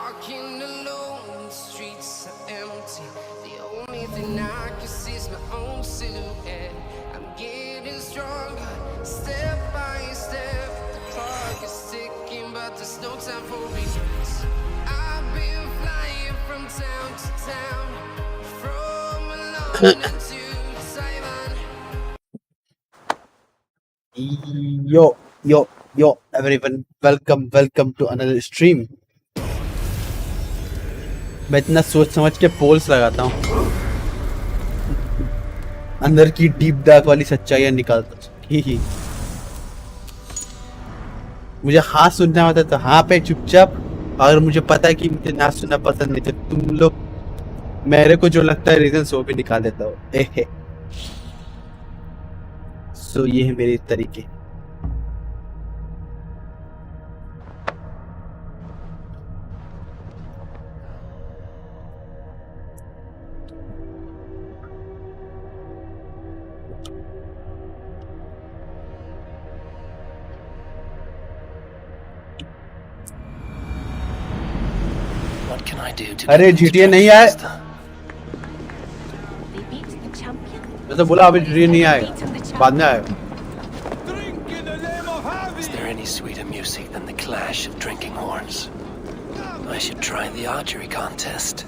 Walking alone, the streets are empty. The only thing I can see is my own silhouette. I'm getting stronger, step by step. The clock is ticking, but there's no time for regrets. I've been flying from town to town, from London to Taiwan. Yo, everyone, welcome to another stream. मैं इतना सोच समझ के poles लगाता हूँ, अंदर की deep dark वाली सच्चाइयाँ निकालता ही। मुझे हाँ सुनना होता तो हाँ पे चुपचाप, अगर मुझे पता है कि मुझे ना सुनना पसंद नहीं तो तुम लोग मेरे को जो लगता है रीजन वो भी निकाल देता हो। सो ये है मेरे तरीके। अरे GTA नहीं आए, मैं तो बोला अभी GTA नहीं आएगा, बाद में आएगा। Is there any sweeter music than the clash of drinking horns? I should try the archery contest.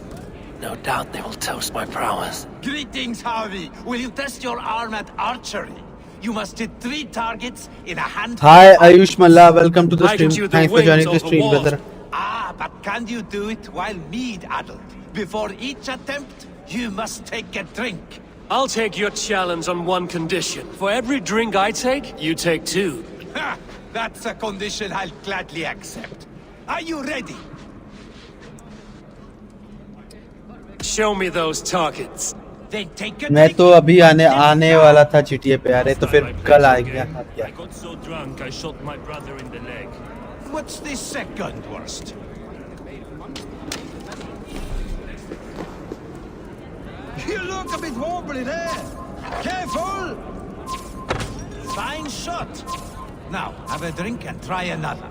No doubt they will toast my prowess. Greetings, Harvey. Will you test your arm at archery? You must hit 3 targets in a hand. Hi, Ayush Malla. Welcome to the stream. Thanks for joining the stream, brother. But can you do it while mead-addled? Before each attempt, you must take a drink. I'll take your challenge on one condition. For every drink I take, you take 2. Ha! That's a condition I'll gladly accept. Are you ready? Show me those targets. Then take a मैं drink. तो अभी आने वाला था GTA पे, यार तो फिर कल आएगा। I got so drunk I shot my brother in the leg. What's the second worst? You look a bit wobbly there. Careful! Fine shot. Now, have a drink and try another.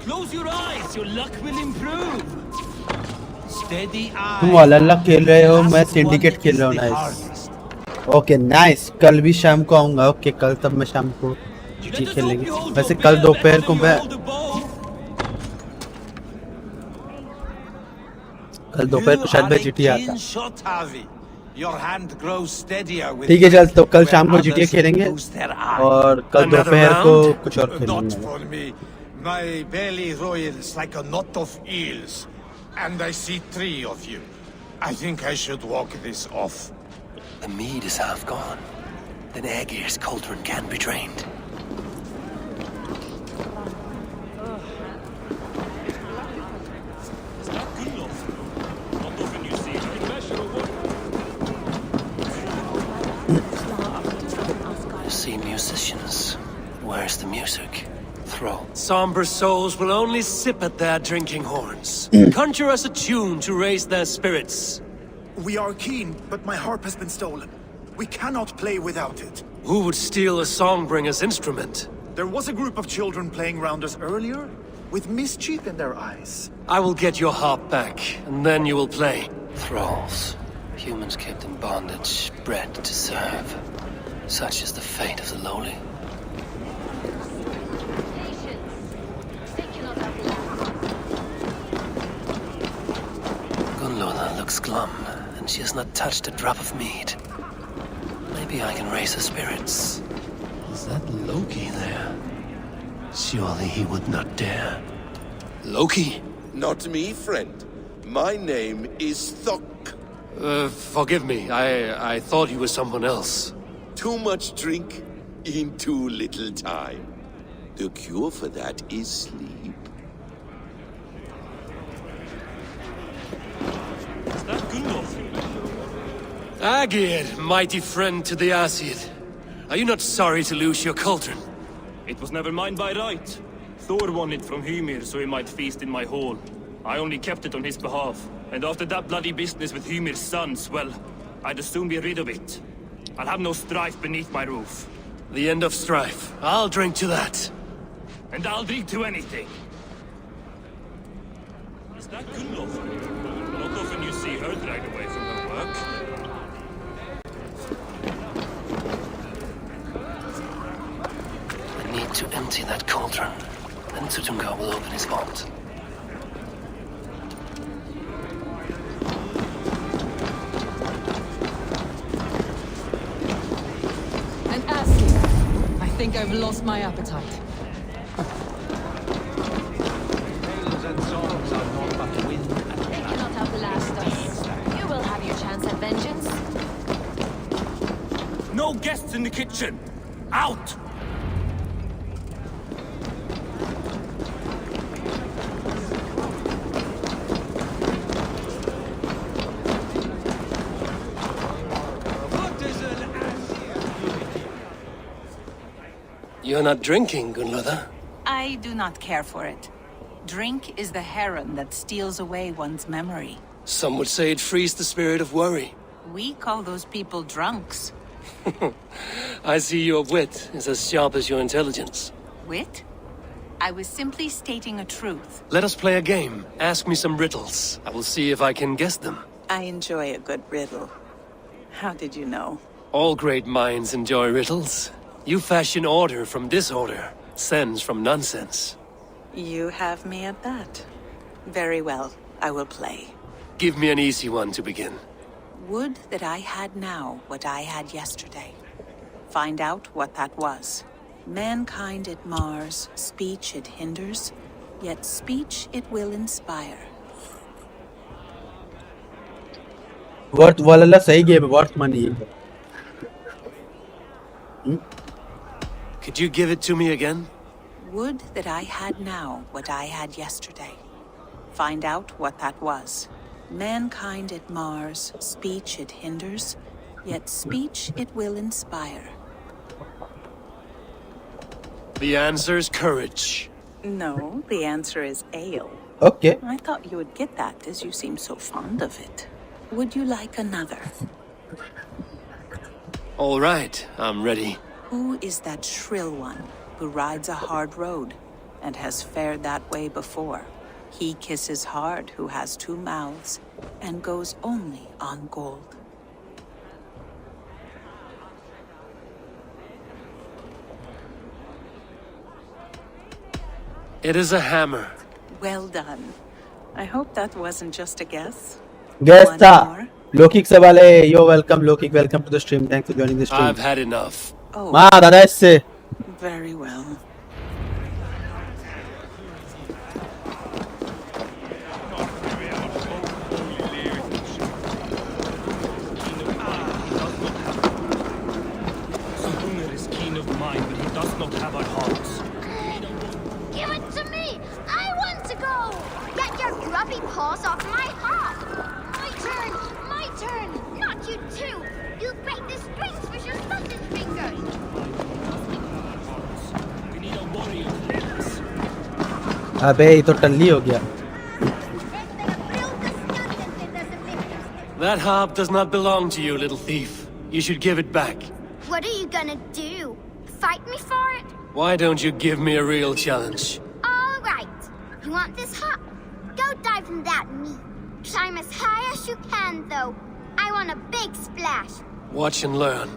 Close your eyes, your luck will improve. Steady eye. तुम वाला खेल रहे हो, मैं syndicate खेल रहा हूँ। Nice, okay nice. कल भी शाम को आऊँगा। ओके, कल तब मैं शाम को GTA खेलेंगे। वैसे कल दोपहर को मैं शायद मैं GTA आता। ठीक है, चल तो कल शाम को GTA खेलेंगे और कल दोपहर को कुछ और खेलेंगे। My belly roils like a knot of eels, and I see 3 of you. I think I should walk this off. The mead is half gone. Then Aegir's cauldron can be drained. I see musicians. Where's the music? Throw. Somber souls will only sip at their drinking horns. Conjure us a tune to raise their spirits. We are keen, but my harp has been stolen. We cannot play without it. Who would steal a songbringer's instrument? There was a group of children playing round us earlier, with mischief in their eyes. I will get your harp back, and then you will play. Thralls. Humans kept in bondage, bred to serve. Such is the fate of the lowly. Gunlola looks glum, and she has not touched a drop of mead. Maybe I can raise her spirits. Is that Loki there? Surely he would not dare. Loki? Not me, friend. My name is Thok. Forgive me. I thought you were someone else. Too much drink in too little time. The cure for that is sleep. Is that Gundolf? Aegir, mighty friend to the Aesir. Are you not sorry to lose your cauldron? It was never mine by right. Thor won it from Hymir so he might feast in my hall. I only kept it on his behalf. And after that bloody business with Hymir's sons, well, I'd as soon be rid of it. I'll have no strife beneath my roof. The end of strife. I'll drink to that. And I'll drink to anything. Is that Gunnlov? Not often you see her dragged away from her work. I need to empty that cauldron. Then Tutunga will open his vault. An ass. I think I've lost my appetite. Tales and songs are not but wind and They cannot outlast us. You will have your chance at vengeance. No guests in the kitchen! Out! What is an ass here? You're not drinking, Gunlother. I do not care for it. Drink is the heron that steals away one's memory. Some would say it frees the spirit of worry. We call those people drunks. I see your wit is as sharp as your intelligence. Wit? I was simply stating a truth. Let us play a game. Ask me some riddles. I will see if I can guess them. I enjoy a good riddle. How did you know? All great minds enjoy riddles. You fashion order from disorder, sense from nonsense. You have me at that. Very well, I will play. Give me an easy one to begin. Would that I had now what I had yesterday. Find out what that was. Mankind it mars, speech it hinders, yet speech it will inspire. Worth Valhalla सही game है, worth money. Could you give it to me again? Would that I had now what I had yesterday. Find out what that was. Mankind it mars, speech it hinders, yet speech it will inspire. The answer's courage. No, the answer is ale. Okay. I thought you would get that as you seem so fond of it. Would you like another? All right, I'm ready. Who is that shrill one who rides a hard road and has fared that way before? He kisses hard who has two mouths and goes only on gold. It is a hammer. Well done. I hope that wasn't just a guess. Guess One था. more? Lokik से वाले, yo welcome Lokik, welcome to the stream. Thanks for joining the stream. I've had enough. Oh, हाँ दादा इससे. very well. Subunger is keen of mind, but he does not have our hearts. Give it to me! I want to go! Get your grubby paws off my heart! My turn! My turn! Not you too! You break the strings with your sausage fingers! We need a warrior to lead us. अबे ये तो टल्ली हो गया. That harp does not belong to you, little thief. You should give it back. What are you gonna do? Fight me for it? Why don't you give me a real challenge? All right. You want this hop? Go dive in that meat. Climb as high as you can, though. I want a big splash. Watch and learn.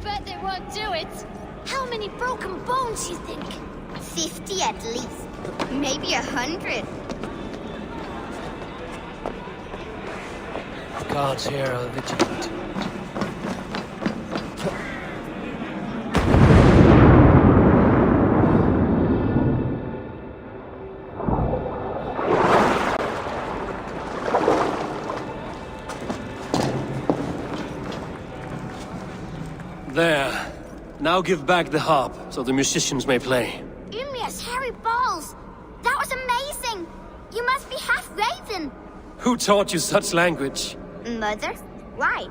Bet they won't do it. How many broken bones, you think? 50 at least. Maybe 100. Gods here are vigilant. There. Now give back the harp, so the musicians may play. Ymria's hairy balls. That was amazing. You must be half raven. Who taught you such language? Mother? Why?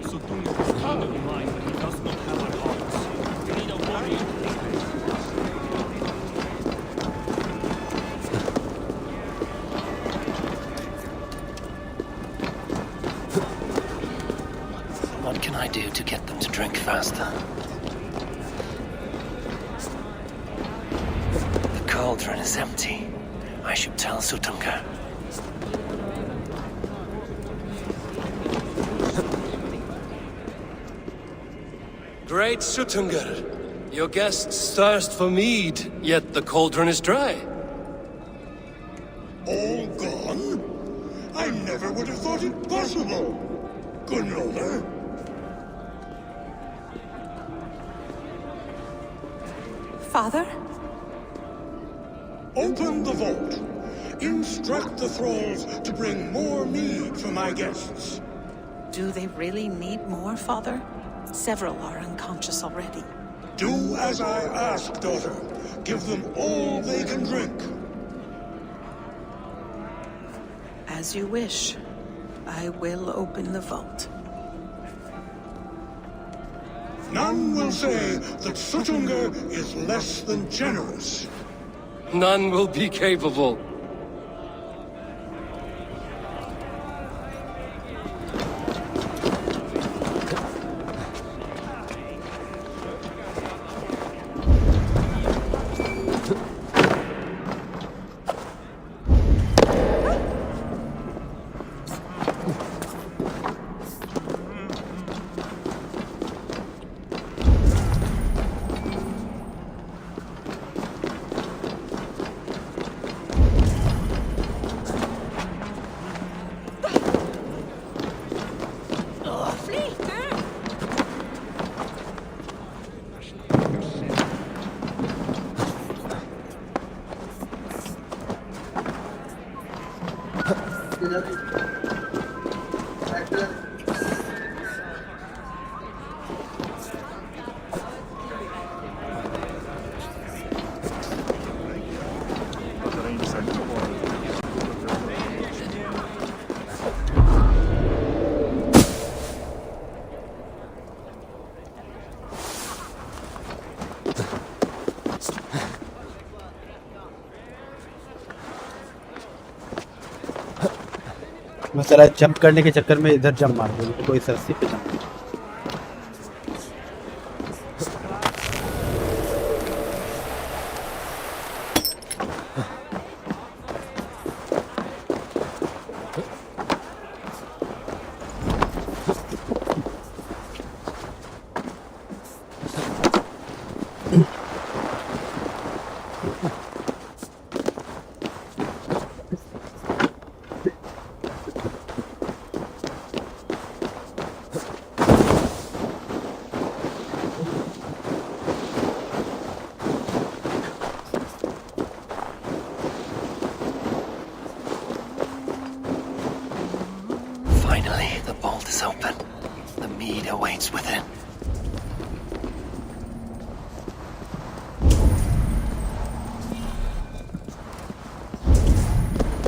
Subunger is keen of mind, but he does not have our hearts. We need a warrior to lead us. What can I do to get them to drink faster? The cauldron is empty. I should tell Sutunga. Great Sutunga. Your guests thirst for mead, yet the cauldron is dry. All gone? I never would have thought it possible. Good Lord. Father? Open the vault. Instruct the thralls to bring more mead for my guests. Do they really need more, Father? Several are unconscious already. Do as I ask, daughter. Give them all they can drink. As you wish. I will open the vault. None will say that Sutunga is less than generous. None will be capable. मैं साला jump करने के चक्कर में इधर jump मार दूँ कोई सरसी पे jump Finally, the vault is open. The mead awaits within.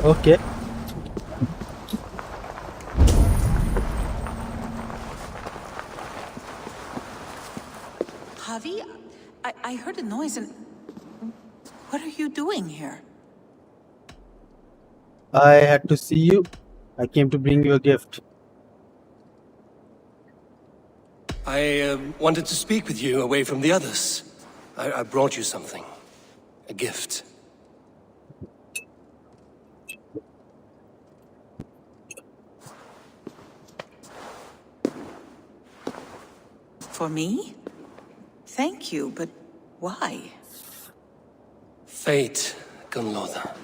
Okay. Javi, I heard a noise and... What are you doing here? I had to see you. I came to bring you a gift. I wanted to speak with you away from the others. I brought you something. A gift. For me? Thank you, but why? Fate, Gunlotha.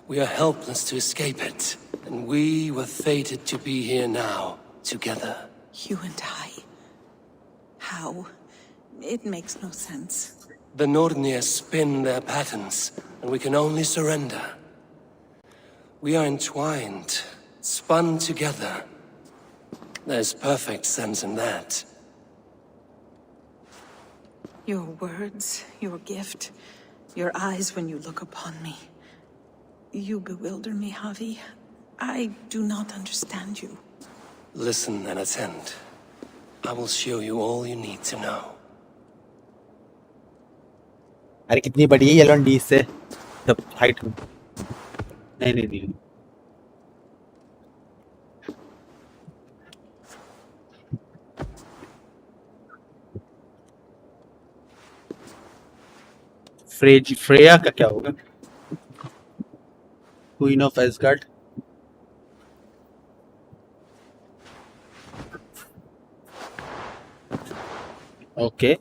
We are helpless to escape it. And we were fated to be here now, together. You and I? How? It makes no sense. The Nordnir spin their patterns, and we can only surrender. We are entwined, spun together. There's perfect sense in that. Your words, your gift, your eyes when you look upon me. You bewilder me, Javi. I do not understand you. Listen and attend. I will show you all you need to know. अरे कितनी बड़ी है ये लॉन्डी इससे तब height में नहीं Freya का क्या होगा? Queen of Asgard. Okay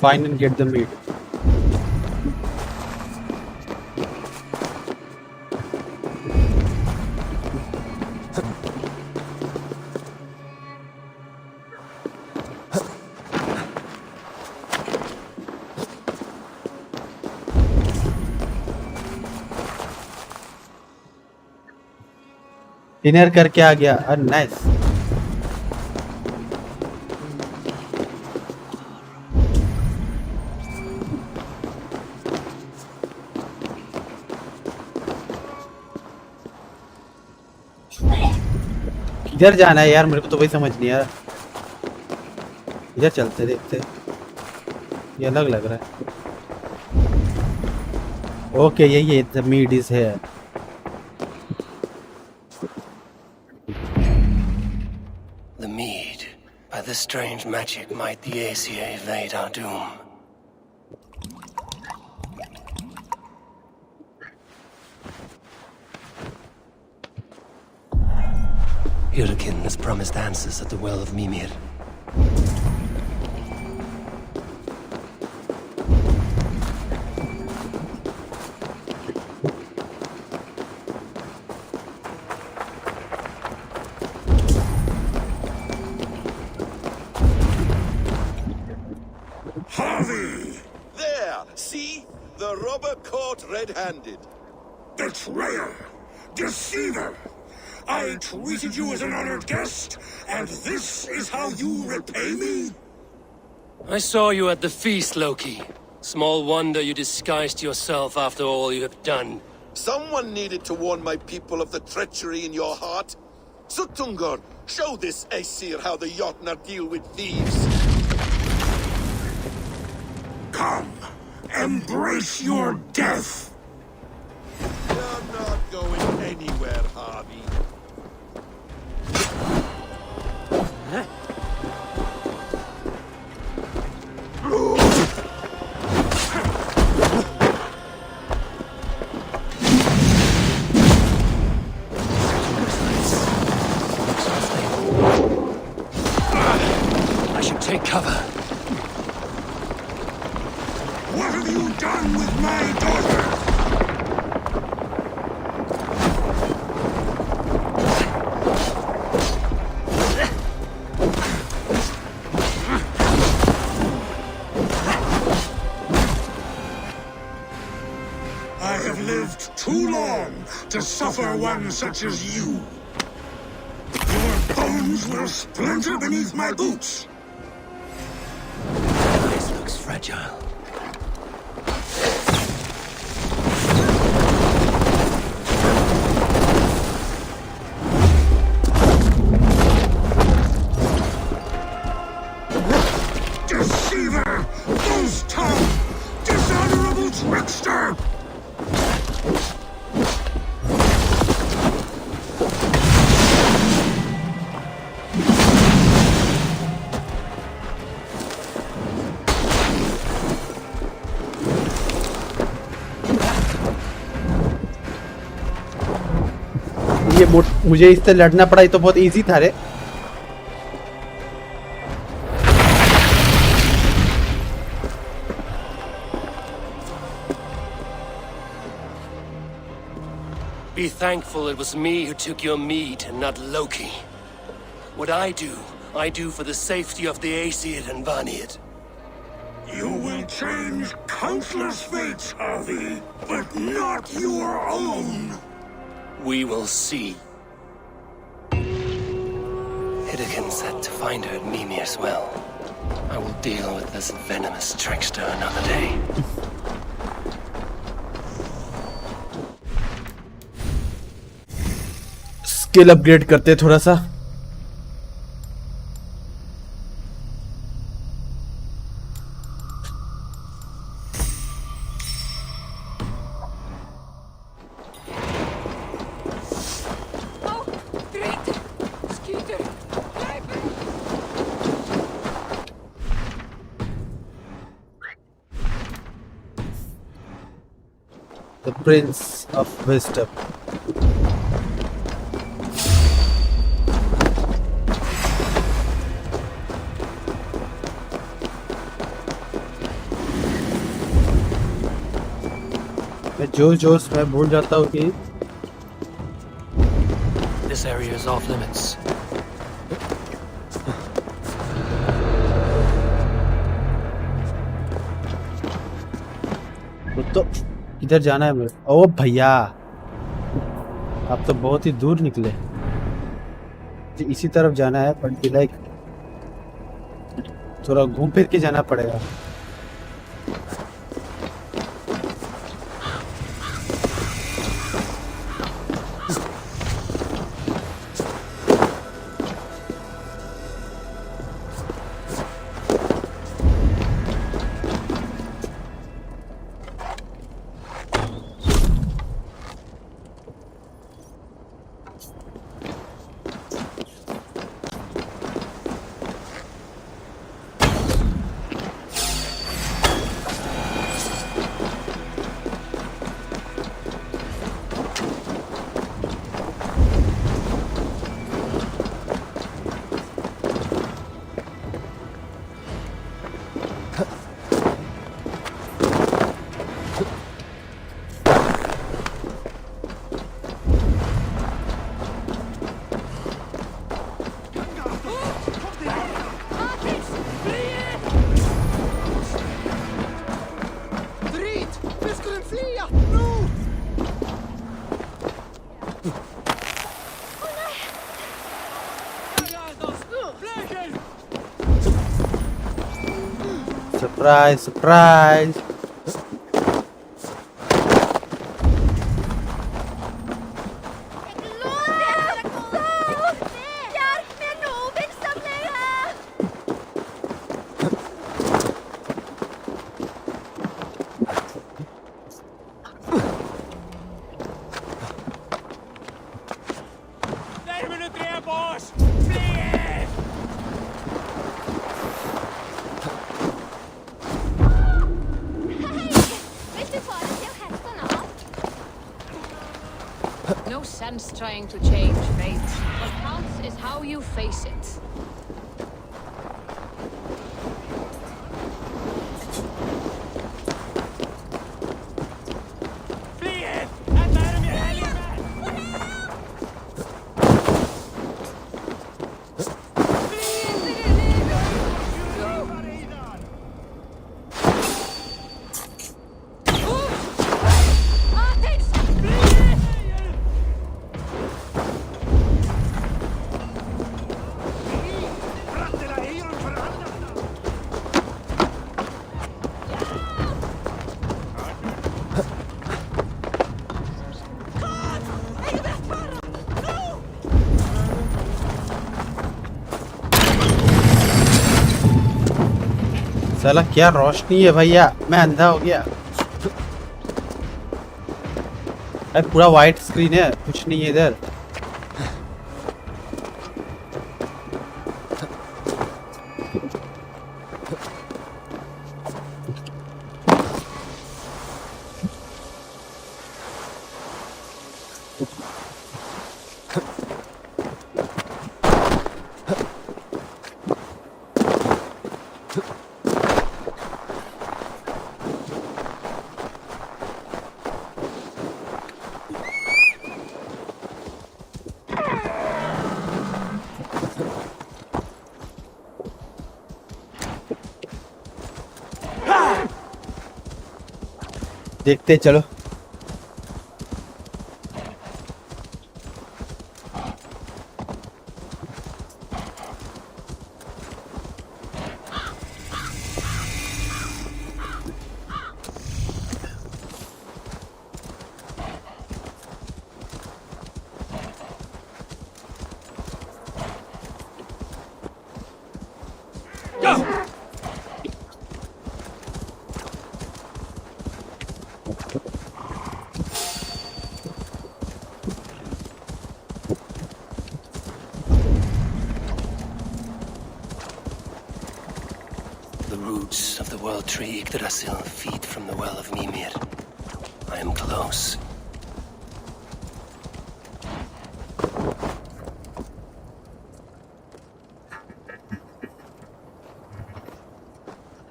find and get the meat. Dinner करके आ गया। नाइस। इधर जाना है यार, मेरे को तो वही समझ नहीं आ रहा। इधर चलते देखते, ये अलग लग रहा है। ओके यही है, the meat is here. The mead. By this strange magic might the ACA evade our doom. Hurakin has promised answers at the Well of Mimir. Harvey! There! See? The robber caught red-handed. Betrayer! Deceiver! I treated you as an honored guest, and this is how you repay me? I saw you at the feast, Loki. Small wonder you disguised yourself after all you have done. Someone needed to warn my people of the treachery in your heart. Sutungur, show this Aesir how the Jotnar deal with thieves. Come, embrace your death! You're not going anywhere, Harvey. I should take cover. What have you done with my daughter? I have lived too long to suffer one such as you. Your bones will splinter beneath my boots. This looks fragile. Deceiver! False tongue! Dishonorable trickster! ये मुझे इससे लड़ना पड़ा, ये तो बहुत easy था रे। Be thankful it was me who took your meat and not Loki. What I do for the safety of the Aesir and Vanir. You will change countless fates, Harvey, but not your own. We will see. Hidekin said to find her at Mimir's well. I will deal with this venomous trickster another day. Skill upgrade करते थोड़ा सा। the Prince of Wisdom. मैं जोश में भूल जाता हूँ कि This area is off limits. तो किधर जाना है मेरे? ओ भैया, आप तो बहुत ही दूर निकले। इसी तरफ जाना है, पर लाइक थोड़ा घूम फिर के जाना पड़ेगा। Surprise, surprise. No sense trying to change fate. What counts is how you face it. साला क्या रोशनी है भैया, मैं अंधा हो गया। अरे पूरा वाइट स्क्रीन है, कुछ नहीं है इधर। देखते चलो। The roots of the world tree Yggdrasil feed from the well of Mimir. I am close.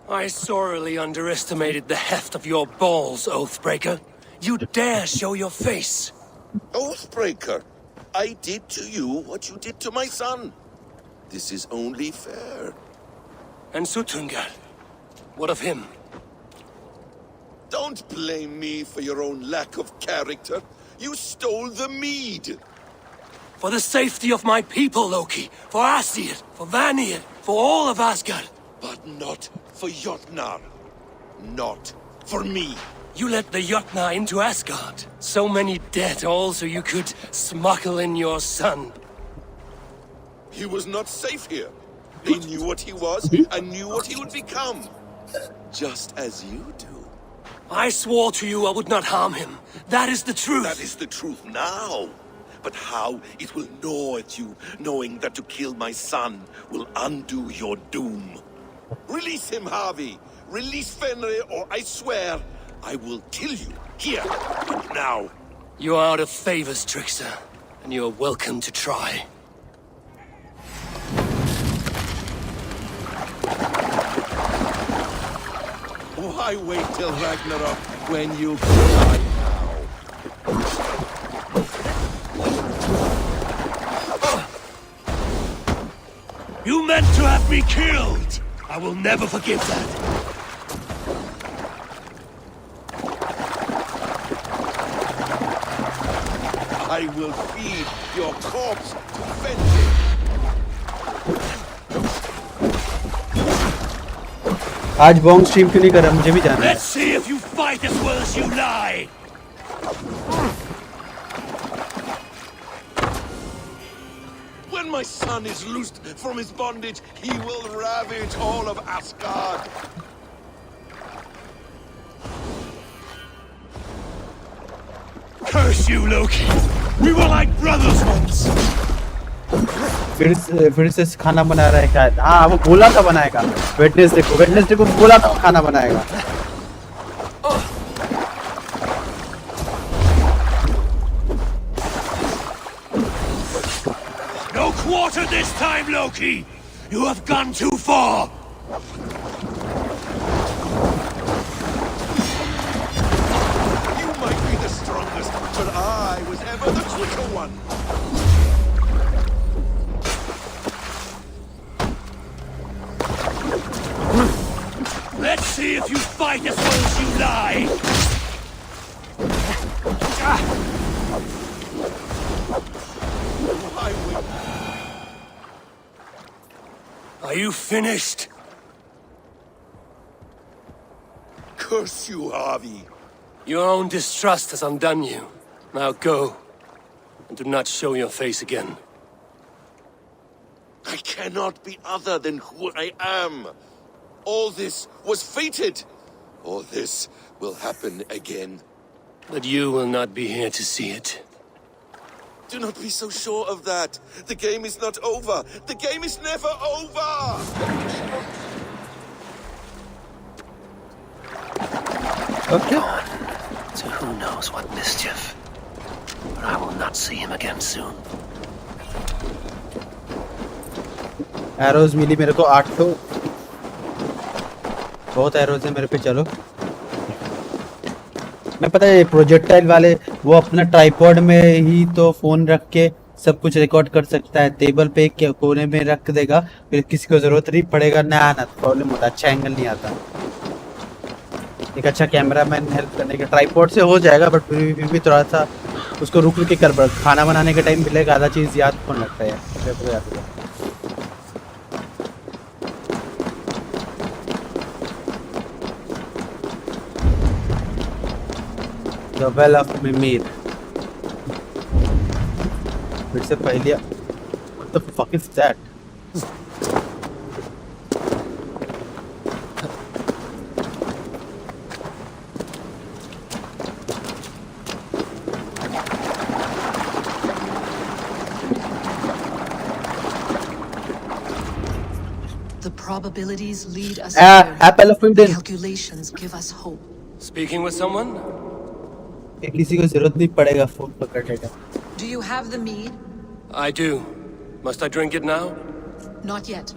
I sorely underestimated the heft of your balls, Oathbreaker. You dare show your face! Oathbreaker, I did to you what you did to my son. This is only fair. And Sutungar, what of him? Don't blame me for your own lack of character. You stole the mead. For the safety of my people, Loki. For Aesir, for Vanir, for all of Asgard. But not for Jotnar. Not for me. You let the Jotnar into Asgard. So many dead, all so you could smuggle in your son. He was not safe here. He knew what he was and knew what he would become. Just as you do. I swore to you I would not harm him. That is the truth. That is the truth now. But how it will gnaw at you, knowing that to kill my son will undo your doom. Release him, Harvey. Release Fenrir, or I swear I will kill you. Here, and now. You are out of favors, Trickster. And you are welcome to try. Why wait till Ragnarok when you can die now? You meant to have me killed! I will never forgive that. I will feed your corpse to Fenrir. आज Bong stream क्यों नहीं कर रहा? मुझे भी जाना है. Let's see if you fight as well as you lie. When my son is loosed from his bondage, he will ravage all of Asgard. Curse you, Loki. We were like brothers once. फिर से खाना बना रहा है शायद. हाँ, वो बोला था बनाएगा. वेडनेसडे को बोला था खाना बनाएगा. No quarter this time, Loki. You have gone too far. You might be the strongest, but I was ever the quicker one. Let's see if you fight as well as you lie! Are you finished? Curse you, Harvey. Your own distrust has undone you. Now go, and do not show your face again. I cannot be other than who I am. All this was fated. All this will happen again. But you will not be here to see it. Do not be so sure of that. The game is not over. The game is never over. Okay. To who knows what mischief. But I will not see him again soon. Errors मिली मेरे को 8 तो बहुत arrows है मेरे पे. चलो मैं पता है प्रोजेक्टाइल वाले वो अपना ट्राइपॉड में ही तो फोन रख के सब कुछ रिकॉर्ड कर सकता है. टेबल पे एक कोने में रख देगा, फिर किसी को जरूरत नहीं पड़ेगा. ना प्रॉब्लम होता, अच्छा एंगल नहीं आता. एक अच्छा कैमरामैन हेल्प करने के ट्राइपॉड से हो जाएगा, बट फिर भी थोड़ा सा उसको रुक के कर. खाना बनाने के टाइम मिलेगा, आधा चीज़ याद कौन लगता है. The well of Mimir. फिर से पहले what the fuck is that? The probabilities lead us Apple of Mimir. Calculations give us hope. Speaking with someone? कि किसी को जरूरत नहीं पड़ेगा फोन पकड़ने का। Do you have the mead? I do. Must I drink it now? Not yet.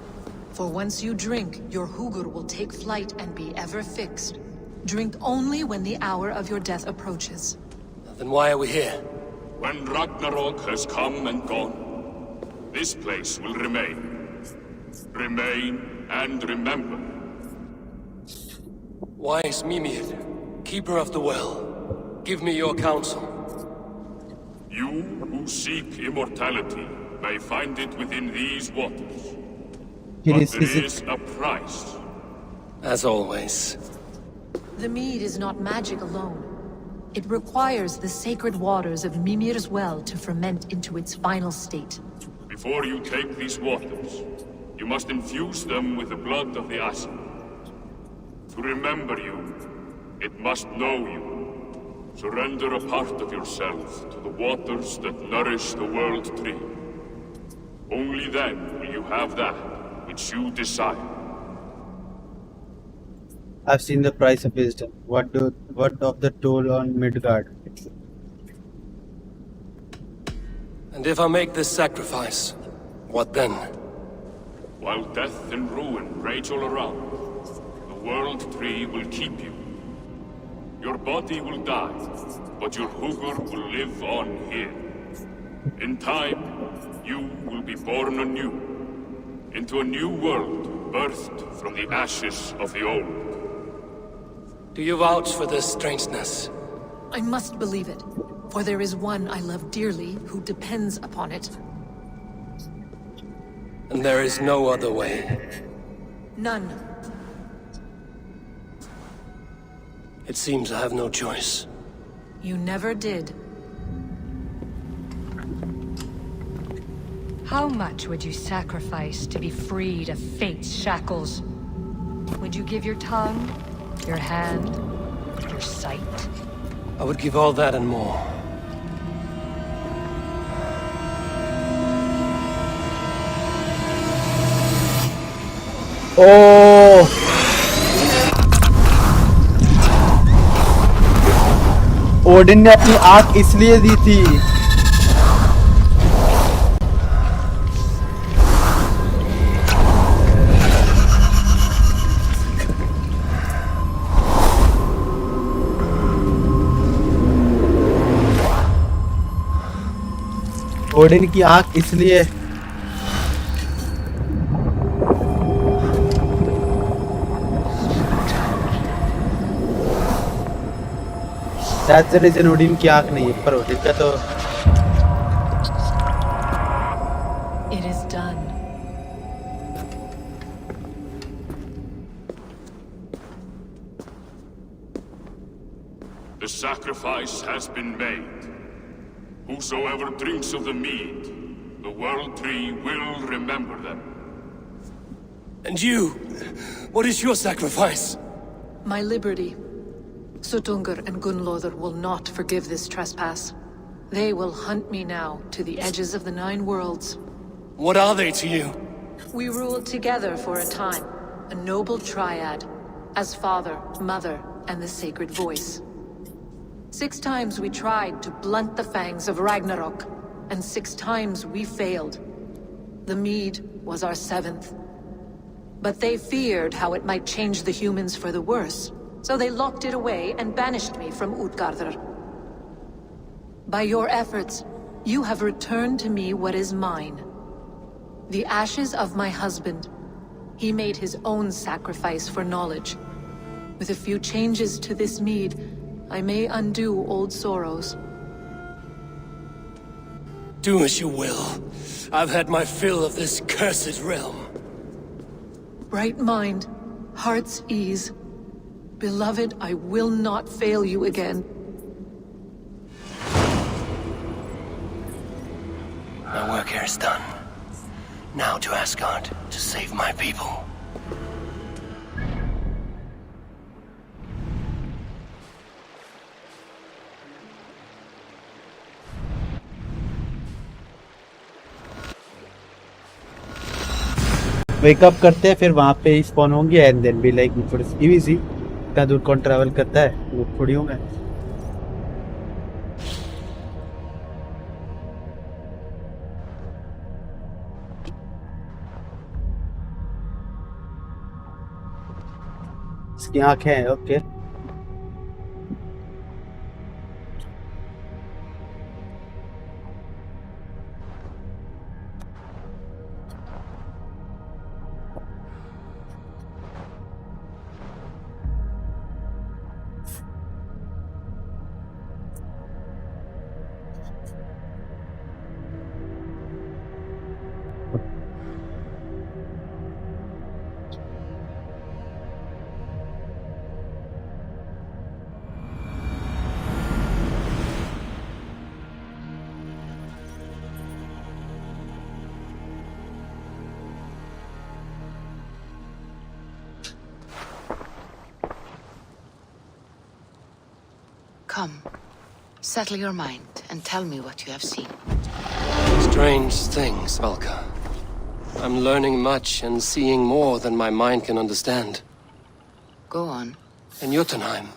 For once you drink, your hugur will take flight and be ever fixed. Drink only when the hour of your death approaches. Then why are we here? When Ragnarok has come and gone, this place will remain. Remain and remember. Wise Mimir, keeper of the well, give me your counsel. You who seek immortality may find it within these waters. But there is a price. As always. The mead is not magic alone. It requires the sacred waters of Mimir's well to ferment into its final state. Before you take these waters, you must infuse them with the blood of the Asa. To remember you, it must know you. Surrender a part of yourself to the waters that nourish the world tree. Only then will you have that which you desire. I've seen the price of wisdom. What of the toll on Midgard? And if I make this sacrifice, what then? While death and ruin rage all around, the world tree will keep you. Your body will die, but your hugur will live on here. In time, you will be born anew, into a new world birthed from the ashes of the old. Do you vouch for this strangeness? I must believe it, for there is one I love dearly who depends upon it. And there is no other way. None. It seems I have no choice. You never did. How much would you sacrifice to be freed of fate's shackles? Would you give your tongue, your hand, your sight? I would give all that and more. Oh! Odin ने अपनी आंख इसलिए दी थी। Odin की आंख इसलिए That's the reason Odin की आंख नहीं है, पर ओडिन का तो It is done. The sacrifice has been made. Whosoever drinks of the mead, the world tree will remember them. And you? What is your sacrifice? My liberty. Sutungur and Gunlother will not forgive this trespass. They will hunt me now to the edges of the 9 worlds. What are they to you? We ruled together for a time, a noble triad, as father, mother, and the sacred voice. 6 times we tried to blunt the fangs of Ragnarok, and 6 times we failed. The mead was our 7th. But they feared how it might change the humans for the worse. So they locked it away and banished me from Utgardr. By your efforts, you have returned to me what is mine. The ashes of my husband. He made his own sacrifice for knowledge. With a few changes to this mead, I may undo old sorrows. Do as you will. I've had my fill of this cursed realm. Bright mind, heart's ease. Beloved, I will not fail you again. My work here is done. Now to Asgard to save my people. Wake up करते हैं, फिर वहाँ पे spawn होंगे and then be like for easy. इतना दूर कौन travel करता है, वो थोड़ी होंगे। इसकी आंखें हैं, okay. Come, settle your mind and tell me what you have seen. Strange things, Valka. I'm learning much and seeing more than my mind can understand. Go on. In Jotunheim,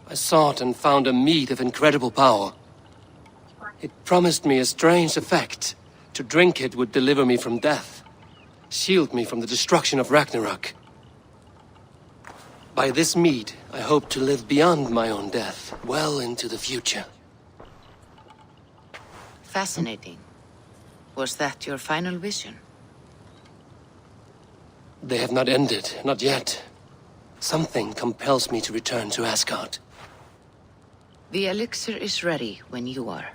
I sought and found a mead of incredible power. It promised me a strange effect. To drink it would deliver me from death, shield me from the destruction of Ragnarok. By this mead, I hope to live beyond my own death, well into the future. Fascinating. Was that your final vision? They have not ended, not yet. Something compels me to return to Asgard. The elixir is ready when you are.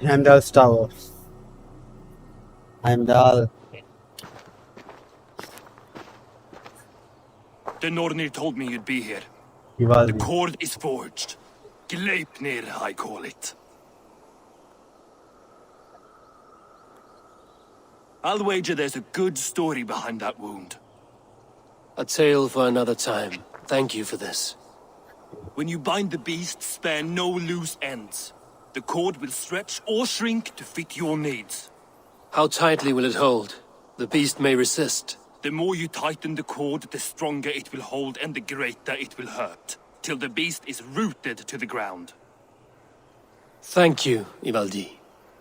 Heimdall's Tower. Heimdall. The Nornir told me you'd be here. Vivaldi. The cord is forged. Gleipnir, I call it. I'll wager there's a good story behind that wound. A tale for another time. Thank you for this. When you bind the beast, spare no loose ends. The cord will stretch or shrink to fit your needs. How tightly will it hold? The beast may resist. The more you tighten the cord, the stronger it will hold and the greater it will hurt, till the beast is rooted to the ground. Thank you, Ivaldi.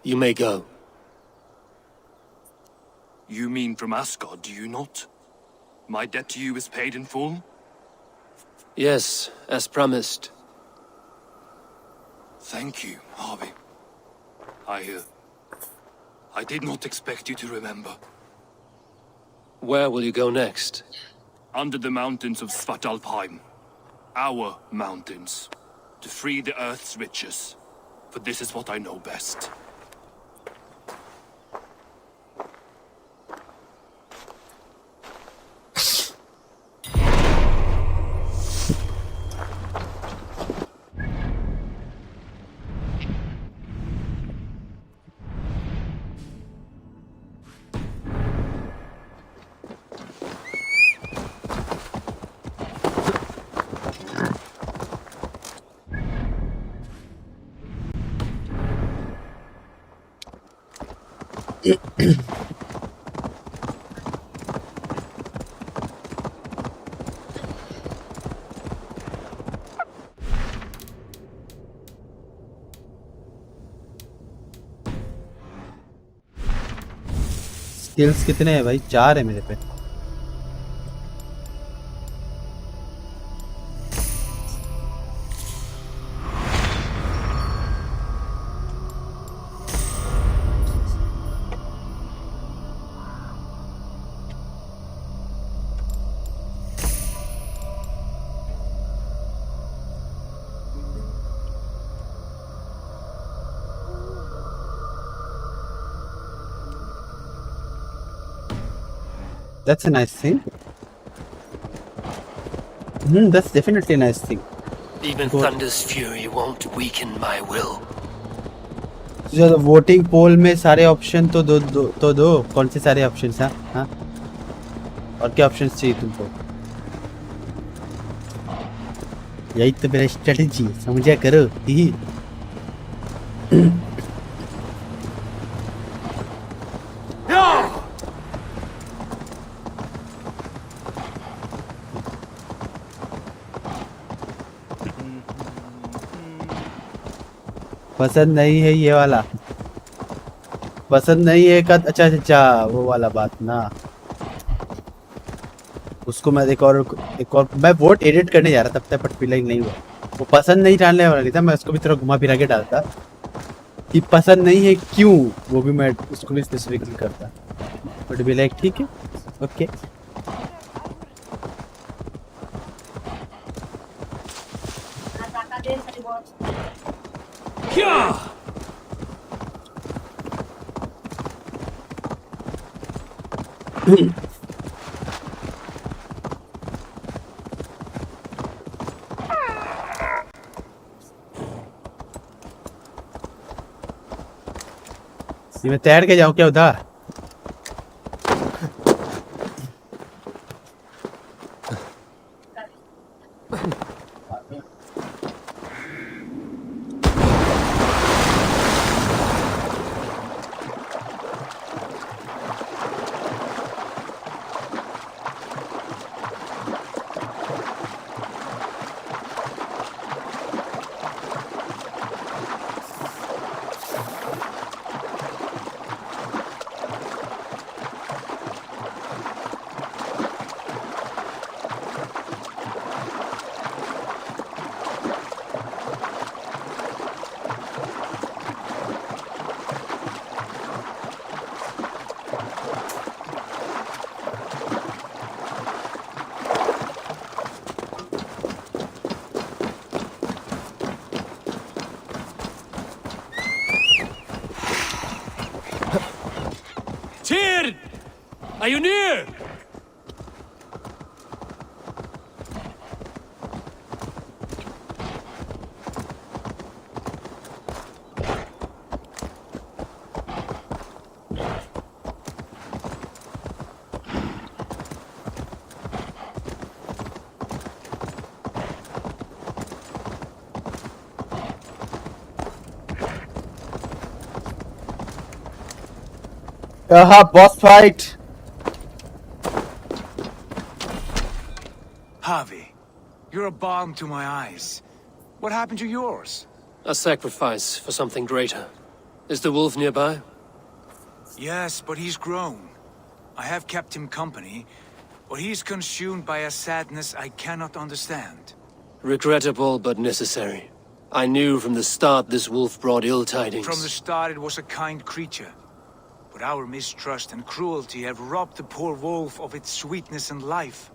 You may go. You mean from Asgard, do you not? My debt to you is paid in full? Yes, as promised. Thank you, Harvey. I did not expect you to remember. Where will you go next? Under the mountains of Svartalfheim. Our mountains. To free the Earth's riches. For this is what I know best. Skills कितने हैं भाई? 4 है मेरे पे। That's a nice thing. That's definitely a nice thing. Even Thunder's fury won't weaken my will. जो voting poll में सारे option तो दो कौन से सारे ऑप्शंस हैं? हाँ, और क्या ऑप्शंस चाहिए तुमको? यही तो मेरा स्ट्रेटजी, समझा करो। ही पसंद नहीं है ये वाला, पसंद नहीं है का? अच्छा अच्छा, वो वाला बात ना। उसको मैं एक और मैं वोट एडिट करने जा रहा था, तब तक बट फीलिंग नहीं हुआ। वो पसंद नहीं डालने वाला नहीं था, मैं उसको भी थोड़ा घुमा फिरा के डालता कि पसंद नहीं है क्यों, वो भी मैं उसको भी स्पेसिफिकली करता। बट भी लाइक ठीक है, ओके। मैं तैर के जाऊं क्या उधर? Are you near? Boss fight. Javi, you're a balm to my eyes. What happened to yours? A sacrifice for something greater. Is the wolf nearby? Yes, but he's grown. I have kept him company, but he's consumed by a sadness I cannot understand. Regrettable but necessary. I knew from the start this wolf brought ill tidings. From the start it was a kind creature. But our mistrust and cruelty have robbed the poor wolf of its sweetness and life.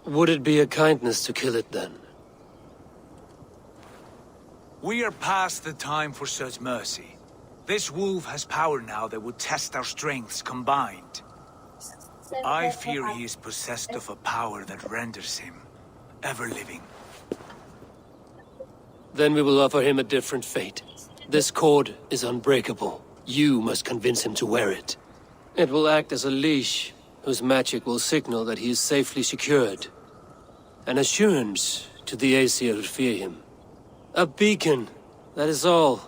Would it be a kindness to kill it then? We are past the time for such mercy. This wolf has power now that would test our strengths combined. I fear he is possessed of a power that renders him ever-living. Then we will offer him a different fate. This cord is unbreakable. You must convince him to wear it. It will act as a leash, whose magic will signal that he is safely secured. An assurance to the Aesir who fear him. A beacon, that is all.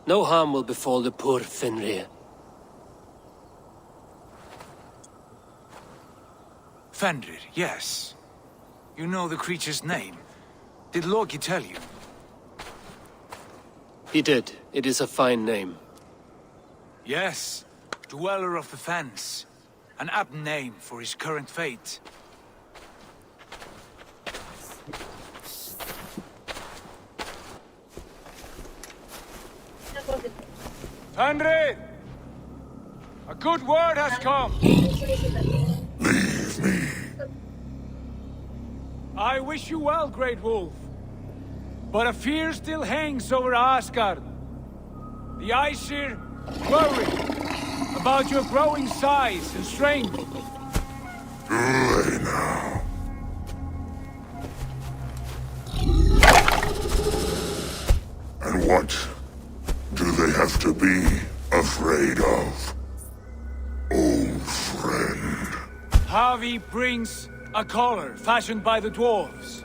No harm will befall the poor Fenrir. Fenrir, yes. You know the creature's name. Did Loki tell you? He did. It is a fine name. Yes. Dweller of the Fens. An apt name for his current fate. Fenrir! A good word has come! Leave me. I wish you well, Great Wolf. But a fear still hangs over Asgard. The Aesir worry about your growing size and strength. away now. And what do they have to be afraid of? Old friend. Harvey brings a collar fashioned by the dwarves.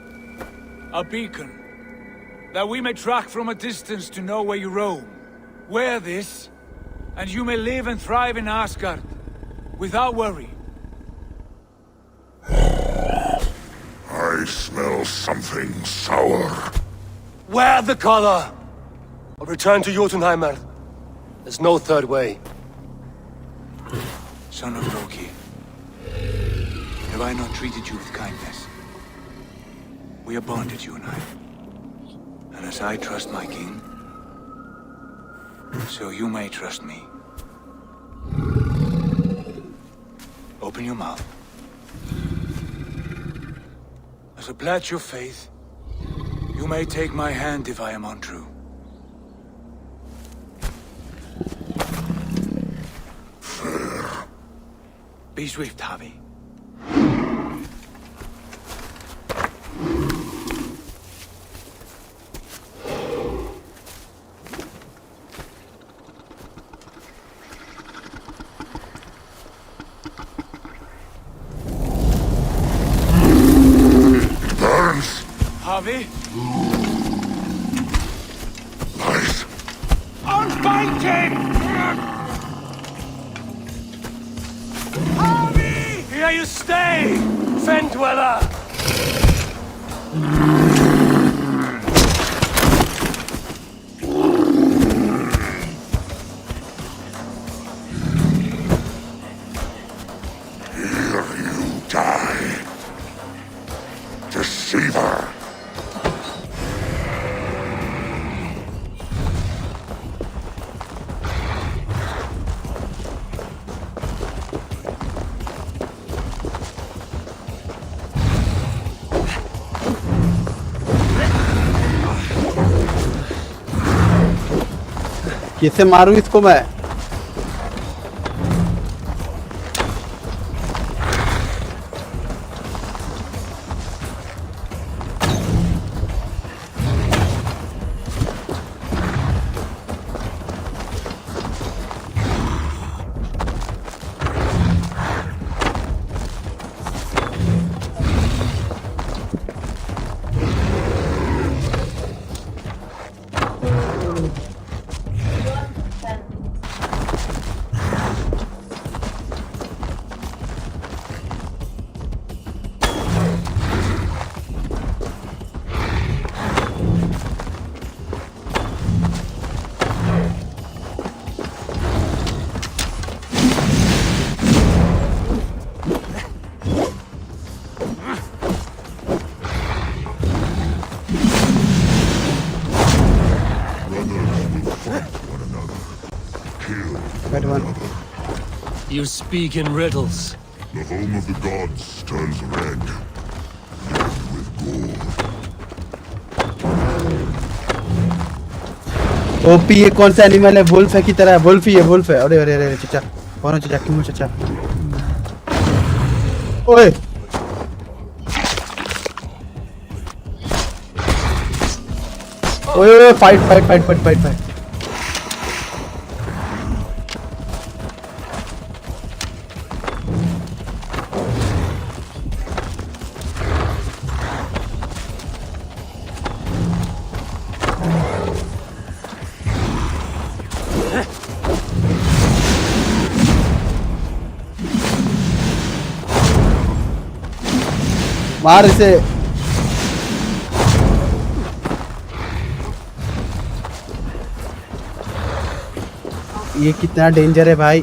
A beacon. That we may track from a distance to know where you roam. Wear this, and you may live and thrive in Asgard. Without worry. I smell something sour. Wear the collar! Or return to Jotunheimer. There's no third way. Son of Loki. Have I not treated you with kindness? We are bonded, you and I. And as I trust my king, so you may trust me. Open your mouth. As a pledge of faith, you may take my hand if I am untrue. Fair. Be swift, Harvey. Burns. Harvey? Nice. On fighting! Harvey! Here you stay, Fen Dweller! Here you die. Deceiver. कैसे मारूं इसको मैं? You speak in riddles. The home of the gods turns red. Red with gore. OP ये कौन सा animal है? Wolf है की तरह? वुल्फ ही है, वुल्फ है। अरे अरे अरे चाचा, कौन है चाचा? क्यों चाचा? ओए ओए fight fight fight fight fight fight. मार इसे। ये कितना डेंजर है भाई।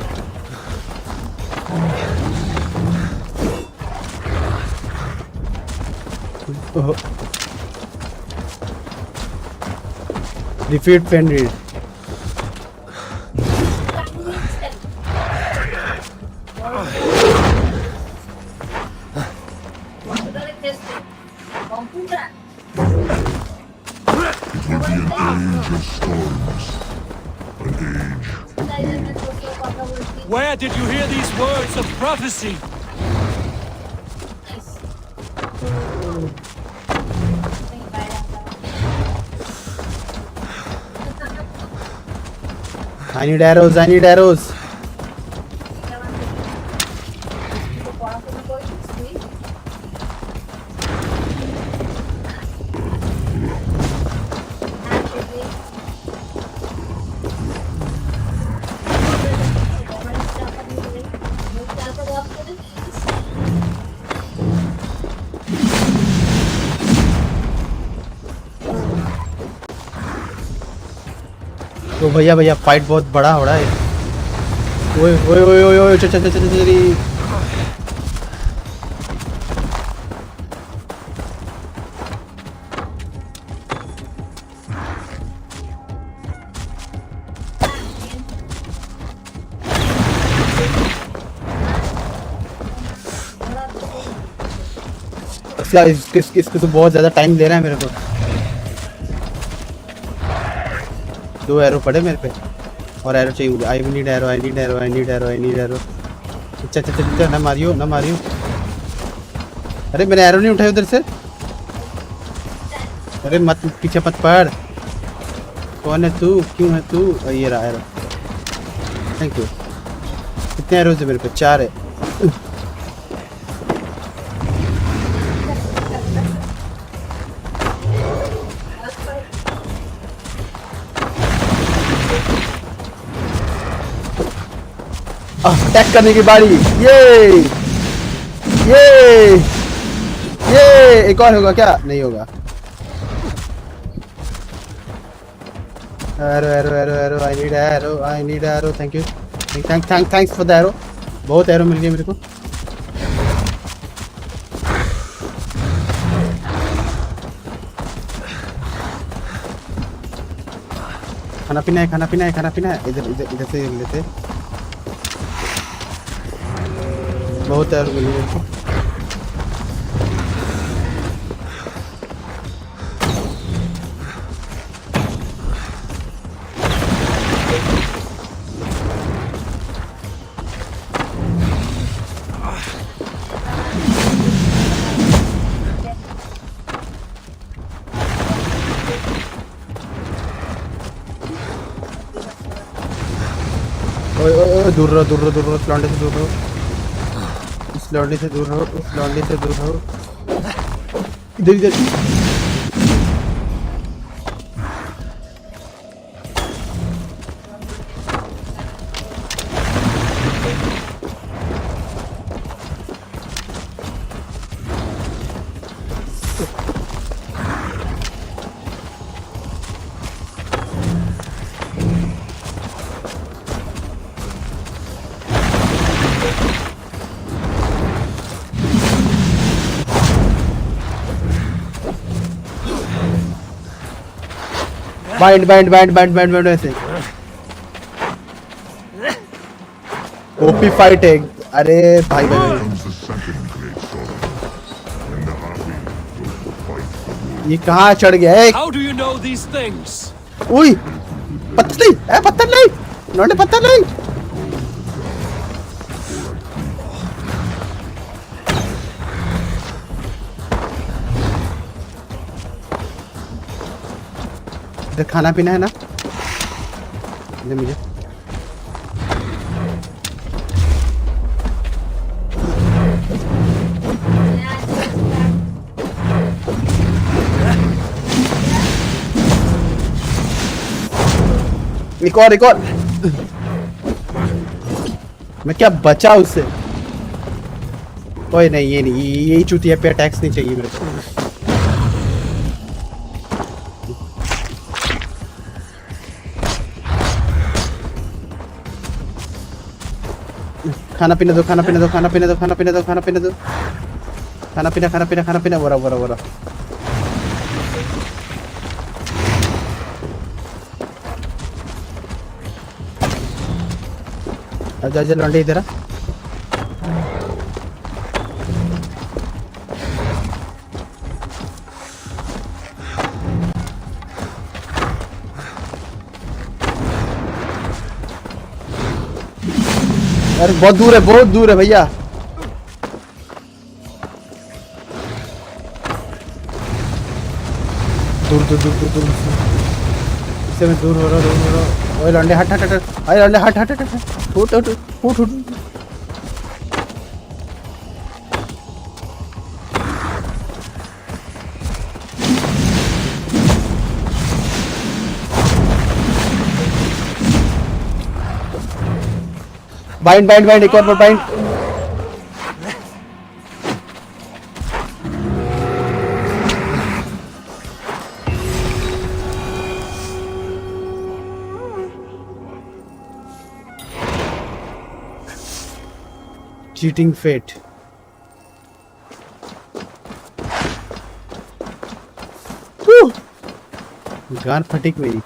Defeat फेंडेड। Where did you hear these words of prophecy? I need arrows, I need arrows. तो भैया फाइट बहुत बड़ा हो रहा है। ओए ओए ओए ओए ओए चल चल चल चल। इसको तो बहुत ज्यादा टाइम दे रहा है मेरे को। 2 एरो पड़े मेरे पे और एरो चाहिए। I need arrow, I need arrow, I need arrow, I need arrow. अच्छा अच्छा अच्छा, ना मारियो ना मारियो। अरे मैंने एरो नहीं उठाया उधर से। अरे मत पीछे मत पड़। कौन है तू, क्यों है तू? ये रहा एरो, थैंक यू। कितने एरोज है मेरे पे? 4 है। अटैक करने की बारी। ये एक और होगा क्या? नहीं होगा। Arrow arrow arrow arrow, I need arrow, I need arrow. Thank you, thanks for the arrow. बहुत एरो मिल गए मेरे को। खाना पीना है, खाना पीना है, खाना पीना है। इधर इधर इधर से लेते। बहुत एरो मिल गए मेरे को। दूर रहो, दूर रहो, दूर रहो। लौंडे से दूर रहो, इस लौंडे से दूर रहो, उस लौंडे से दूर रहो। इधर इधर। बैंड ऐसे। ओपी फाइट है। अरे भाई ये कहाँ चढ़ गया है? उई पत्थर नहीं, पत्थर नहीं, लौंडे पत्थर नहीं। इधर खाना पीना है ना, इधर मुझे। एक और। मैं क्या बचा उससे? कोई नहीं, ये नहीं, यही चूतिया पे अटैक्स नहीं चाहिए मेरे को। खाना पीना दो, खाना पीना दो, खाना पीना दो, खाना पीना दो, खाना पीना दो, खाना पीना, खाना पीना, खाना पीना। बोरा बोरा बोरा। आजा आजा लौंडे इधर आ। अरे बहुत दूर है भैया। दूर। इससे मैं दूर हो रहा ओए लौंडे हट हट हट ओए लौंडे हट हट हट उठ उठ उठ उठ बाइंड बाइंड बाइंड एक और बाइंड चीटिंग फेट गान फटिक मेरी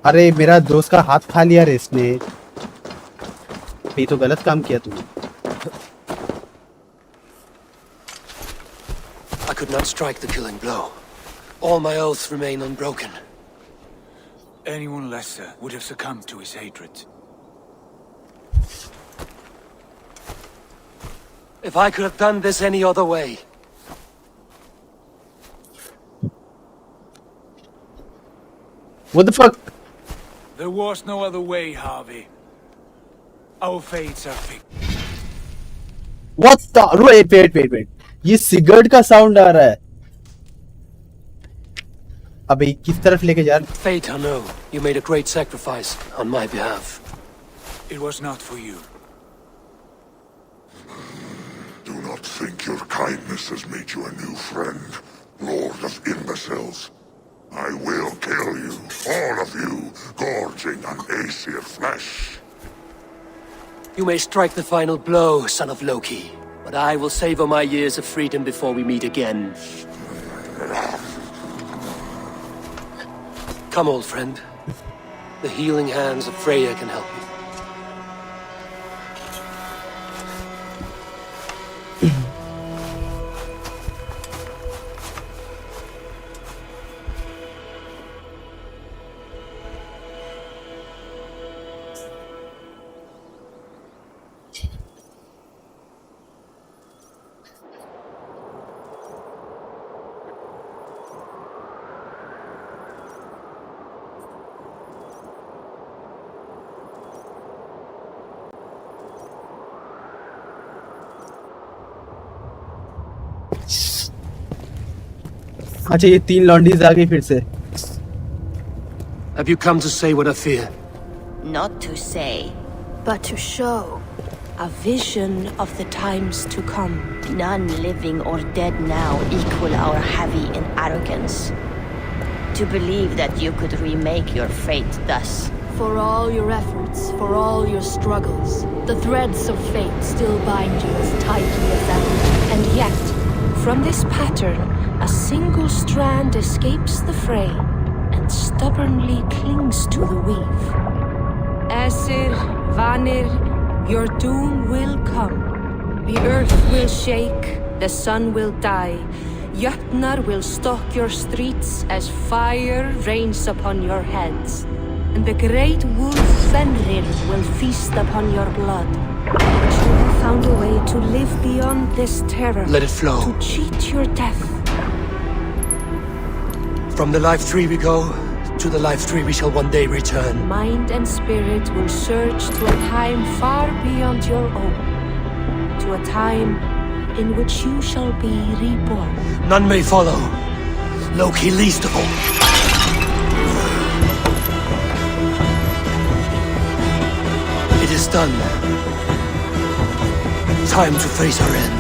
अरे मेरा दोस्त का हाथ खा लिया रे इसने ये तो गलत काम किया तुमने I could not strike the killing blow. All my oaths remain unbroken. Anyone lesser would have succumbed to his hatred. If I could have done this any other way. What the fuck? There was no other way, Harvey. Our fates are fixed. What the? Wait. ये cigarette का sound आ रहा है अबे किस तरफ लेके जा रहा Fate, I know. You made a great sacrifice on my behalf. It was not for you. Do not think your kindness has made you a new friend, Lord of Imbeciles. I will kill you, all of you, gorging on Aesir flesh. You may strike the final blow, son of Loki, but I will savor my years of freedom before we meet again. Come, old friend. The healing hands of Freya can help you. अच्छा ये 3 लॉन्डीज आ गई फिर से Have you come to say what I fear? Not to say, but to show. A vision of the times to come. None living or dead now equal our heavy in arrogance. To believe that you could remake your fate thus. For all your efforts, for all your struggles, the threads of fate still bind you as tightly as ever. And yet, from this pattern, a single strand escapes the fray and stubbornly clings to the weave. Aesir, Vanir, your doom will come. The earth will shake, the sun will die. Jötnar will stalk your streets as fire rains upon your heads. And the great wolf Fenrir will feast upon your blood. But you have found a way to live beyond this terror. Let it flow. To cheat your death. From the life tree we go, to the life tree we shall one day return. Mind and spirit will surge to a time far beyond your own. To a time in which you shall be reborn. None may follow. Loki least of all. It is done. Time to face our end.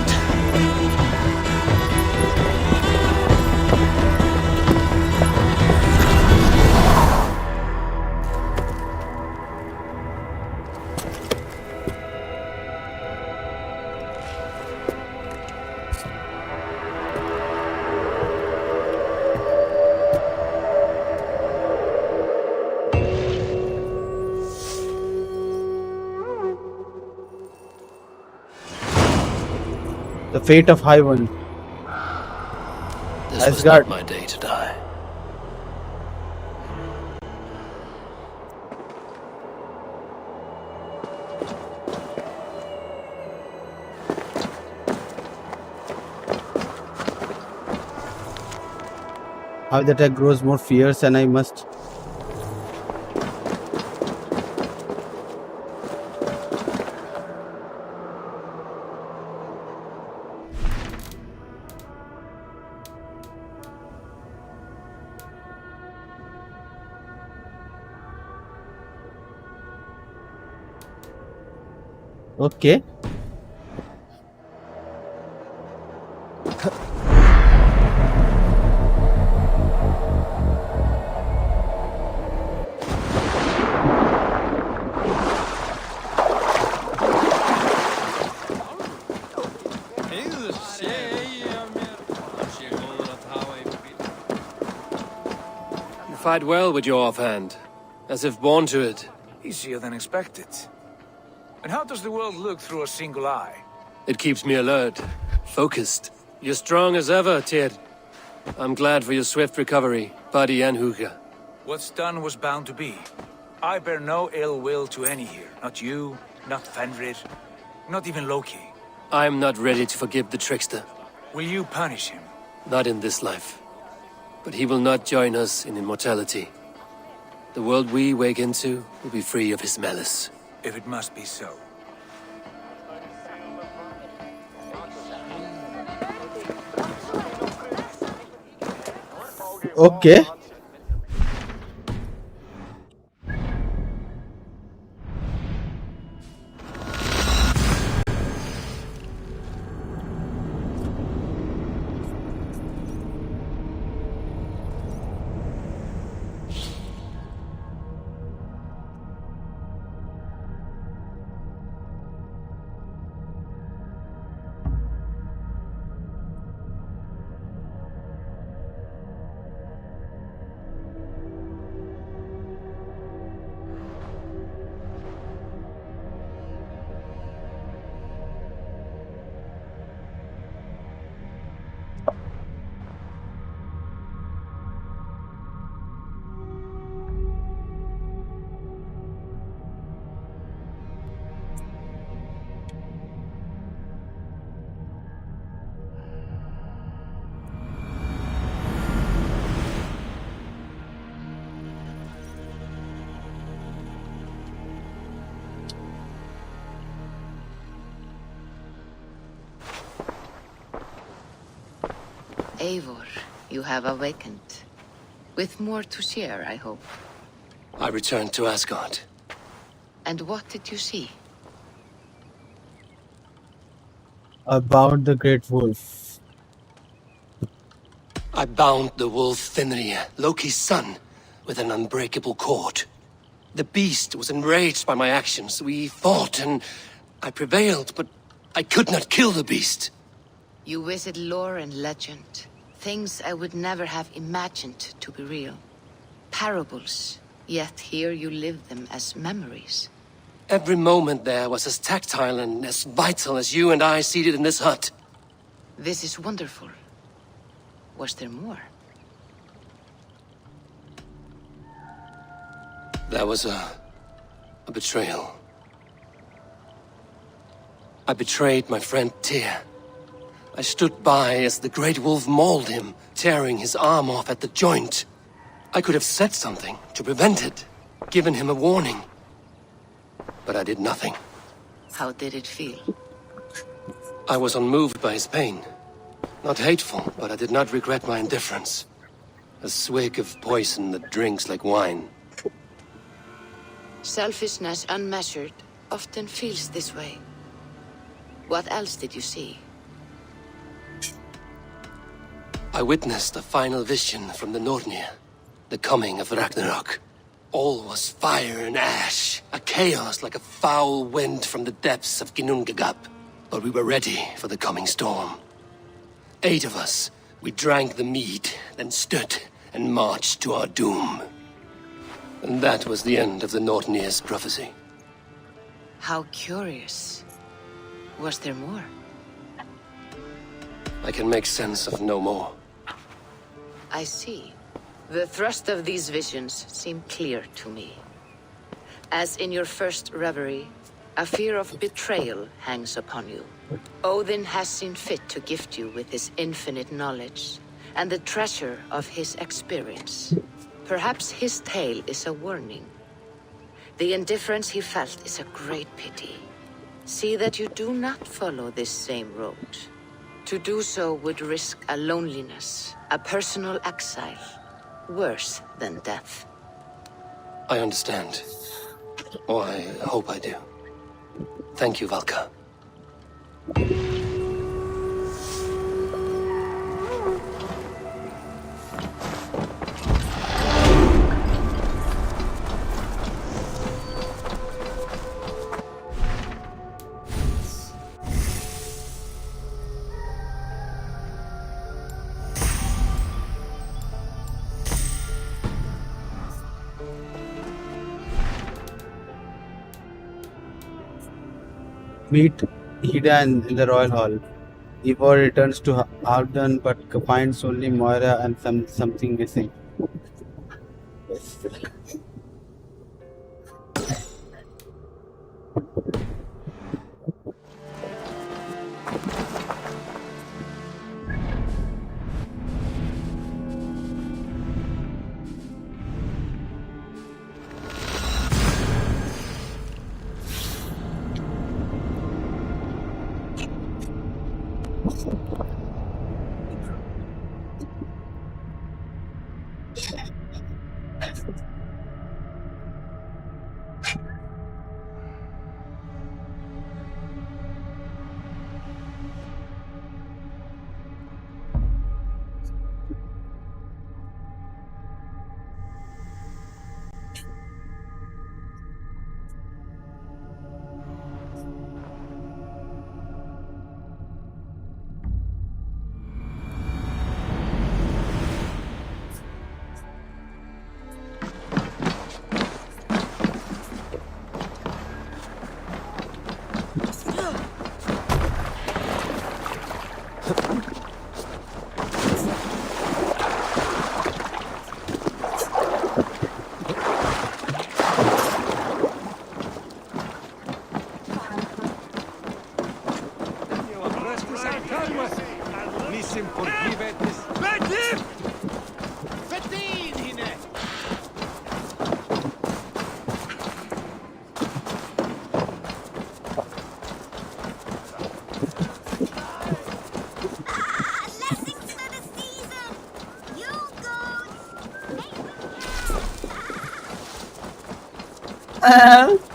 The fate of High One. This was not my day to die. How the attack grows more fierce and I must Okay. You fight well with your offhand, as if born to it. Easier than expected. And how does the world look through a single eye? It keeps me alert, focused. You're strong as ever, Tyr. I'm glad for your swift recovery, body and hookah. What's done was bound to be. I bear no ill will to any here. Not you, not Fenrir, not even Loki. I'm not ready to forgive the trickster. Will you punish him? Not in this life. But he will not join us in immortality. The world we wake into will be free of his malice. If it must be so. Okay. Eivor, you have awakened. With more to share, I hope. I returned to Asgard. And what did you see? About the Great Wolf. I bound the wolf Fenrir, Loki's son, with an unbreakable cord. The beast was enraged by my actions. We fought and I prevailed, but I could not kill the beast. You visit lore and legend. Things I would never have imagined to be real. Parables, yet here you live them as memories. Every moment there was as tactile and as vital as you and I seated in this hut. This is wonderful. Was there more? There was a betrayal. I betrayed my friend Tyr. I stood by as the Great Wolf mauled him, tearing his arm off at the joint. I could have said something to prevent it, given him a warning. But I did nothing. How did it feel? I was unmoved by his pain. Not hateful, but I did not regret my indifference. A swig of poison that drinks like wine. Selfishness unmeasured often feels this way. What else did you see? I witnessed a final vision from the Nornir, the coming of Ragnarok. All was fire and ash, a chaos like a foul wind from the depths of Ginnungagap. But we were ready for the coming storm. 8 of us, we drank the mead, then stood and marched to our doom. And that was the end of the Nornir's prophecy. How curious. Was there more? I can make sense of no more. I see. The thrust of these visions seem clear to me. As in your first reverie, a fear of betrayal hangs upon you. Odin has seen fit to gift you with his infinite knowledge, and the treasure of his experience. Perhaps his tale is a warning. The indifference he felt is a great pity. See that you do not follow this same road. To do so would risk a loneliness, a personal exile, worse than death. I understand. Or I hope I do. Thank you, Valka. Meet Ida in the Royal Hall. Ivor returns to Howden but finds only Moira and something missing. Yes.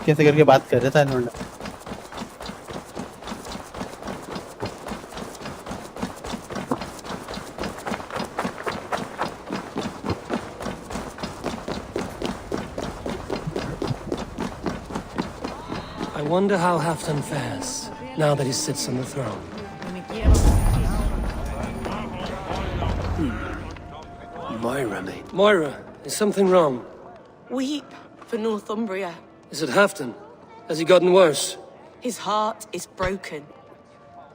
कैसे करके बात कर रहा था इन्होंने I wonder how Halfdan fares, now that he sits on the throne. Moira, mate. Moira, is something wrong? Weep for Northumbria. Is it Halfdan? Has he gotten worse? His heart is broken.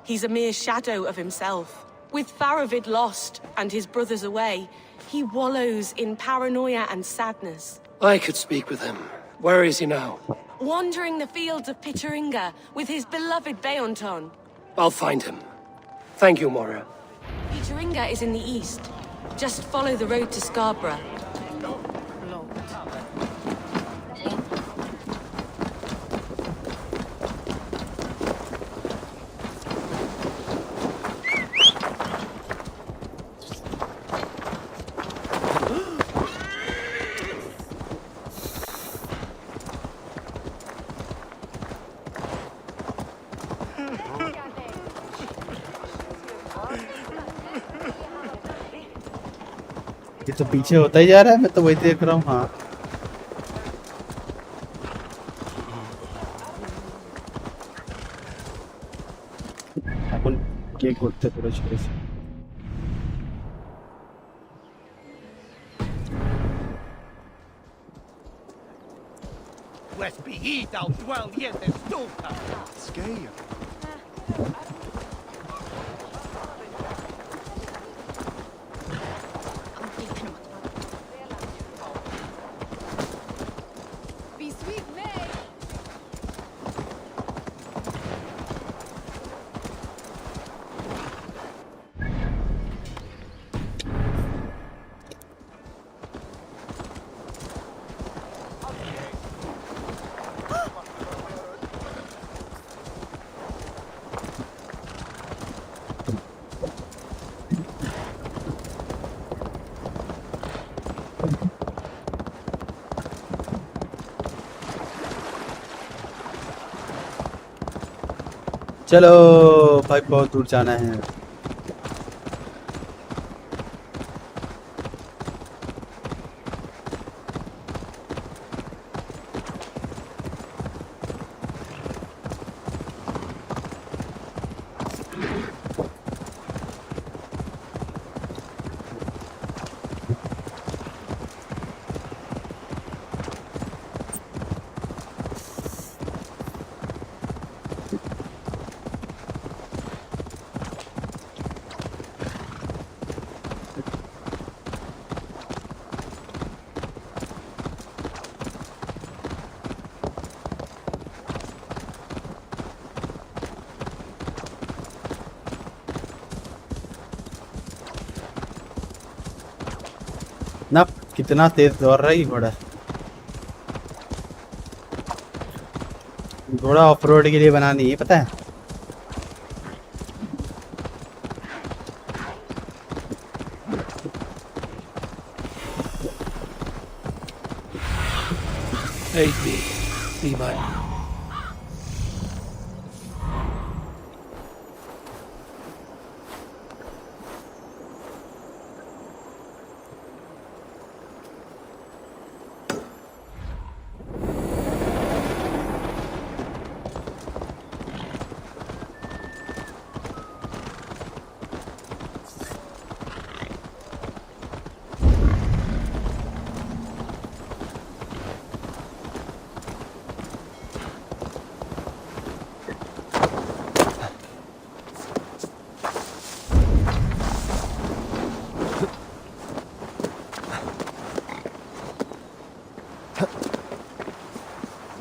He's a mere shadow of himself. With Faravid lost and his brothers away, he wallows in paranoia and sadness. I could speak with him. Where is he now? Wandering the fields of Pitaringa with his beloved Beonton. I'll find him. Thank you, Moira. Pitaringa is in the east. Just follow the road to Scarborough. ये तो पीछे होता ही जा रहा है मैं तो वही देख रहा हूँ हाँ अपन केक करते पूरा छोटे से West be he thou dwell yet the stulta. Scare. चलो भाई, बहुत दूर जाना है। ना कितना तेज दौड़ रहा है घोड़ा। घोड़ा ऑफ रोड के लिए बना नहीं है, पता है। Aid me, be my...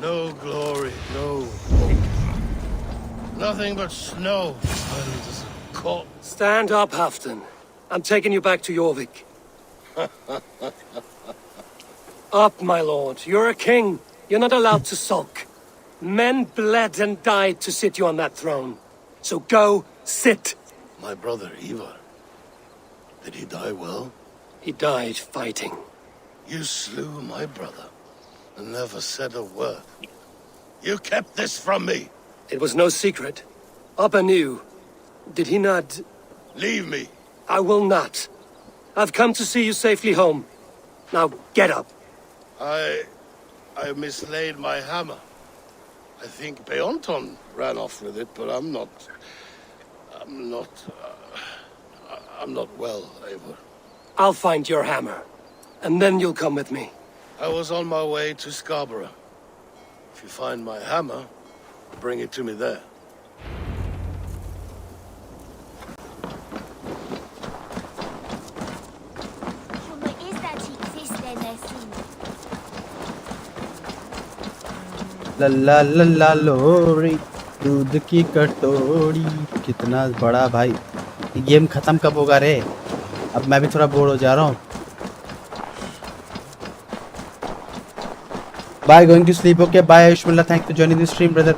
No glory, no hope. Nothing but snow and cold. Stand up, Halfton. I'm taking you back to Jorvik. Up, my lord. You're a king. You're not allowed to sulk. Men bled and died to sit you on that throne. So go, sit. My brother, Ivar. Did he die well? He died fighting. You slew my brother and never said a word. You kept this from me. It was no secret. Abba knew. Did he not... Leave me. I will not. I've come to see you safely home. Now, get up. I mislaid my hammer. I think Beonton ran off with it, but I'm not well, Eivor. I'll find your hammer. And then you'll come with me. I was on my way to Scarborough. If you find my hammer, bring it to me there. लल्ला लल्ला लोरी दूध की कटोरी। कितना बड़ा भाई। ये game खत्म कब होगा रे? अब मैं भी थोड़ा बोर हो जा रहा हूँ। Bye, going to sleep. Okay, bye Ayushmallah. Thanks for joining the stream, brother.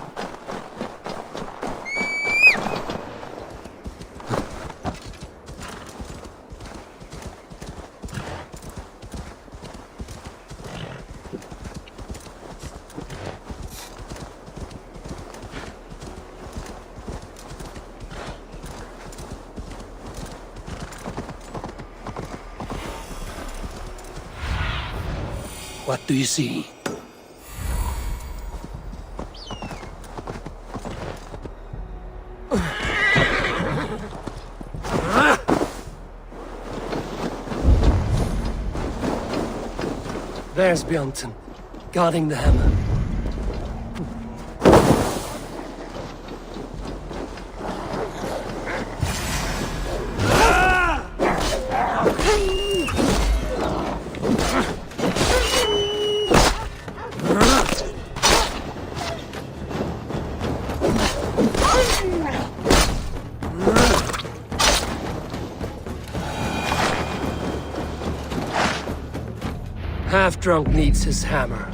What do you see? There's Bjornson, guarding the hammer. Half-drunk needs his hammer.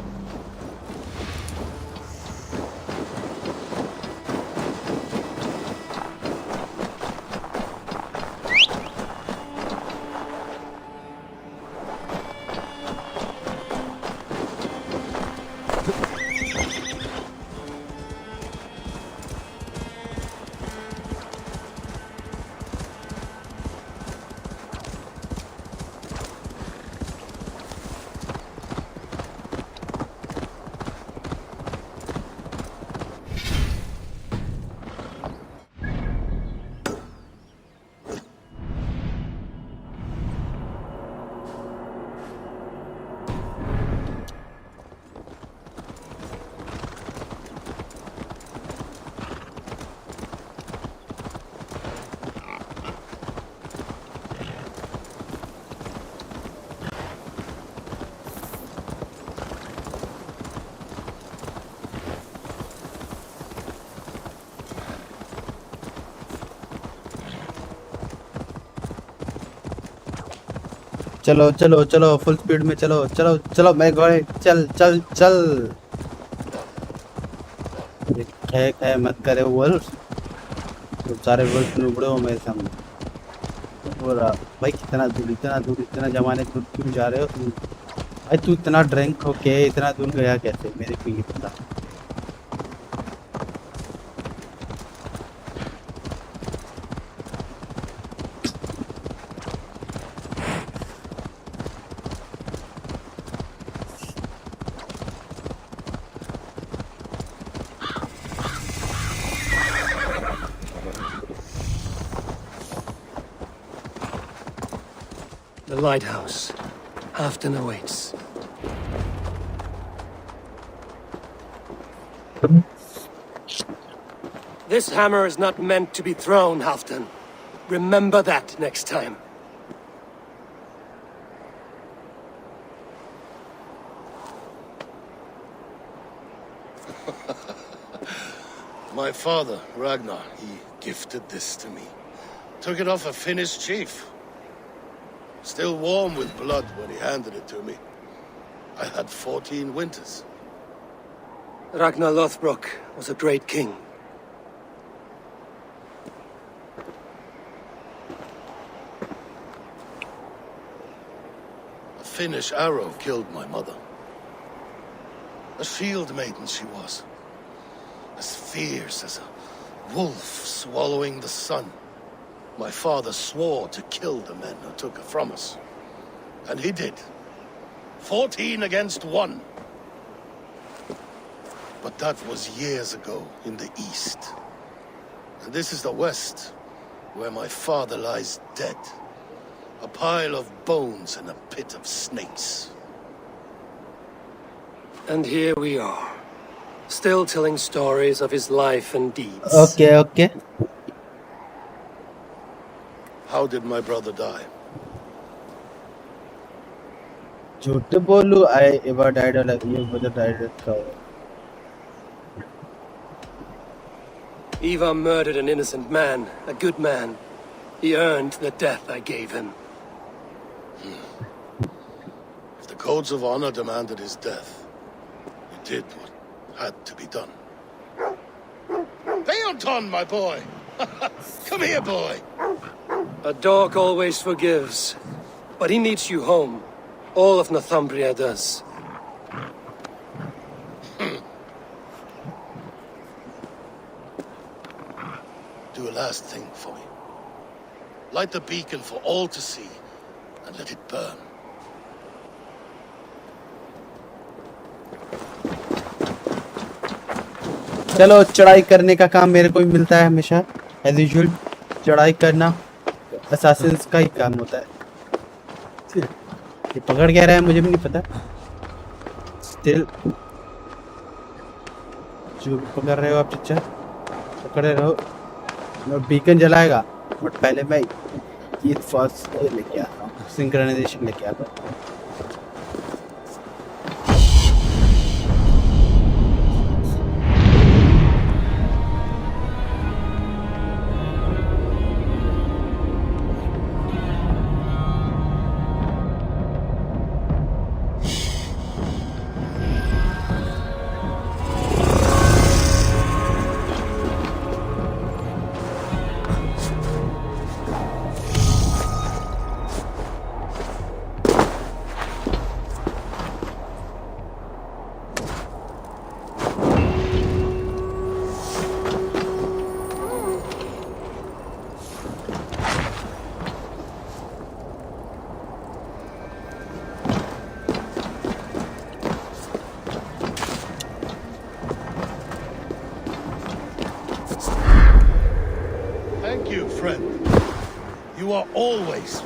चलो चलो चलो फुल स्पीड में चलो चलो चलो मैं घोड़े चल चल चल है मत करे वुल्फ तुम सारे वुल्फ नुबड़े हो मेरे सामने और भाई इतना दूर इतना जमाने दूर क्यों जा रहे हो तुम भाई तू इतना ड्रिंक होके इतना दूर गया कैसे मेरे को ये पता The lighthouse. Halfton awaits. This hammer is not meant to be thrown, Halfton. Remember that next time. My father, Ragnar, he gifted this to me. Took it off a Finnish chief. Still warm with blood when he handed it to me. I had 14 winters. Ragnar Lothbrok was a great king. A Finnish arrow killed my mother. A shield maiden she was. As fierce as a wolf swallowing the sun. My father swore to kill the men who took her from us. And he did. 14 against 1. But that was years ago in the east. And this is the west, where my father lies dead. A pile of bones in a pit of snakes. And here we are, still telling stories of his life and deeds. Okay. How did my brother die? झूठ बोलूं I ever died like your brother died at all. Ivar murdered an innocent man, a good man. He earned the death I gave him. If the codes of honor demanded his death, he did what had to be done. Leonton, my boy! Come here, boy! A dog always forgives, but he needs you home. All of Northumbria does. Do a last thing for me. Light the beacon for all to see, and let it burn. चलो चढ़ाई करने का काम मेरे को ही मिलता है हमेशा एज यूजुअल चढ़ाई करना असैसिन्स का ही काम होता है ये पकड़ क्या रहा है मुझे भी नहीं पता स्टिल जो भी पकड़ रहे हो आप चच्चा पकड़े रहो बीकन जलाएगा बट पहले मैं ये फर्स्ट लेके आता हूँ सिंक्रोनाइजेशन लेके आता हूँ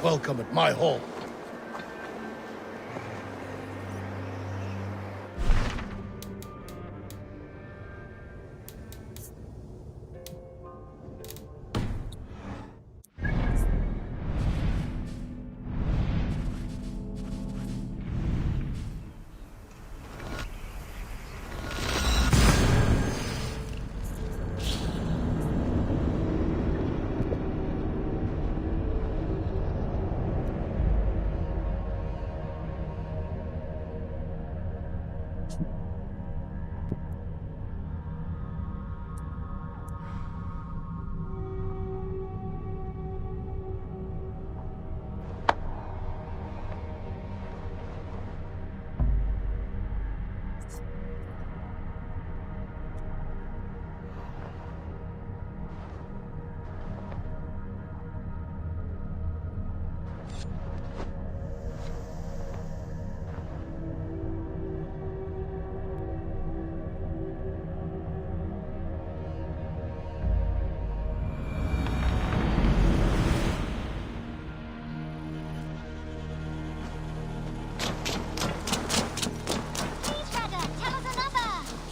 Welcome at my home.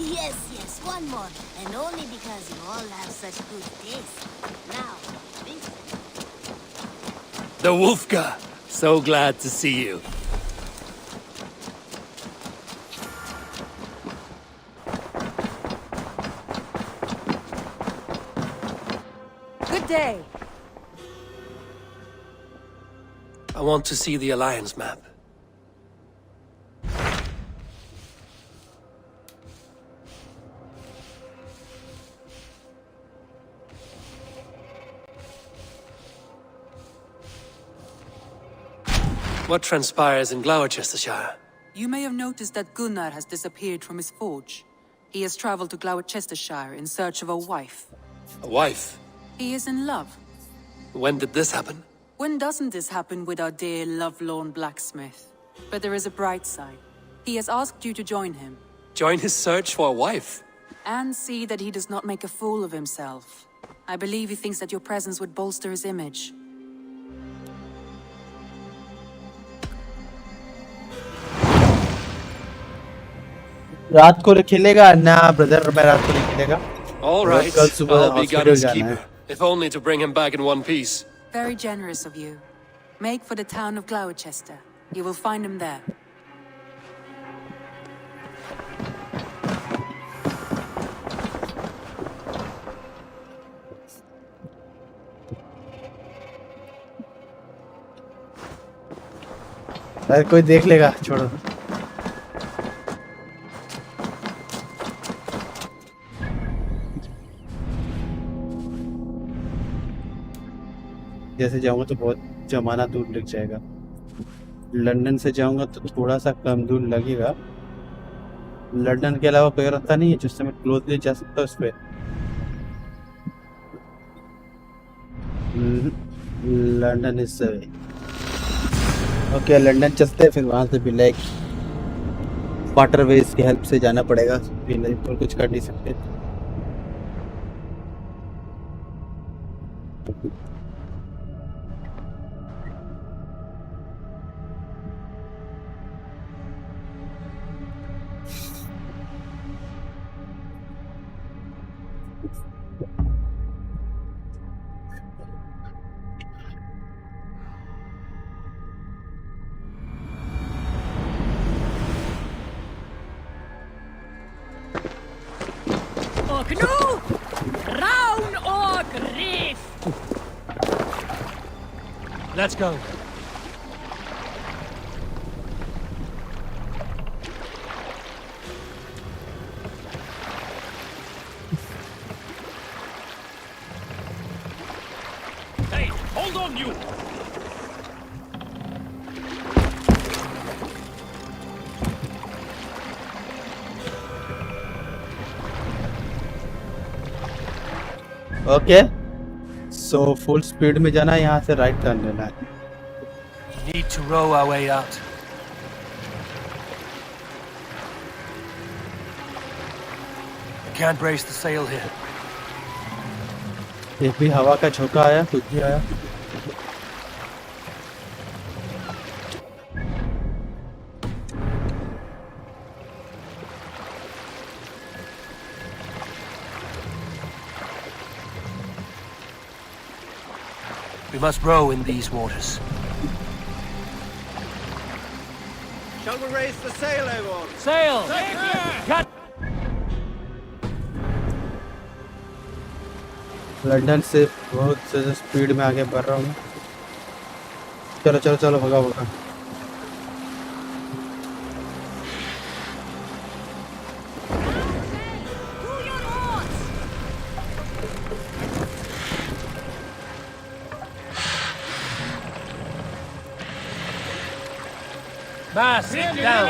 Yes, one more. And only because you all have such good taste. Now, this. The Wolfka! So glad to see you. Good day. I want to see the Alliance map. What transpires in Gloucestershire? You may have noticed that Gunnar has disappeared from his forge. He has traveled to Gloucestershire in search of a wife. A wife? He is in love. When did this happen? When doesn't this happen with our dear lovelorn blacksmith? But there is a bright side. He has asked you to join him. Join his search for a wife? And see that he does not make a fool of himself. I believe he thinks that your presence would bolster his image. रात को खेलेगा ना brother? मैं रात को नहीं खेलेगा. All right, कल सुबह I'll be हॉस्पिटल Gunner's जाना keeper, है. if only to bring him back in one piece. Very generous of you. Make for the town of Gloucester. You will find him there. अरे कोई देख लेगा, छोड़ो. जैसे जाऊंगा तो बहुत जमाना दूर लग जाएगा. लंदन से जाऊंगा तो थोड़ा सा कम दूर लगेगा. लंदन के अलावा कोई रास्ता नहीं है जिससे मैं क्लोजली जा सकता हूँ उस पे. London is okay. लंदन चलते हैं, फिर वहां से भी लाइक वाटरवेज की हेल्प से जाना पड़ेगा. फिर कुछ कर नहीं सकते. Let's go. Hey, hold on, you! Okay, so full speed में जाना है. यहाँ से राइट टर्न लेना है. Need to row our way out. Can't brace the sail here. एक भी हवा का झोंका आया, कुछ भी आया. We must row in these waters. Shall we raise the sail, everyone? Sail! Cut! London से बहुत ज़्यादा स्पीड में आगे बढ़ रहा हूँ. चलो चलो चलो, भगा भगा. Mass, down!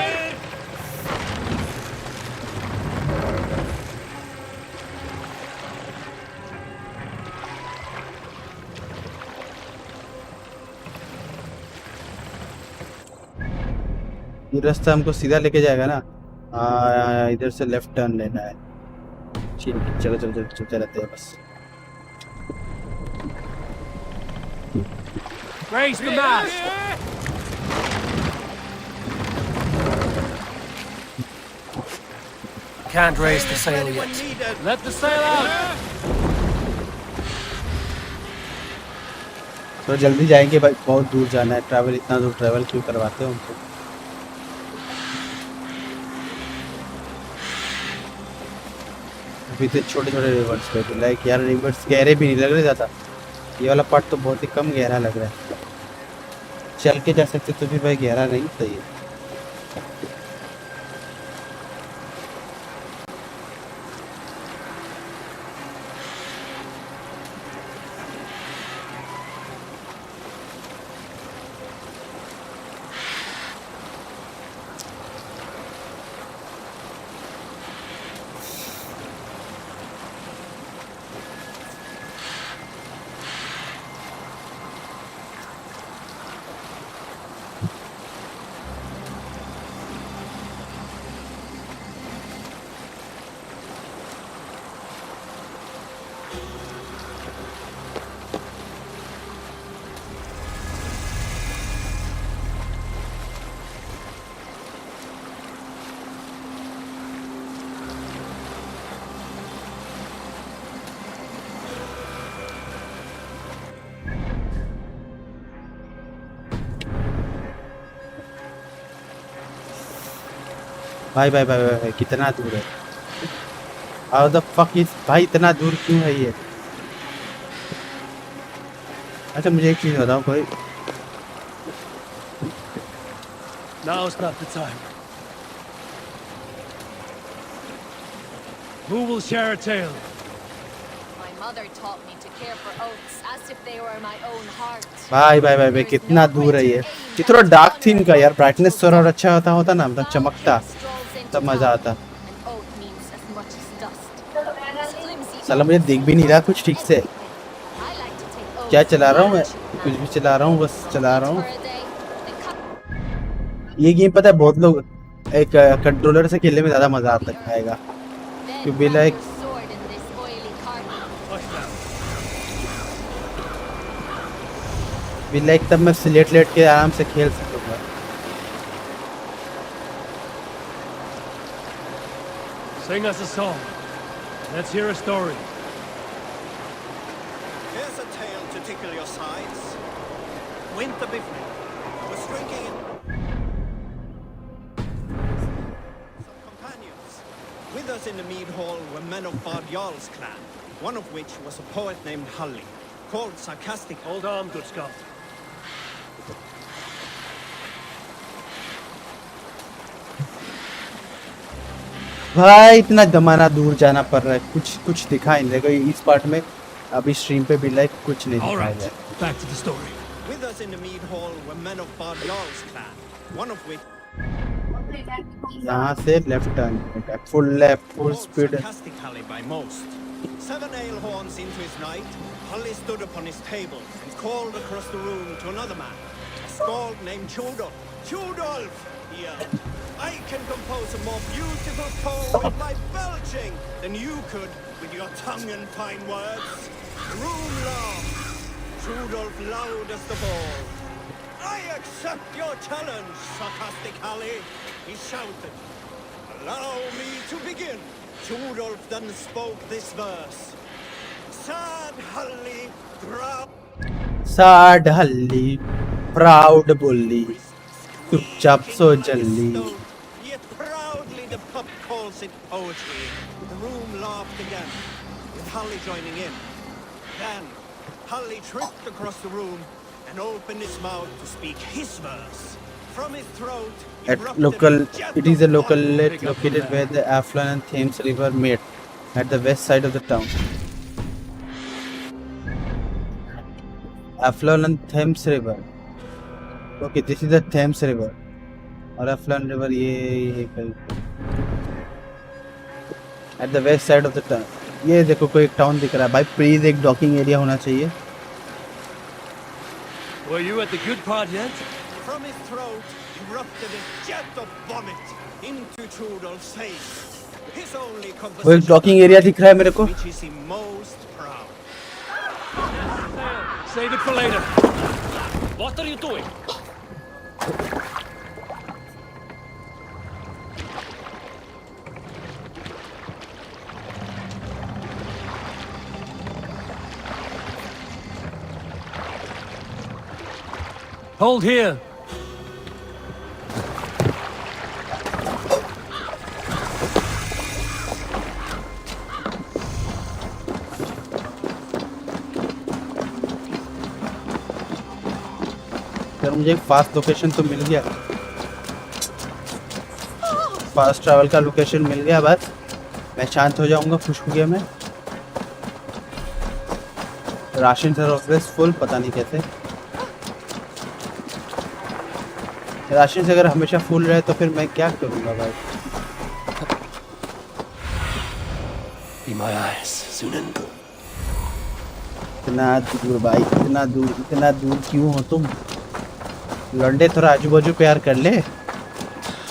ये रास्ता हमको सीधा लेके जाएगा ना? हाँ, इधर से लेफ्ट टर्न लेना है. ठीक है, चलो चलो चलो चलते रहते हैं बस. Raise the mast! can't raise the sail yet. Let the sail out. तो जल्दी जाएंगे भाई, बहुत दूर जाना है। ट्रैवल इतना दूर ट्रैवल क्यों करवाते हो हमको? अभी तो छोटे छोटे रिवर्स पे तो लाइक यार रिवर्स गहरे भी नहीं लग रहे ज़्यादा। ये वाला पार्ट तो बहुत ही कम गहरा लग रहा है। चल के जा सकते तो भी भाई गहरा नहीं सही है। भाई भाई भाई भाई, भाई कितना दूर है? हाउ द फक इज भाई इतना दूर क्यों है ये? अच्छा मुझे एक चीज़ बताओ कोई। Now's not the time. Who will share a tale? My mother taught me to care for oaths as if they were my own heart. भाई भाई भाई भाई कितना दूर है ये? ये थोड़ा डार्क थीम का यार, ब्राइटनेस थोड़ा और अच्छा होता ना, मतलब चमकता तब मजा आता। साला मुझे दिख भी नहीं रहा कुछ ठीक से। क्या चला रहा हूँ मैं? कुछ भी चला रहा हूँ, बस चला रहा हूँ। ये गेम पता है बहुत लोग एक कंट्रोलर से खेलने में ज़्यादा मजा आता आएगा, क्योंकि लाइक तब मैं लेट के आराम से खेल सकूँगा। Sing us a song. Let's hear a story. Here's a tale to tickle your sides. Winter before was drinking in... Some companions. With us in the mead hall were men of Paubiaklal clan, one of which was a poet named Halli, called sarcastic... Hold on, good Scott. भाई इतना जमाना दूर जाना पड़ रहा है, कुछ दिखाई नहीं देगा इस पार्ट में। अभी स्ट्रीम पे भी लाइक कुछ नहीं दिखाया है। Back to the story. With us in the mead hall were men of Paubiaklal clan, one of which... यहाँ से left turn, full left, full speed. Sarcastic Halli by most. 7 ale horns into his night, Halli stood upon his table and called across the room to another man, a skald named Chodolf. Chodolf, he yelled, I can compose a more beautiful poem with my belching than you could with your tongue and fine words. The room laughed. Chodolf loudest of all. I accept your challenge, sarcastic Halli, he shouted. Allow me to begin. Chodolf then spoke this verse. Sad Halli, proud bully, चुपचाप सो जल्दी। Yet proudly the pup calls it poetry. The room laughed again, with Halli joining in. Then Halli tripped across the room and opened his mouth to speak his verse. From his throat, It is a local lake located where the Aflan and Thames River meet, at the west side of the town. Aflan and Thames River. Okay, this is the Thames River. और Aflan River ये at the west side of the town. ये देखो कोई एक town दिख रहा है भाई, प्लीज एक डॉकिंग एरिया होना चाहिए। Were you at the good part yet? From his throat erupted a jet of vomit into Chodolf's face. His only वो एक डॉकिंग एरिया दिख रहा है मेरे को। which is he most proud. Save it for later. What are you doing? Hold here. Sir मुझे एक fast location तो मिल गया, फास्ट ट्रैवल का लोकेशन मिल गया, बस मैं शांत हो जाऊंगा, खुश हो गया मैं। राशन सर ऑलवेज फुल, पता नहीं कैसे। राशन से अगर हमेशा फुल रहे तो फिर मैं क्या करूंगा भाई। Be my eyes, Sunan. इतना दूर भाई, इतना दूर क्यों हो तुम? लौंडे थोड़ा आजू बाजू प्यार कर ले,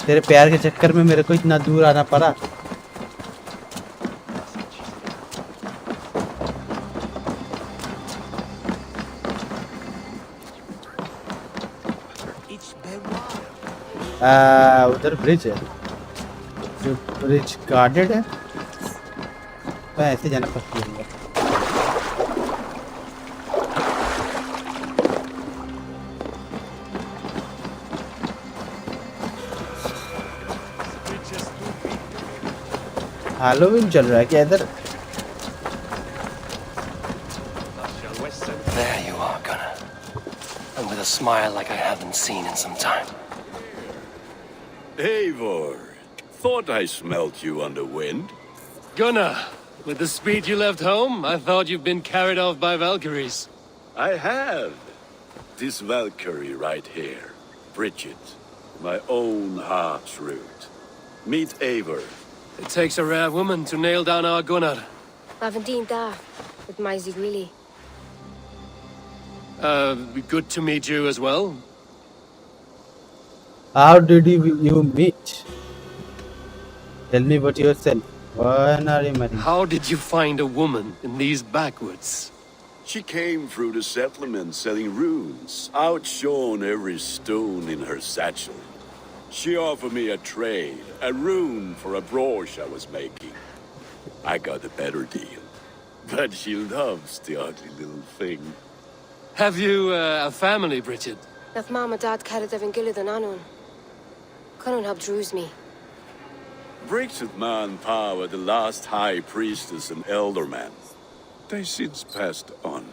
तेरे प्यार के चक्कर में मेरे को इतना दूर आना पड़ा। उधर ब्रिज है, जो ब्रिज गार्डेड है, मैं ऐसे जाना पसंद करूँगा। हैलोवीन चल रहा है क्या इधर? There you are, Gunnar. And with a smile like I haven't seen in some time. Eivor, thought I smelt you on the wind. Gunnar, with the speed you left home, I thought you'd been carried off by Valkyries. I have. This Valkyrie right here, Bridget, my own heart's root. Meet Eivor. It takes a rare woman to nail down our Gunnar. Lavendine da, with my Zigmili. Good to meet you as well. How did you meet? Tell me about yourself. When are you married? How did you find a woman in these backwoods? She came through the settlement selling runes, outshone every stone in her satchel. She offered me a trade, a rune for a brooch I was making. I got a better deal, but she loves the ugly little thing. Have you a family, Bridget? Naf mama dad carried of Gilad and Anon. Couldn't help druze me. Bridget man power the last high priestess and elderman. They since passed on,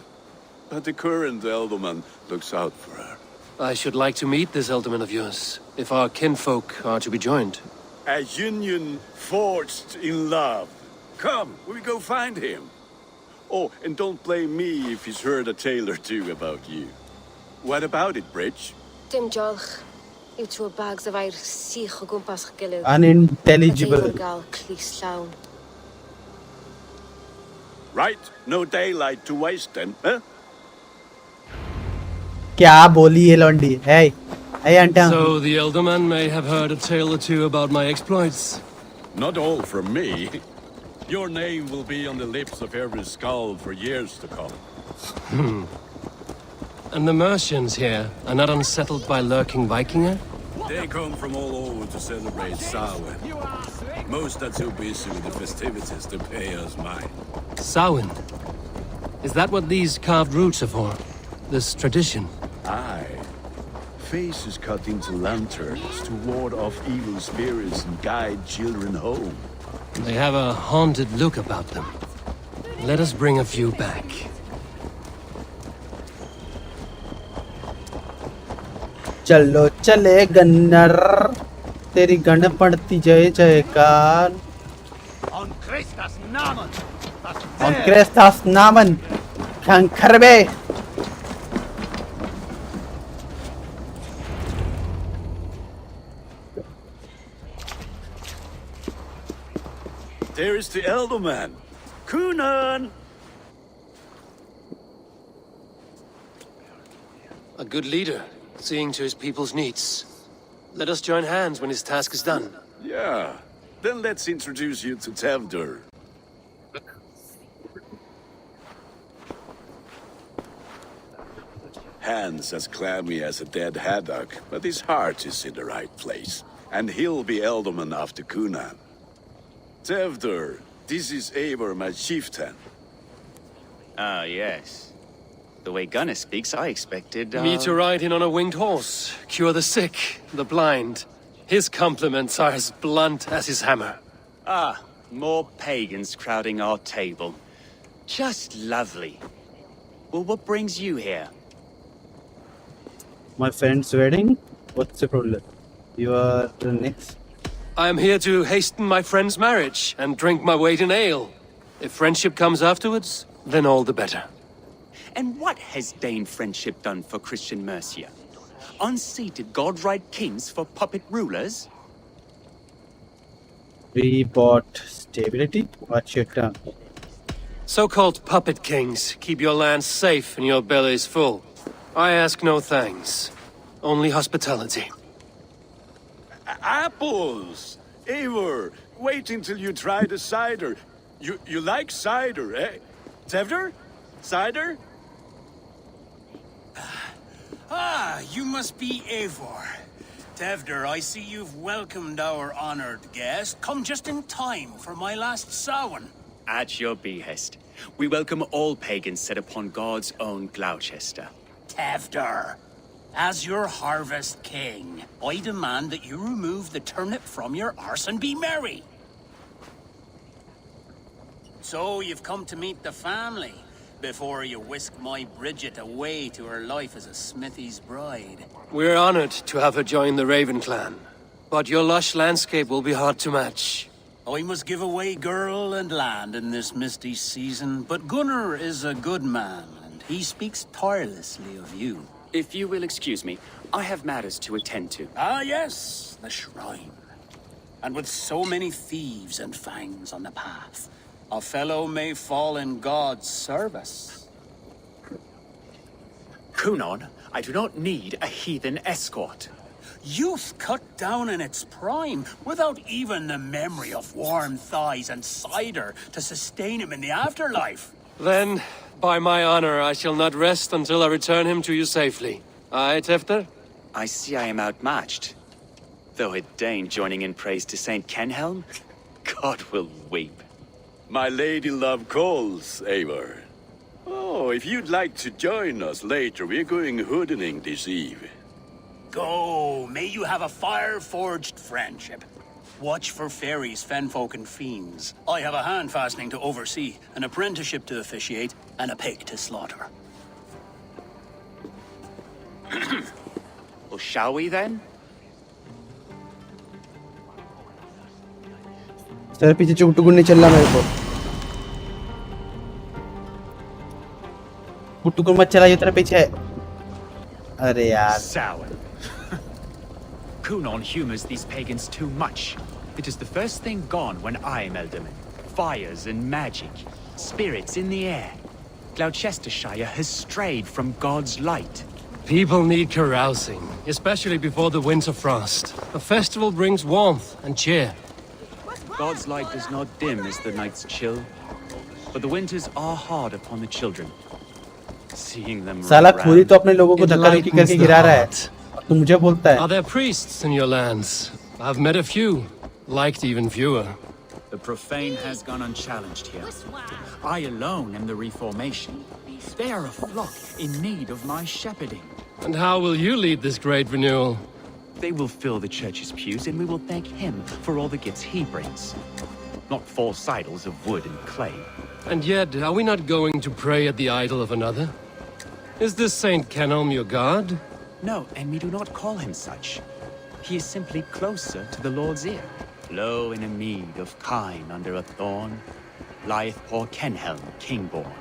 but the current elderman looks out for her. I should like to meet this elderman of yours, if our kinfolk are to be joined. A union forged in love. Come, we go find him. Oh, and don't blame me if he's heard a tale or two about you. What about it, Bridge? Dim jolch. You two bags of air sich gumpas Gilad. Unintelligible. Gal cleese lawn. Right, no daylight to waste then, huh? क्या बोली ये लौंडी? Hey, hey, Anta. So the elderman may have heard a tale or two about my exploits. Not all from me. Your name will be on the lips of every skull for years to come. And the Mercians here are not unsettled by lurking Vikinger? They come from all over to celebrate Samhain. Most are too busy with the festivities to pay us mind. Samhain? Is that what these carved roots are for? This tradition? Aye. Faces cut into lanterns to ward off evil spirits and guide children home. They have a haunted look about them. Let us bring a few back. चलो चले gunner, तेरी गण पड़ती जय जयकार। On Christus Namen. On Christus Namen. खंखरबे। There is the elderman. Kunan! A good leader, seeing to his people's needs. Let us join hands when his task is done. Yeah. Then let's introduce you to Tevdur. Hands as clammy as a dead haddock, but his heart is in the right place. And he'll be elderman after Kunan. Tevdur, this is Eivor, my chieftain. Ah, yes. The way Gunnar speaks, I expected, Me to ride in on a winged horse, cure the sick, the blind. His compliments are as blunt as his hammer. Ah, more pagans crowding our table. Just lovely. Well, what brings you here? My friend's wedding? What's the problem? You are the next. I am here to hasten my friend's marriage and drink my weight in ale. If friendship comes afterwards, then all the better. And what has Dane friendship done for Christian Mercia? Unseated god-right kings for puppet rulers? We bought stability? What's your term? So-called puppet kings keep your lands safe and your bellies full. I ask no thanks, only hospitality. Apples! Eivor, wait until you try the cider. You like cider, eh? Tevder? Cider? Ah, you must be Eivor. Tevder, I see you've welcomed our honored guest. Come just in time for my last Samhain. At your behest. We welcome all pagans set upon God's own Gloucester. Tevder, as your harvest king, I demand that you remove the turnip from your arse and be merry. So you've come to meet the family before you whisk my Bridget away to her life as a smithy's bride. We're honored to have her join the Raven clan, but your lush landscape will be hard to match. I must give away girl and land in this misty season, but Gunnar is a good man, and he speaks tirelessly of you. If you will excuse me, I have matters to attend to. Ah, yes, the shrine. And with so many thieves and fangs on the path, a fellow may fall in God's service. Kunon, I do not need a heathen escort. Youth cut down in its prime, without even the memory of warm thighs and cider to sustain him in the afterlife. Then, by my honor, I shall not rest until I return him to you safely. Aye, Tefter? I see I am outmatched. Though a Dane joining in praise to Saint Kenhelm, God will weep. My lady love calls, Eivor. Oh, if you'd like to join us later, we're going hoodening this eve. Go, may you have a fire-forged friendship. Watch for fairies, fenfolk, and fiends. I have a hand fastening to oversee, an apprenticeship to officiate, and a pig to slaughter. Well, shall we then? Sir पीछे चुटुकुन नहीं चल रहा मेरे को कुटुकुन मत चला ये तेरे पीछे है अरे यार Sour. Kunon humors these pagans too much. It is the first thing gone when I am Elderman. Fires and magic, spirits in the air. Gloucestershire has strayed from God's light. People need carousing, especially before the winter frost. A festival brings warmth and cheer. God's light does not dim as the nights chill, but the winters are hard upon the children. Seeing them साला खुद ही तो अपने लोगों को धक्का-धक्की करके गिरा रहा है तो मुझे बोलता है Are there priests in your lands? I've met a few, liked even fewer. The profane has gone unchallenged here. I alone am the reformation. They are a flock in need of my shepherding. And how will you lead this great renewal? They will fill the church's pews, and we will thank him for all the gifts he brings. Not false idols of wood and clay. And yet, are we not going to pray at the idol of another? Is this Saint Kenelm your god? No, and we do not call him such. He is simply closer to the Lord's ear. Low in a mead of kine under a thorn lieth poor Kenhelm, king-born.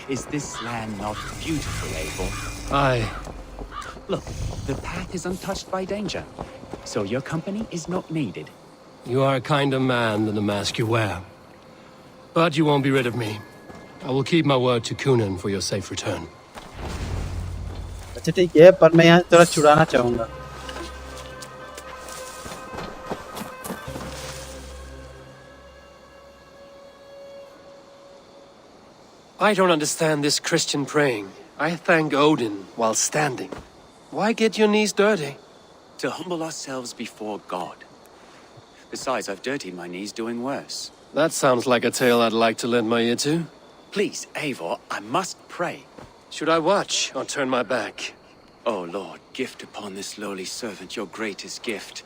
Is this land not beautiful, Eivor? Aye. Look, the path is untouched by danger, so your company is not needed. You are a kinder man than the mask you wear. But you won't be rid of me. I will keep my word to Kunan for your safe return. अच्छा ठीक है पर मैं यहाँ थोड़ा छुड़ाना चाहूँगा I don't understand this Christian praying. I thank Odin while standing. Why get your knees dirty? To humble ourselves before God. Besides, I've dirtied my knees doing worse. That sounds like a tale I'd like to lend my ear to. Please, Eivor, I must pray. Should I watch or turn my back? Oh, Lord, gift upon this lowly servant your greatest gift.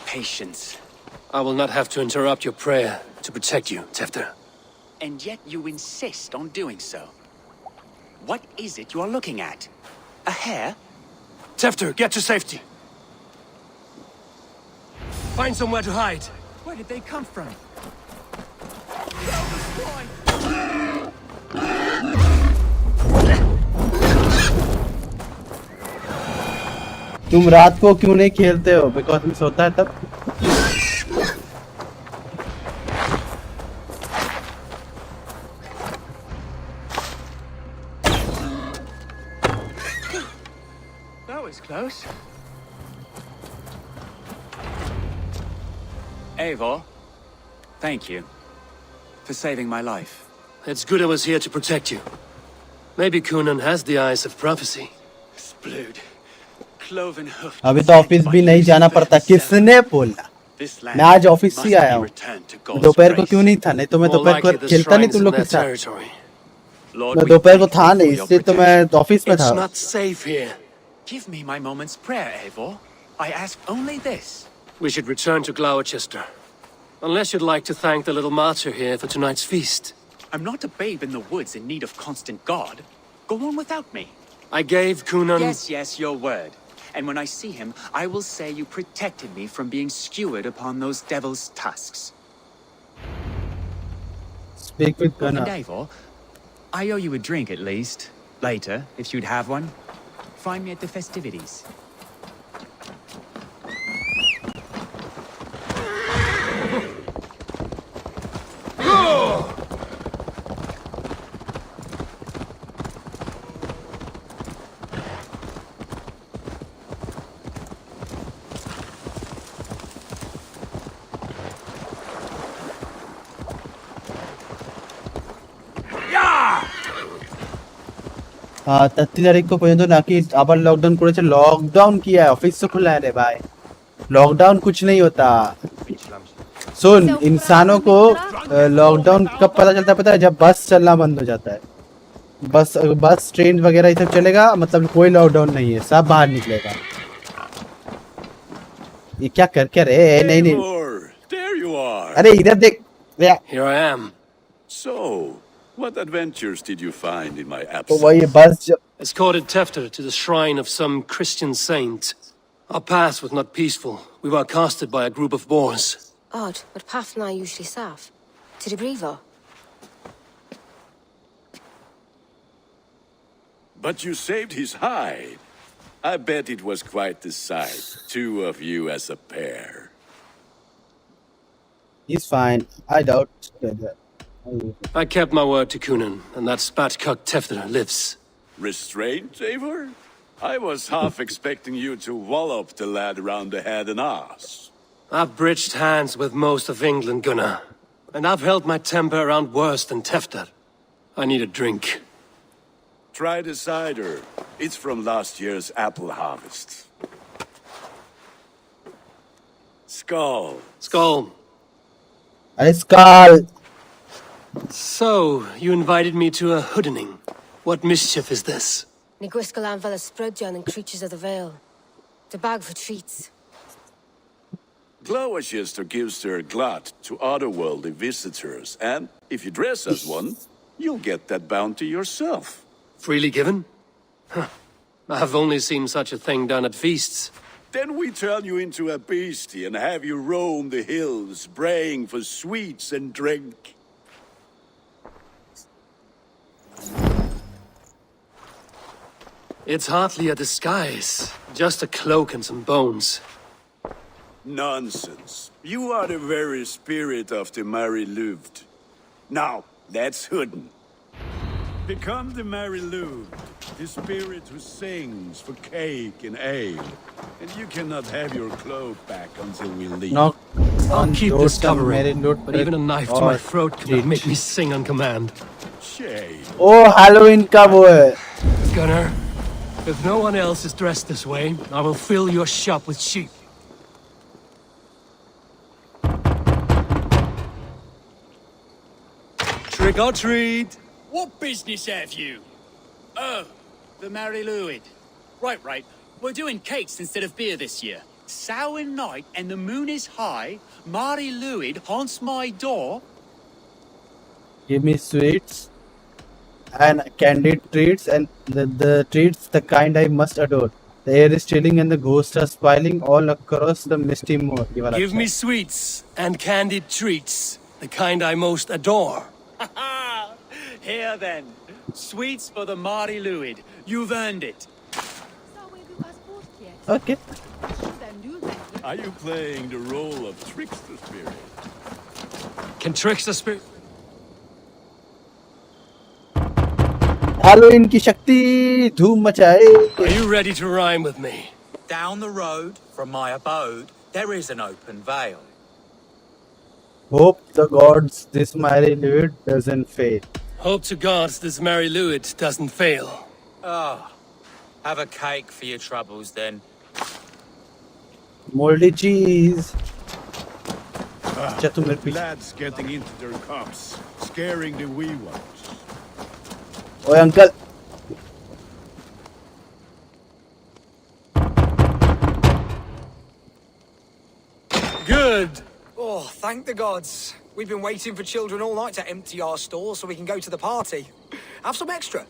Patience. I will not have to interrupt your prayer to protect you, Tefter. And yet you insist on doing so. What is it you are looking at? A hair? Tefter, get to safety. Find somewhere to hide. Where did they come from? तुम रात को क्यों नहीं खेलते हो? Because miss होता है तब. That was close. Eivor, thank you for saving my life. It's good I was here to protect you. Maybe Kunan has the eyes of prophecy. Splood. Cloven hoof. अभी तो ऑफिस भी नहीं जाना पड़ता. किसने बोला? मैं आज ऑफिस से आया हूँ. दोपहर को क्यों नहीं था? नहीं तो मैं दोपहर को खेलता नहीं तुम लोग के साथ. मैं दोपहर को था नहीं, इसलिए तो मैं ऑफिस में था. It's not safe here. Give me my moment's prayer, Eivor. I ask only this. We should return to Gloucester. Unless you'd like to thank the little martyr here for tonight's feast. I'm not a babe in the woods in need of constant guard. Go on without me. I gave Kunan... Yes, your word. And when I see him, I will say you protected me from being skewered upon those devil's tusks. Speak with Gunnar. And Eivor, I owe you a drink at least. Later, if you'd have one. Find me at the festivities. हाँ 33 तारीख को पहुँचो ना कि आबार lockdown करेছে lockdown किया है office तो खुला है रे भाई लॉकडाउन कुछ नहीं होता सुन इंसानों को लॉकडाउन कब पता है जब बस चलना बंद हो जाता है बस ट्रेन वगैरह ये सब चलेगा मतलब कोई लॉकडाउन नहीं है सब बाहर निकलेगा ये क्या कर क्या रे नहीं अरे इधर देख Here I am. So, what adventures did you find in my absence? Escorted Tefter to the shrine of some Christian saint. Our paths were not peaceful. We were accosted by a group of boars. Odd, but path and I usually serve. To the Brevo. But you saved his hide. I bet it was quite the sight. Two of you as a pair. He's fine. I doubt that. I kept my word to Kunan, and that spatcock Tefter lives. Restraint, Eivor? I was half expecting you to wallop the lad around the head and ass. I've bridged hands with most of England, Gunnar. And I've held my temper around worse than Tefter. I need a drink. Try the cider. It's from last year's apple harvest. Skull. Skull. Skull. So, you invited me to a hoodening. What mischief is this? Niguisgalan Vela Sprudjan and creatures of the Vale. The bag for treats. Gloucester gives their glut to otherworldly visitors, and if you dress as one, you'll get that bounty yourself. Freely given? Huh. I've only seen such a thing done at feasts. Then we turn you into a beastie and have you roam the hills, braying for sweets and drink. It's hardly a disguise. Just a cloak and some bones. Nonsense. You are the very spirit of the Mary Louved. Now, let's hooden. Become the Mary Louved, the spirit who sings for cake and ale. And you cannot have your cloak back until we leave. No. I'll keep this covering, but even a knife to my throat could not make me sing on command. Shame. Oh, Halloween ka wo hai. Gunnar, if no one else is dressed this way, I will fill your shop with sheep. Trick or treat! What business have you? Oh, The Mary Lwyd. Right. We're doing cakes instead of beer this year. Samhain night and the moon is high. Mary Lwyd haunts my door. Give me sweets and candied treats, and the treats the kind I must adore. The air is chilling and the ghosts are smiling all across the misty moor. Give me sweets and candied treats, the kind I most adore. Here then. Sweets for the Mary Lwyd. You've earned it. Okay. Are you playing the role of trickster spirit? Can trickster spirit... Halloween की शक्ति धूम मचाए. Are you ready to rhyme with me? Down the road from my abode, there is an open vale. Hope the gods this Mary Lwyd doesn't fail. Hope to gods this Mary Lwyd doesn't fail. Ah, have a cake for your troubles then. Moldy cheese. Lads getting into their cups, scaring the wee ones. Oi, uncle. Good. Oh, thank the gods. We've been waiting for children all night to empty our stores so we can go to the party. Have some extra.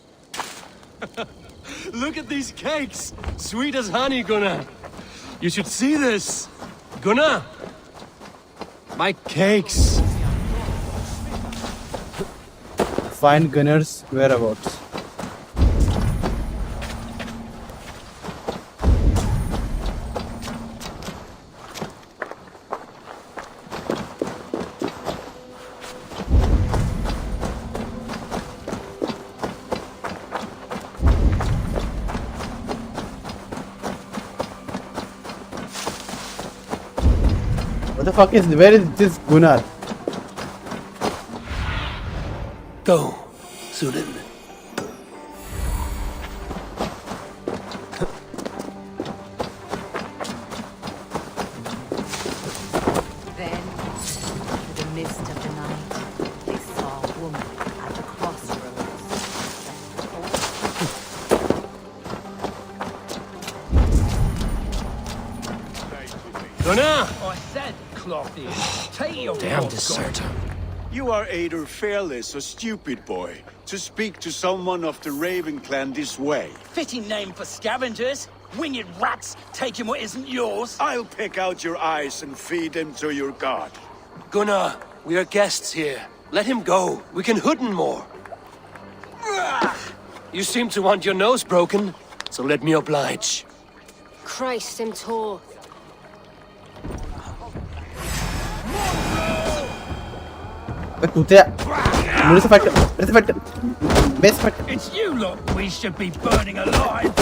Look at these cakes. Sweet as honey, Gunnar. You should see this. Gunnar. My cakes. Find Gunnar's whereabouts. Where is this Gunnar? Go, Sudan. Then, through the mist of the night, they saw a woman at the crossroads. Gunnar! I said, Clothy, take your Damn deserter. You are either fearless or stupid, boy, to speak to someone of the Raven clan this way. Fitting name for scavengers. Winged rats taking what isn't yours. I'll pick out your eyes and feed them to your god. Gunnar, we are guests here. Let him go. We can hooden more. You seem to want your nose broken, so let me oblige. Christ and Tor. It's you lot we should be burning alive.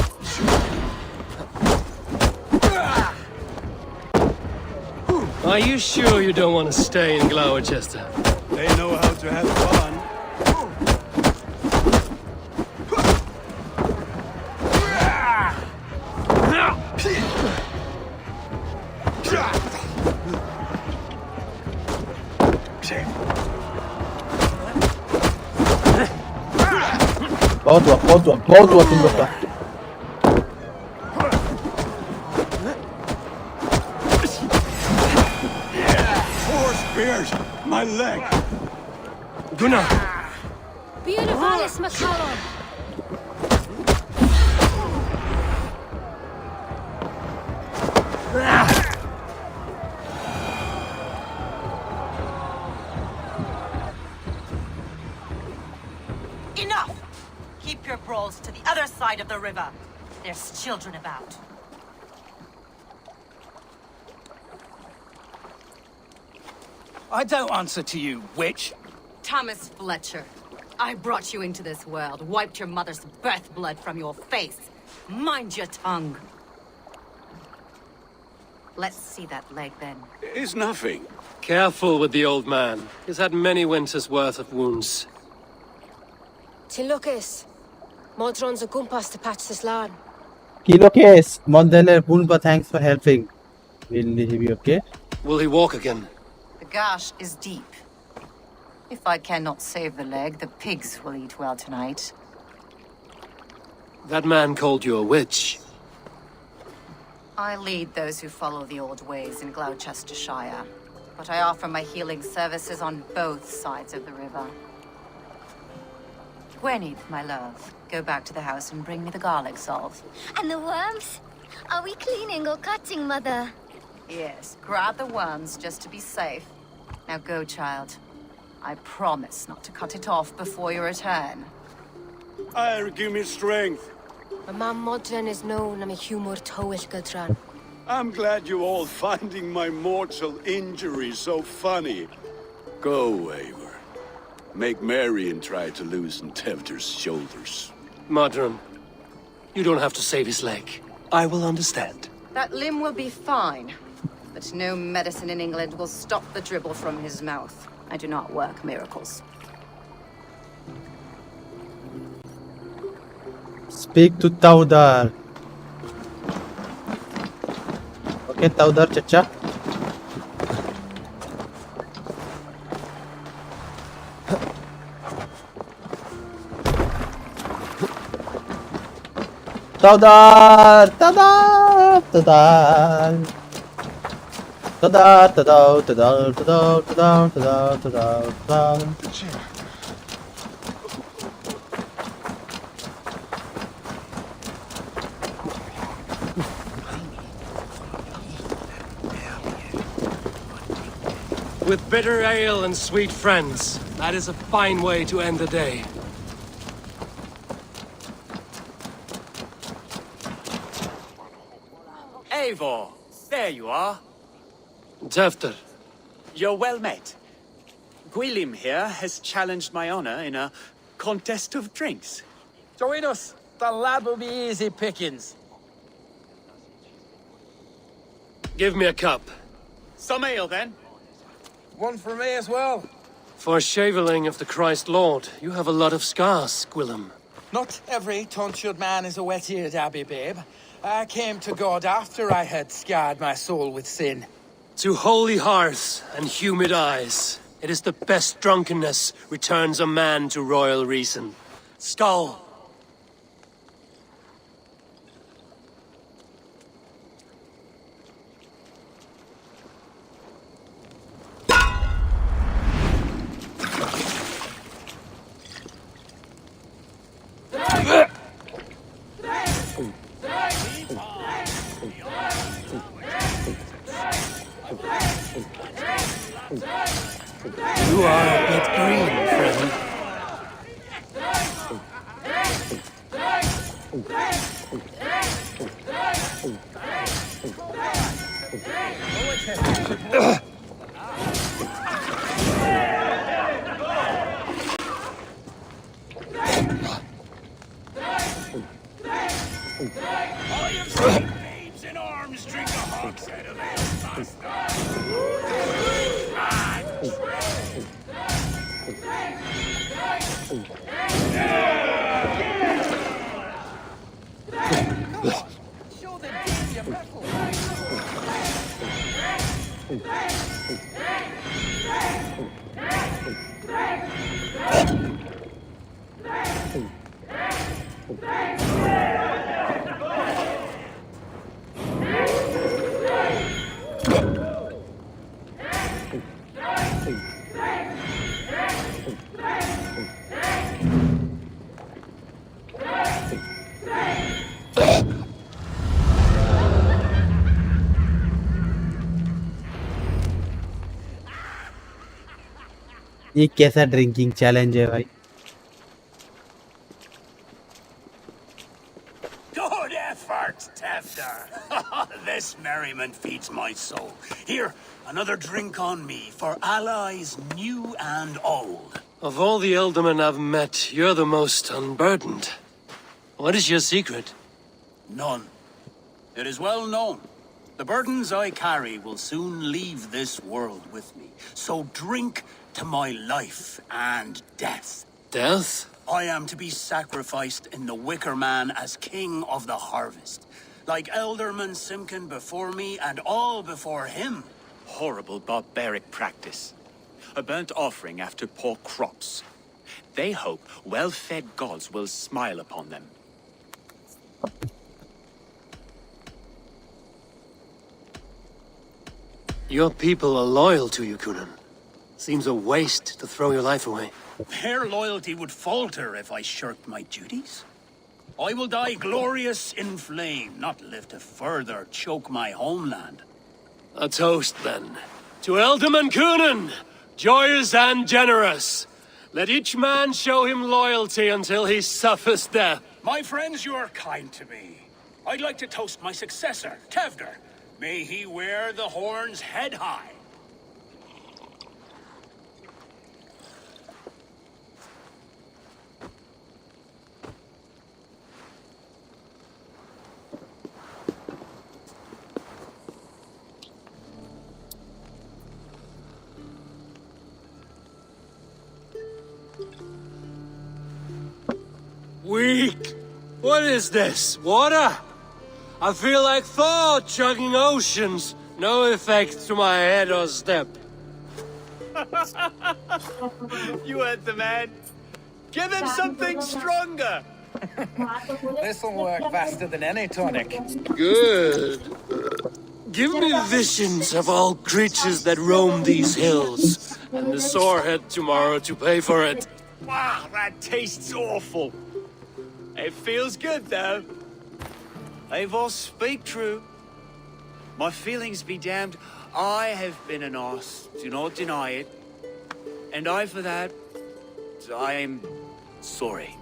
Are you sure you don't want to stay in Gloucester? They know how to have fun. बहुत हुआ तुम लोग का. Four spears, my leg. Gunnar. Beautifalis Macaron. Enough! Keep your brawls to the other side of the river. There's children about. I don't answer to you, witch. Thomas Fletcher, I brought you into this world, wiped your mother's birth blood from your face. Mind your tongue. Let's see that leg then. It's nothing. Careful with the old man. He's had many winters' worth of wounds. Tilukis. Modron's a gumpas to patch this land. Kilokes, Mondele Punpa, thanks for helping. Will he be okay? Will he walk again? The gash is deep. If I cannot save the leg, the pigs will eat well tonight. That man called you a witch. I lead those who follow the old ways in Gloucestershire, but I offer my healing services on both sides of the river. Gwyneth, my love, go back to the house and bring me the garlic salve. And the worms? Are we cleaning or cutting, Mother? Yes, grab the worms just to be safe. Now go, child. I promise not to cut it off before you return. Give me strength. My mum modern is known am a humor towish gudran. I'm glad you all finding my mortal injury so funny. Go, Eivor. Make merry and try to loosen Tevder's shoulders. Modron, you don't have to save his leg. I will understand. That limb will be fine, but no medicine in England will stop the dribble from his mouth. I do not work miracles. Speak to Taudar. Okay, Taudar, chacha. Taudar! Taudar! Taudar! Taudar! Taudar! Taudar! Taudar! Taudar! Taudar! Taudar! With bitter ale and sweet friends, that is a fine way to end the day. Eivor, there you are. Tevder. You're well met. Gwilym here has challenged my honor in a contest of drinks. Join us. The lad will be easy pickings. Give me a cup. Some ale, then. One for me as well. For shaveling of the Christ Lord, you have a lot of scars, Gwilym. Not every tonsured man is a wet-eared abbey, babe. I came to God after I had scarred my soul with sin. To holy hearths and humid eyes, it is the best drunkenness returns a man to royal reason. Skull! You are a bit green, friend. I have seen babes in arms drink a hogshead of ale faster. ये कैसा drinking challenge है भाई? Good effort, Tevder. This merriment feeds my soul. Here, another drink on me for allies new and old. Of all the ealdormen I've met, you're the most unburdened. What is your secret? None. It is well known. The burdens I carry will soon leave this world with me. So drink to my life and death. Death? I am to be sacrificed in the Wicker Man as king of the harvest. Like Elderman Simkin before me and all before him. Horrible barbaric practice. A burnt offering after poor crops. They hope well-fed gods will smile upon them. Your people are loyal to you, Kunan. Seems a waste to throw your life away. Their loyalty would falter if I shirked my duties. I will die glorious in flame, not live to further choke my homeland. A toast, then. To Alderman Kunan, joyous and generous. Let each man show him loyalty until he suffers death. My friends, you are kind to me. I'd like to toast my successor, Tevder. May he wear the horns head high. Weak! What is this? Water? I feel like Thor chugging oceans. No effect to my head or step. You heard the man. Give him something stronger. This'll work faster than any tonic. Good. Give me visions of all creatures that roam these hills, and the sorehead tomorrow to pay for it. Wow, that tastes awful. It feels good, though. Eivor, speak true. My feelings be damned. I have been an arse, do not deny it. And I, for that, I am sorry.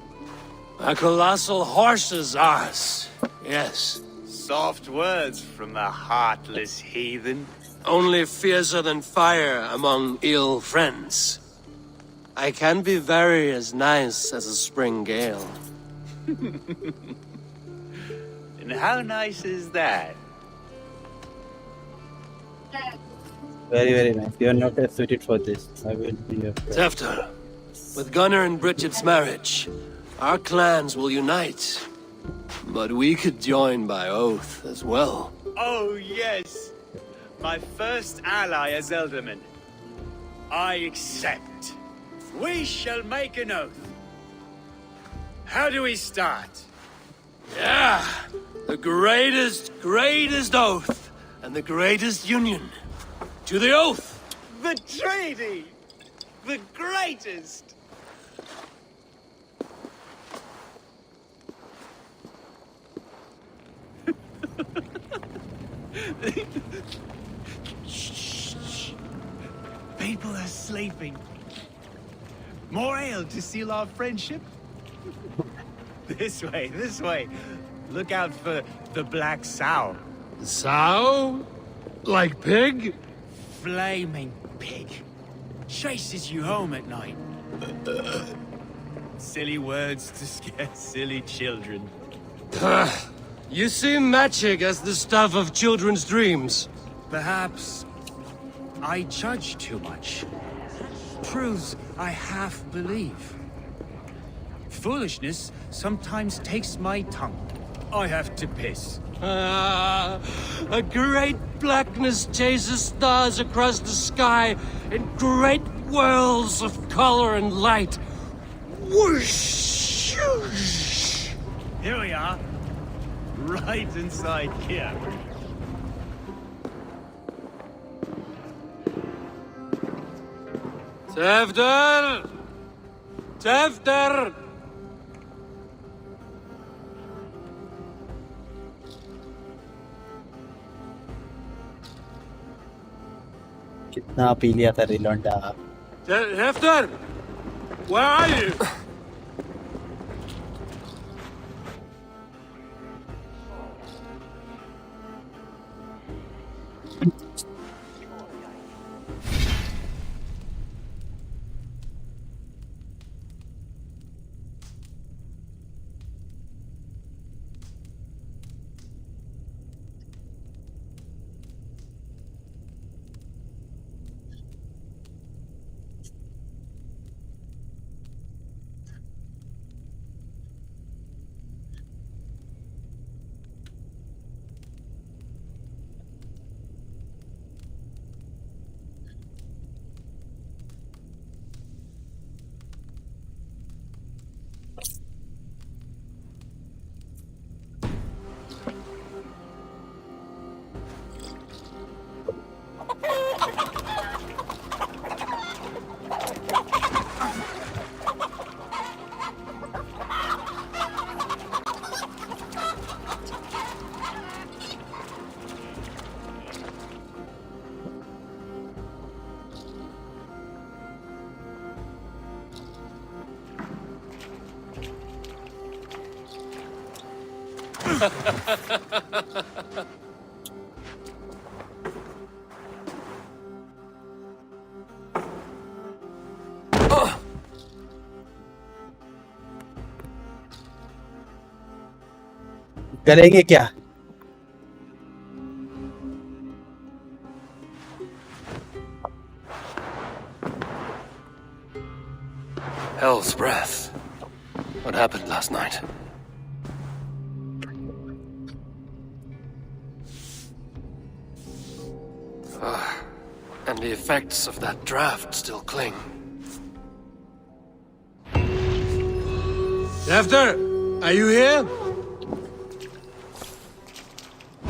A colossal horse's arse, yes. Soft words from the heartless heathen. Only fiercer than fire among ill friends. I can be very as nice as a spring gale. And how nice is that? Very, very nice. You are not suited for this. I will be your friend. Tefter, with Gunnar and Bridget's marriage, our clans will unite. But we could join by oath as well. Oh, yes. My first ally as Elderman. I accept. We shall make an oath. How do we start? Yeah, the greatest oath, and the greatest union. To the oath! The treaty! The greatest! Shh. People are sleeping. More ale to seal our friendship? This way. Look out for the black sow. Sow? Like pig? Flaming pig. Chases you home at night. Silly words to scare silly children. You see magic as the stuff of children's dreams. Perhaps I judge too much. Truths I half believe. Foolishness sometimes takes my tongue. I have to piss. A great blackness chases stars across the sky in great whirls of color and light. Whoosh! Here we are. Right inside here. Tefter! Tefter! कितना P लिया था रिलोंडा. Tefter! Where are you? करेंगे क्या? Hell's breath. What happened last night? And the effects of that draft still cling. Defter, are you here?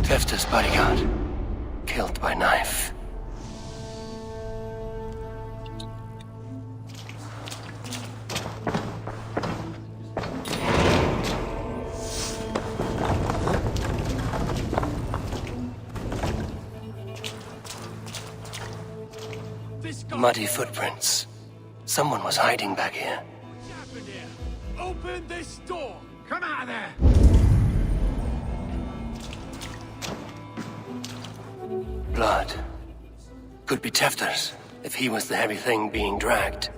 Defter's bodyguard. Killed by knife. Muddy footprints. Someone was hiding back here. Open this door! Come out of there! Blood. Could be Tefter's, if he was the heavy thing being dragged.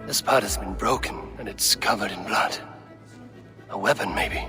This part has been broken, and it's covered in blood. A weapon, maybe.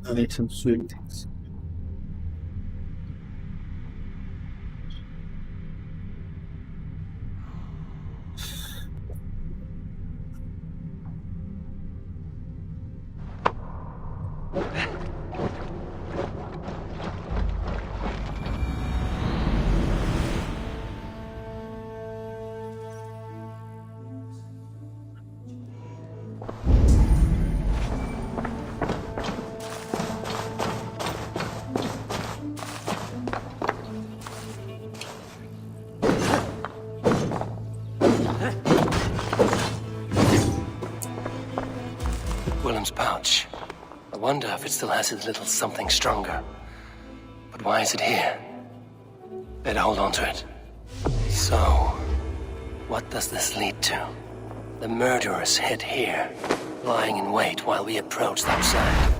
I need some sweet things. Pouch. I wonder if it still has his little something stronger. But why is it here? Better hold on to it. So, what does this lead to? The murderers hid here. lying in wait while we approached outside.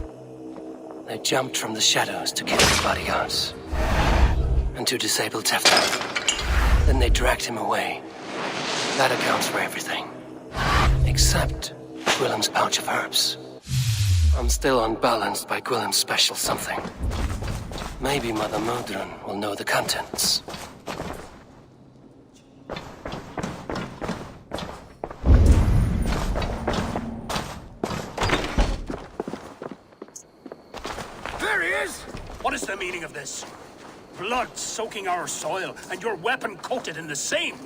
They jumped from the shadows to kill the bodyguards and to disable Tefter. Then they dragged him away. That accounts for everything. Except Gwillem's pouch of herbs. I'm still unbalanced by Gwillem's special something. Maybe Mother Modron will know the contents. There he is! What is the meaning of this? Blood soaking our soil, and your weapon coated in the same!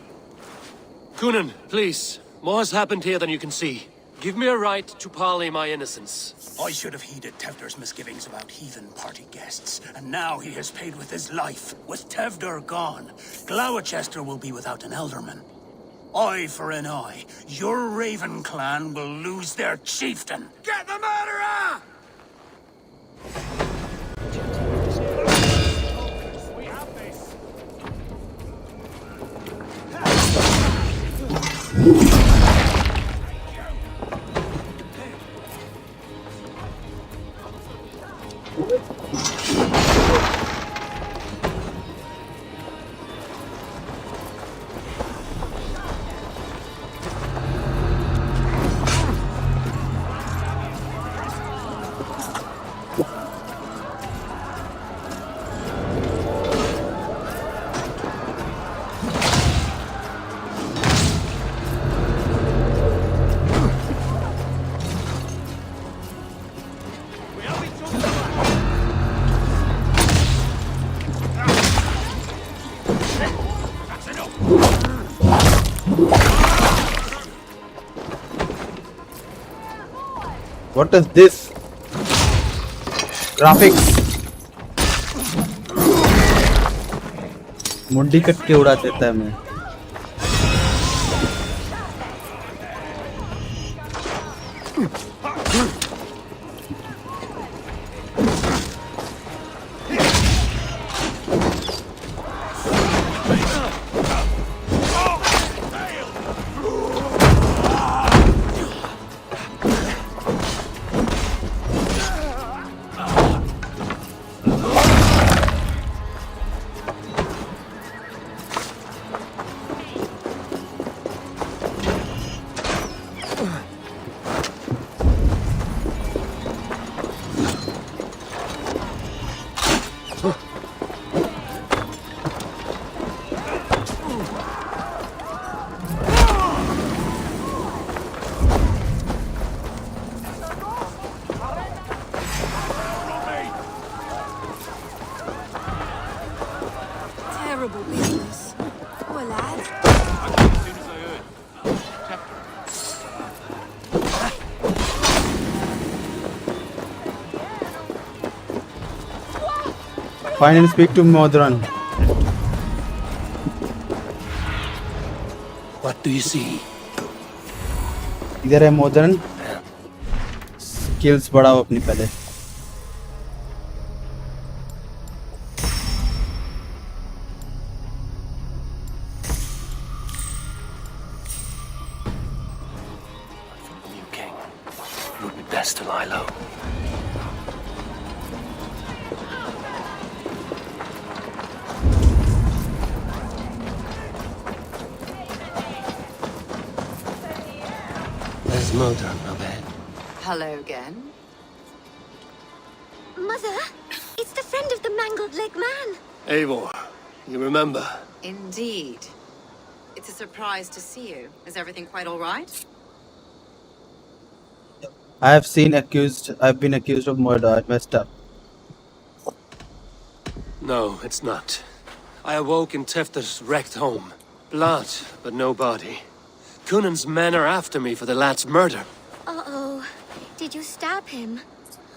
Coonan, please. More has happened here than you can see. Give me a right to parley my innocence. I should have heeded Tevder's misgivings about heathen party guests, and now he has paid with his life. With Tevder gone, Gloucester will be without an elderman. Eye for an eye, your Raven clan will lose their chieftain. Get the murderer! What is this? Graphics. मुंडी cut के उड़ा देता है मैं. Terrible business. Poor lad. Finally speak to Modron. What do you see? इधर है Modron. Skills बढ़ाओ अपनी पहले. Best to lie low. There's Modron, my bad. Hello again. Mother, it's the friend of the mangled leg man. Eivor, you remember? Indeed. It's a surprise to see you. Is everything quite all right? I've been accused of murder. I messed up. No, it's not. I awoke in Tefter's wrecked home. Blood, but no body. Coonan's men are after me for the lad's murder. Uh-oh. Did you stab him?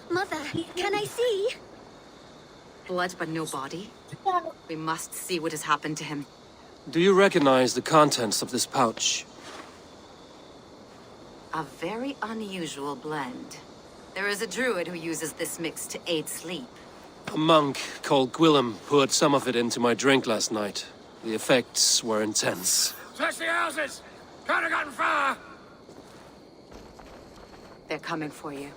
Mother, can I see? Blood but no body? We must see what has happened to him. Do you recognize the contents of this pouch? A very unusual blend. There is a druid who uses this mix to aid sleep. A monk called Gwillem poured some of it into my drink last night. The effects were intense. Search the houses! Could have gotten far! They're coming for you.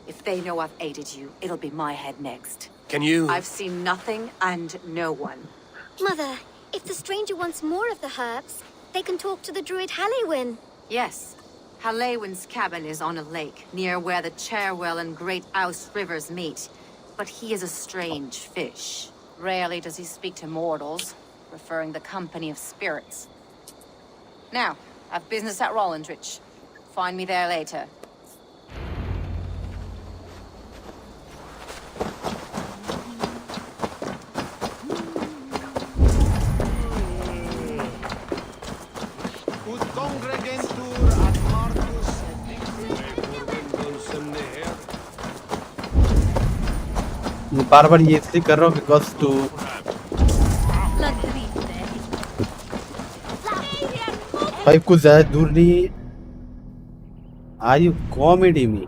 If they know I've aided you, it'll be my head next. Can you... I've seen nothing and no one. Mother, if the stranger wants more of the herbs, they can talk to the druid Halewyn. Yes. Halewyn's cabin is on a lake, near where the Cherwell and Great Ouse rivers meet. But he is a strange fish. Rarely does he speak to mortals, preferring the company of spirits. Now, I've business at Rollindrich. Find me there later. बार बार ये इसलिए कर रहा हूँ because to भाई कुछ ज्यादा दूर नहीं आर यू कॉमेडी में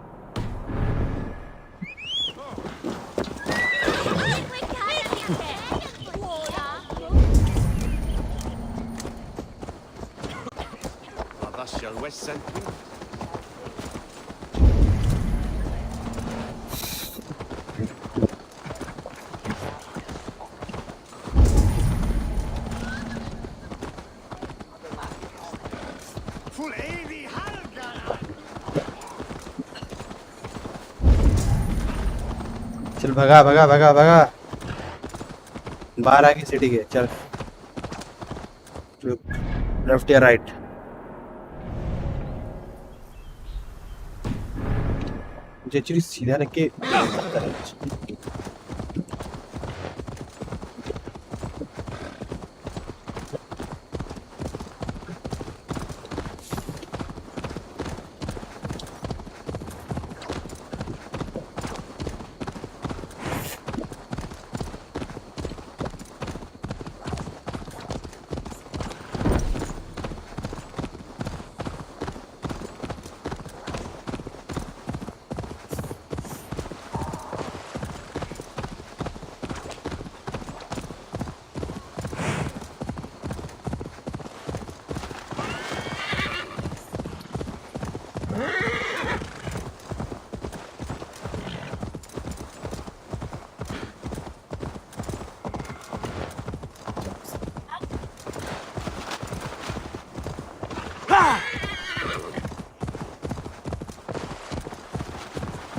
चल भगा भगा भगा भगा बाहर आके सिटी के चल लेफ्ट या राइट मुझे एक्चुअली सीधा रख के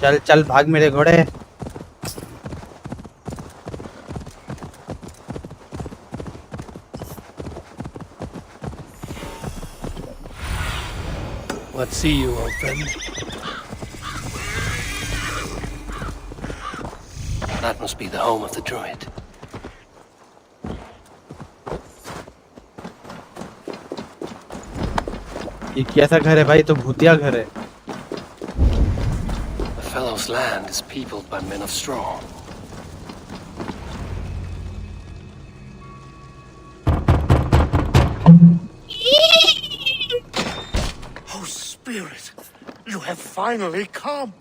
चल चल भाग मेरे घोड़े Let's see you, old friend. That must be the home of the druid. ये कैसा घर है भाई तो भूतिया घर है The fellow's land is peopled by men of straw. Oh, Spirit, you have finally come.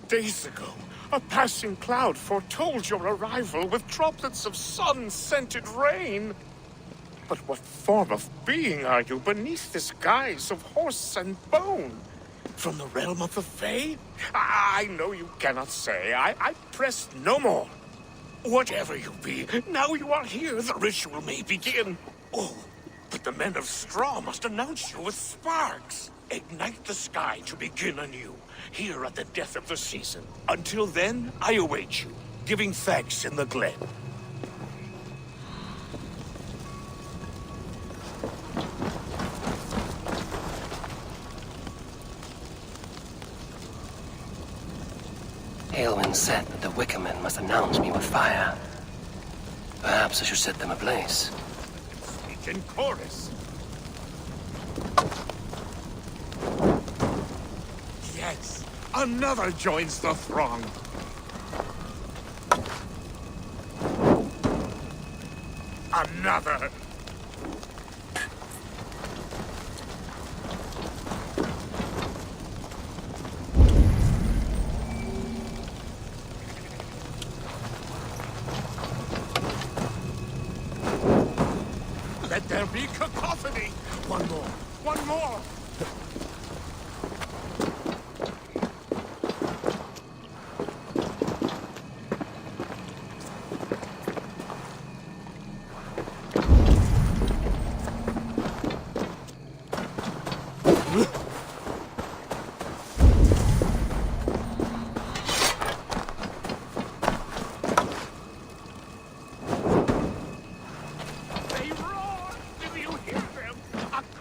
Days ago, a passing cloud foretold your arrival with droplets of sun-scented rain. But what form of being are you beneath this guise of horse and bone? From the realm of the Fae? I know you cannot say. I press no more. Whatever you be, now you are here, the ritual may begin. Oh, but the men of straw must announce you with sparks. Ignite the sky to begin anew, here at the death of the season. Until then, I await you, giving thanks in the glen. Aelwyn said that the Wicker Men must announce me with fire. Perhaps I should set them ablaze. Speak in chorus. Yes, another joins the throng. Another. Let there be cacophony. One more. One more.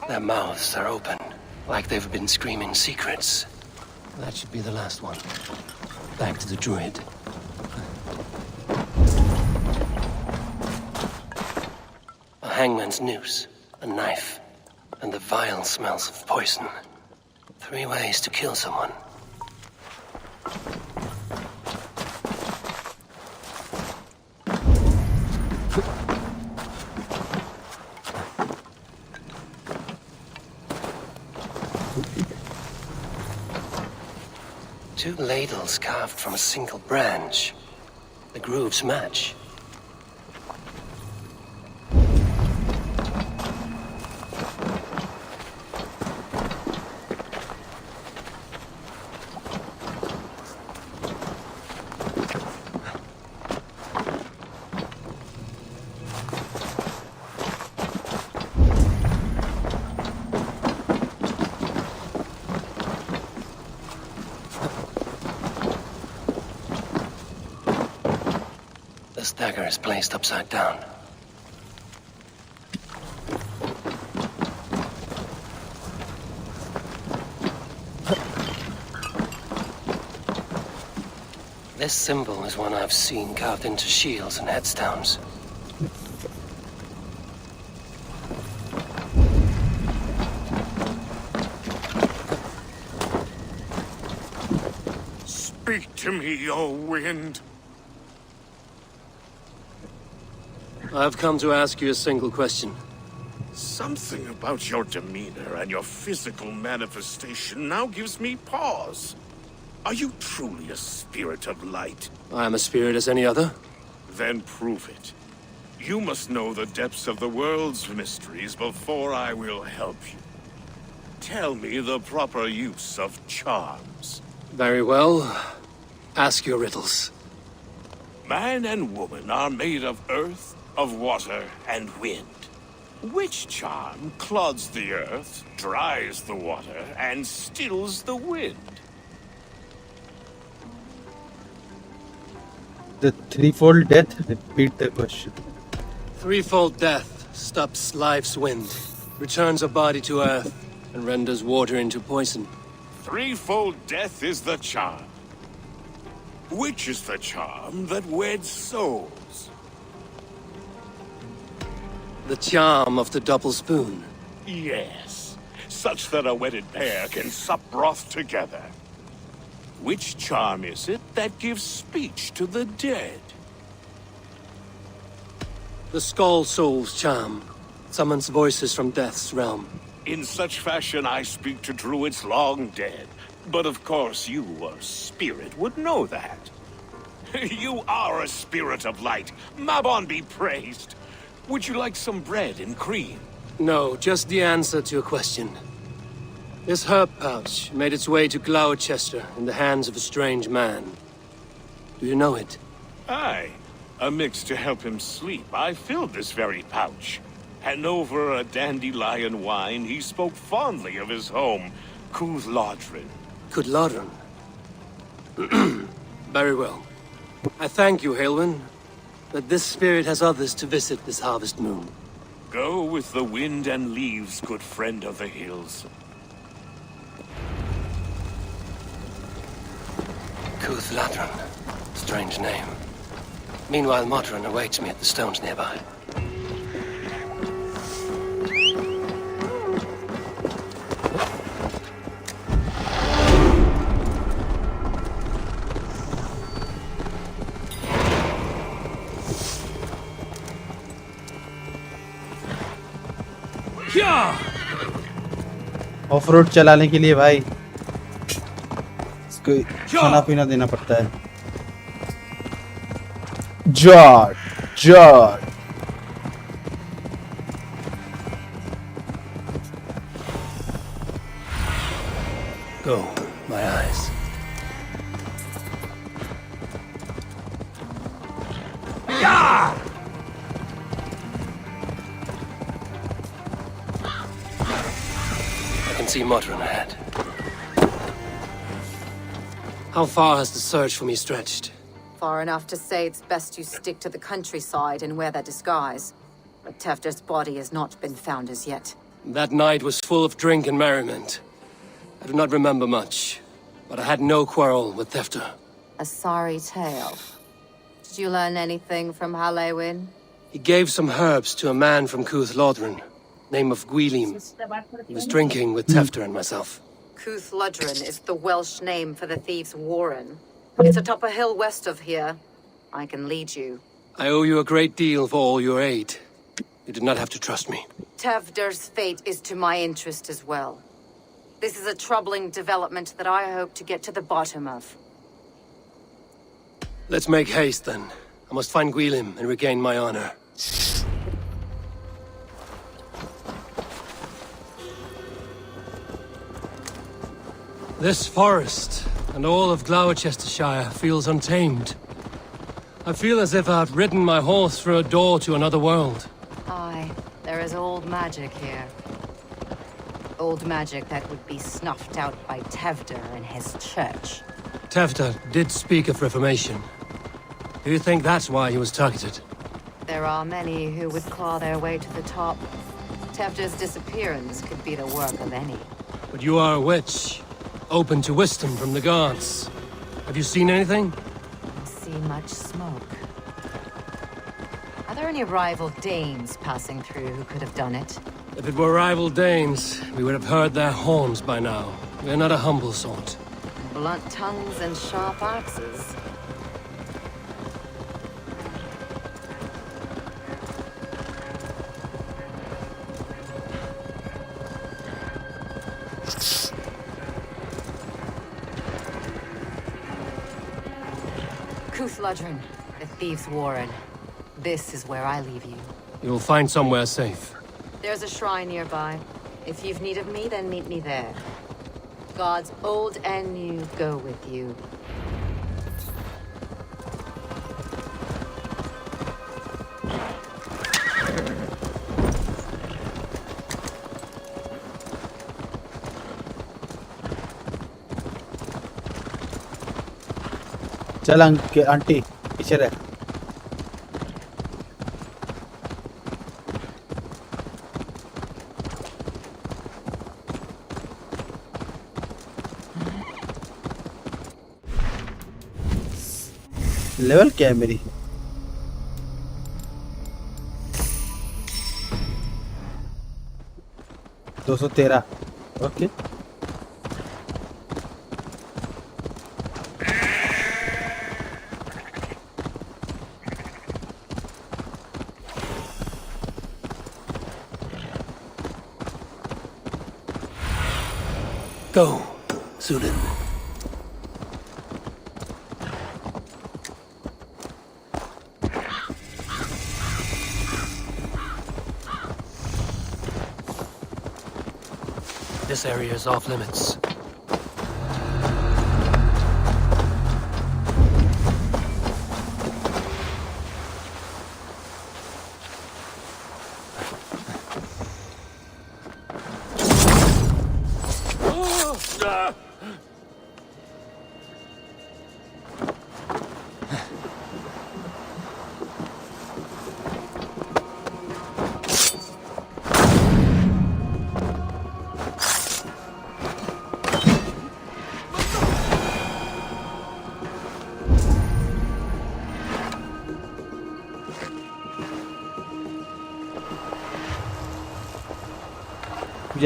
Their mouths are open, like they've been screaming secrets. That should be the last one. Back to the druid. A hangman's noose, a knife, and the vile smells of poison. 3 ways to kill someone. Two ladles carved from a single branch. The grooves match. The dagger is placed upside down. This symbol is one I've seen carved into shields and headstones. Speak to me, O wind. I've come to ask you a single question. Something about your demeanor and your physical manifestation now gives me pause. Are you truly a spirit of light? I am a spirit as any other. Then prove it. You must know the depths of the world's mysteries before I will help you. Tell me the proper use of charms. Very well. Ask your riddles. Man and woman are made of earth, of water, and wind. Which charm clods the earth, dries the water, and stills the wind? The threefold death? Repeat the question. Threefold death stops life's wind, returns a body to earth, and renders water into poison. Threefold death is the charm. Which is the charm that weds souls? The charm of the double spoon. Yes, such that a wedded pair can sup broth together. Which charm is it that gives speech to the dead? The Skull Soul's charm summons voices from death's realm. In such fashion I speak to druids long dead. But of course you, a spirit, would know that. You are a spirit of light. Mabon be praised. Would you like some bread and cream? No, just the answer to a question. This herb pouch made its way to Gloucester in the hands of a strange man. Do you know it? Aye. A mix to help him sleep. I filled this very pouch. And over a dandelion wine, he spoke fondly of his home, Cooth-Lodrin. Cooth-Lodrin? Very well. I thank you, Haelwyn, that this spirit has others to visit this harvest moon. Go with the wind and leaves, good friend of the hills. Cooth-Lodrin. Strange name. Meanwhile, Modron awaits me at the stones nearby. Of road चलाने के लिए भाई इसको खाना पीना देना पड़ता है। George George Go, my eyes. Yeah! I can see Modron ahead. How far has the search for me stretched? Far enough to say it's best you stick to the countryside and wear that disguise. But Tefter's body has not been found as yet. That night was full of drink and merriment. I do not remember much, but I had no quarrel with Tefter. A sorry tale. Did you learn anything from Halewin? He gave some herbs to a man from Cuth Lodren, name of Gwilim. He was drinking with Tefter and myself. Cuth Lodren is the Welsh name for the thieves' warren. It's atop a hill west of here. I can lead you. I owe you a great deal for all your aid. You did not have to trust me. Tefder's fate is to my interest as well. This is a troubling development that I hope to get to the bottom of. Let's make haste, then. I must find Gwilim and regain my honor. This forest and all of Gloucestershire feels untamed. I feel as if I've ridden my horse through a door to another world. Aye, there is old magic here. Old magic that would be snuffed out by Tefder and his church. Tefter did speak of reformation. Do you think that's why he was targeted? There are many who would claw their way to the top. Tefder's disappearance could be the work of any. But you are a witch, open to wisdom from the gods. Have you seen anything? I see much smoke. Are there any rival Danes passing through who could have done it? If it were rival Danes, we would have heard their horns by now. We are not a humble sort. Blunt tongues and sharp axes. Cuth Lodren, the thieves' warren. This is where I leave you. You'll find somewhere safe. There's a shrine nearby. If you've need of me, then meet me there. Gods old and new go with you. चल aunty पीछे रह level क्या है मेरी दो 213 okay Go, Sudan. This area is off limits.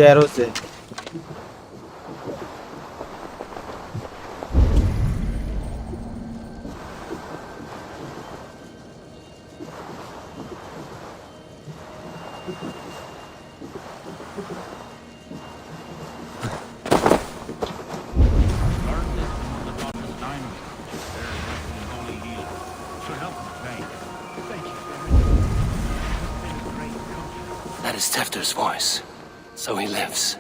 Arrow से That is Tefter's voice. So he lives.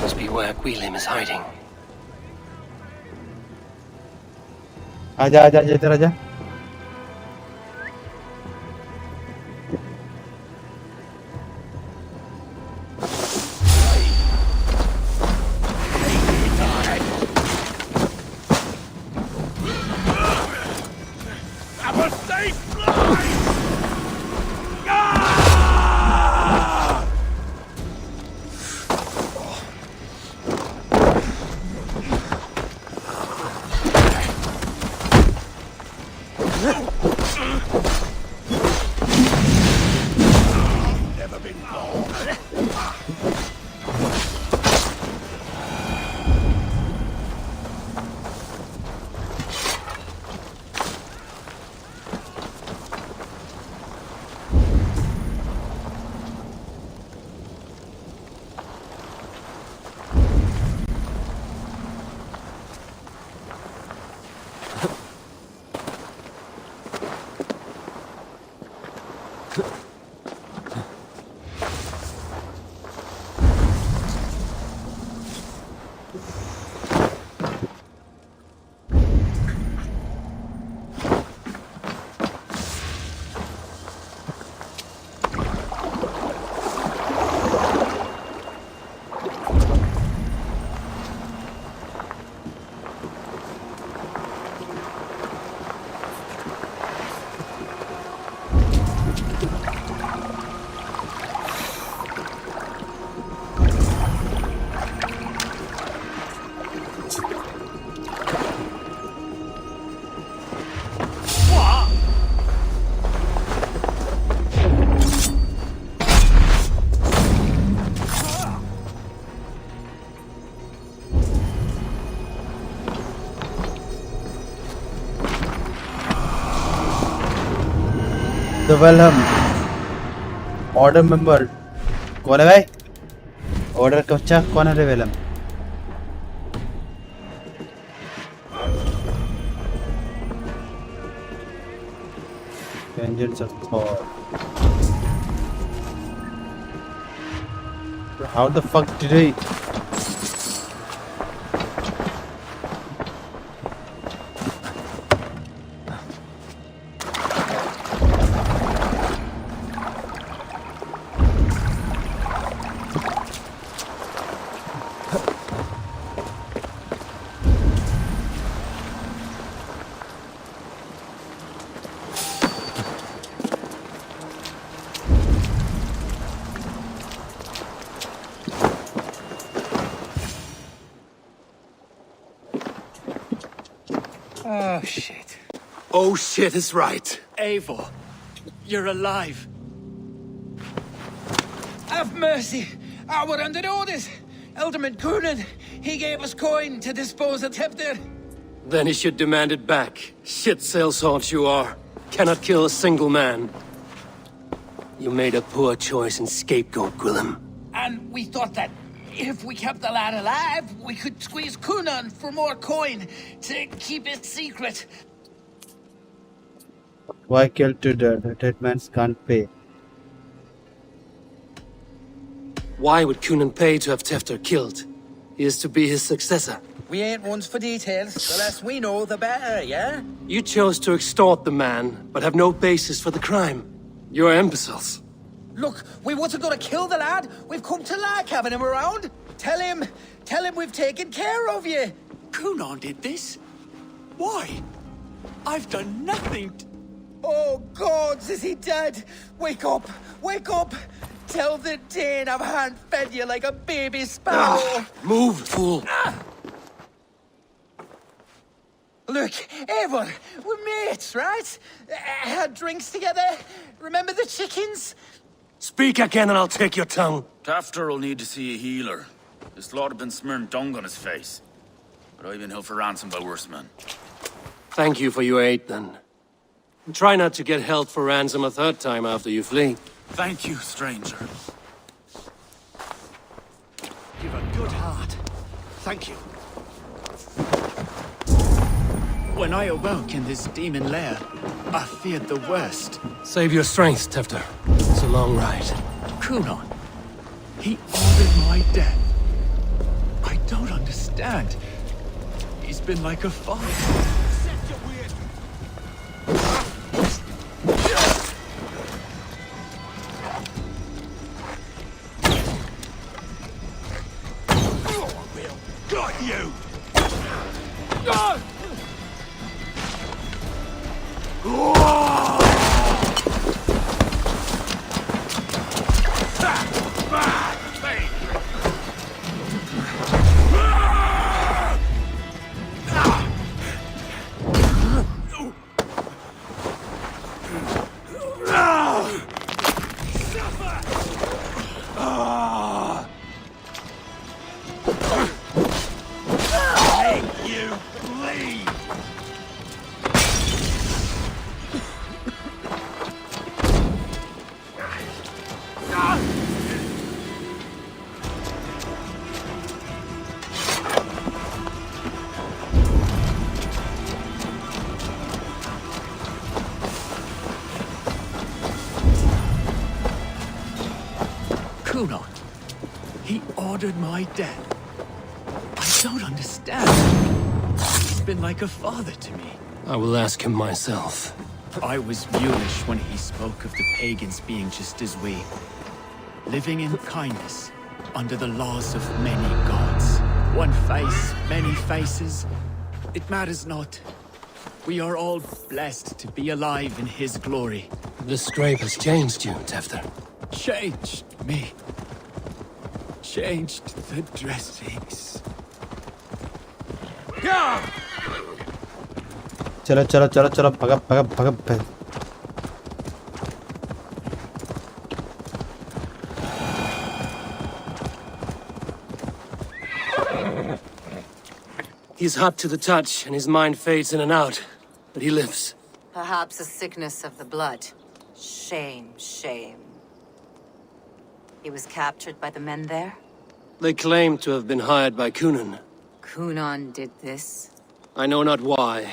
Must be where Gwilym is hiding. आजा आजा इधर आजा. The Valham order member कौन है भाई? Order का बच्चा कौन है रे Valham? Vengeance of Thor. How the fuck did he? Oh, shit. Oh, shit is right. Eivor, you're alive. Have mercy. We're under orders. Alderman Coonan, he gave us coin to dispose of Tepter. Then he should demand it back. Shit sellsalt you are. Cannot kill a single man. You made a poor choice in scapegoat, Gwilym. And we thought that if we kept the lad alive, we could squeeze Coonan for more coin to keep it secret. Why kill two dead? Dead mans can't pay. Why would Coonan pay to have Tefter killed? He is to be his successor. We ain't ones for details. The less we know, the better, yeah? You chose to extort the man, but have no basis for the crime. You're imbeciles. Look, we wasn't gonna kill the lad. We've come to like having him around. Tell him we've taken care of you. Coonan did this? Why? I've done nothing. Oh, gods, is he dead? Wake up, wake up. Tell the Dane I've hand-fed you like a baby sparrow. Move, fool. Look, Eivor, we're mates, right? Had drinks together. Remember the chickens? Speak again and I'll take your tongue. Tafter will need to see a healer. This lord have been smearing dung on his face. But I've been held for ransom by worse men. Thank you for your aid, then. And try not to get held for ransom a third time after you flee. Thank you, stranger. You've a good heart. Thank you. When I awoke in this demon lair, I feared the worst. Save your strength, Tefter. It's a long ride. Kunon. He ordered my death. I don't understand. He's been like a father. Got you! Kunon. He ordered my death. I don't understand. He's been like a father to me. I will ask him myself. I was mulish when he spoke of the pagans being just as we. Living in kindness, under the laws of many gods. One face, many faces. It matters not. We are all blessed to be alive in his glory. The scrape has changed you, Tefter. Changed me. Changed the dressings. चलो चलो चलो चलो भगत भगत भगत He's hot to the touch, and his mind fades in and out. But he lives. Perhaps a sickness of the blood. Shame, shame. He was captured by the men there? They claim to have been hired by Kunon. Kunon did this? I know not why.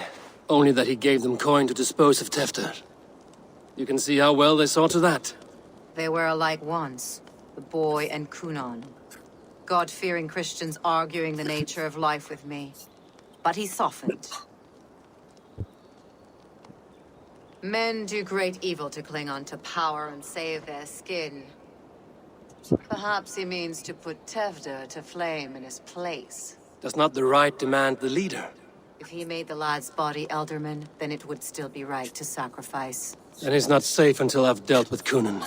Only that he gave them coin to dispose of Tefter. You can see how well they saw to that. They were alike once, the boy and Kunon. God-fearing Christians arguing the nature of life with me. But he softened. Men do great evil to cling on to power and save their skin. Perhaps he means to put Tefter to flame in his place. Does not the right demand the leader? If he made the lad's body Elderman, then it would still be right to sacrifice. And he's not safe until I've dealt with Kunon.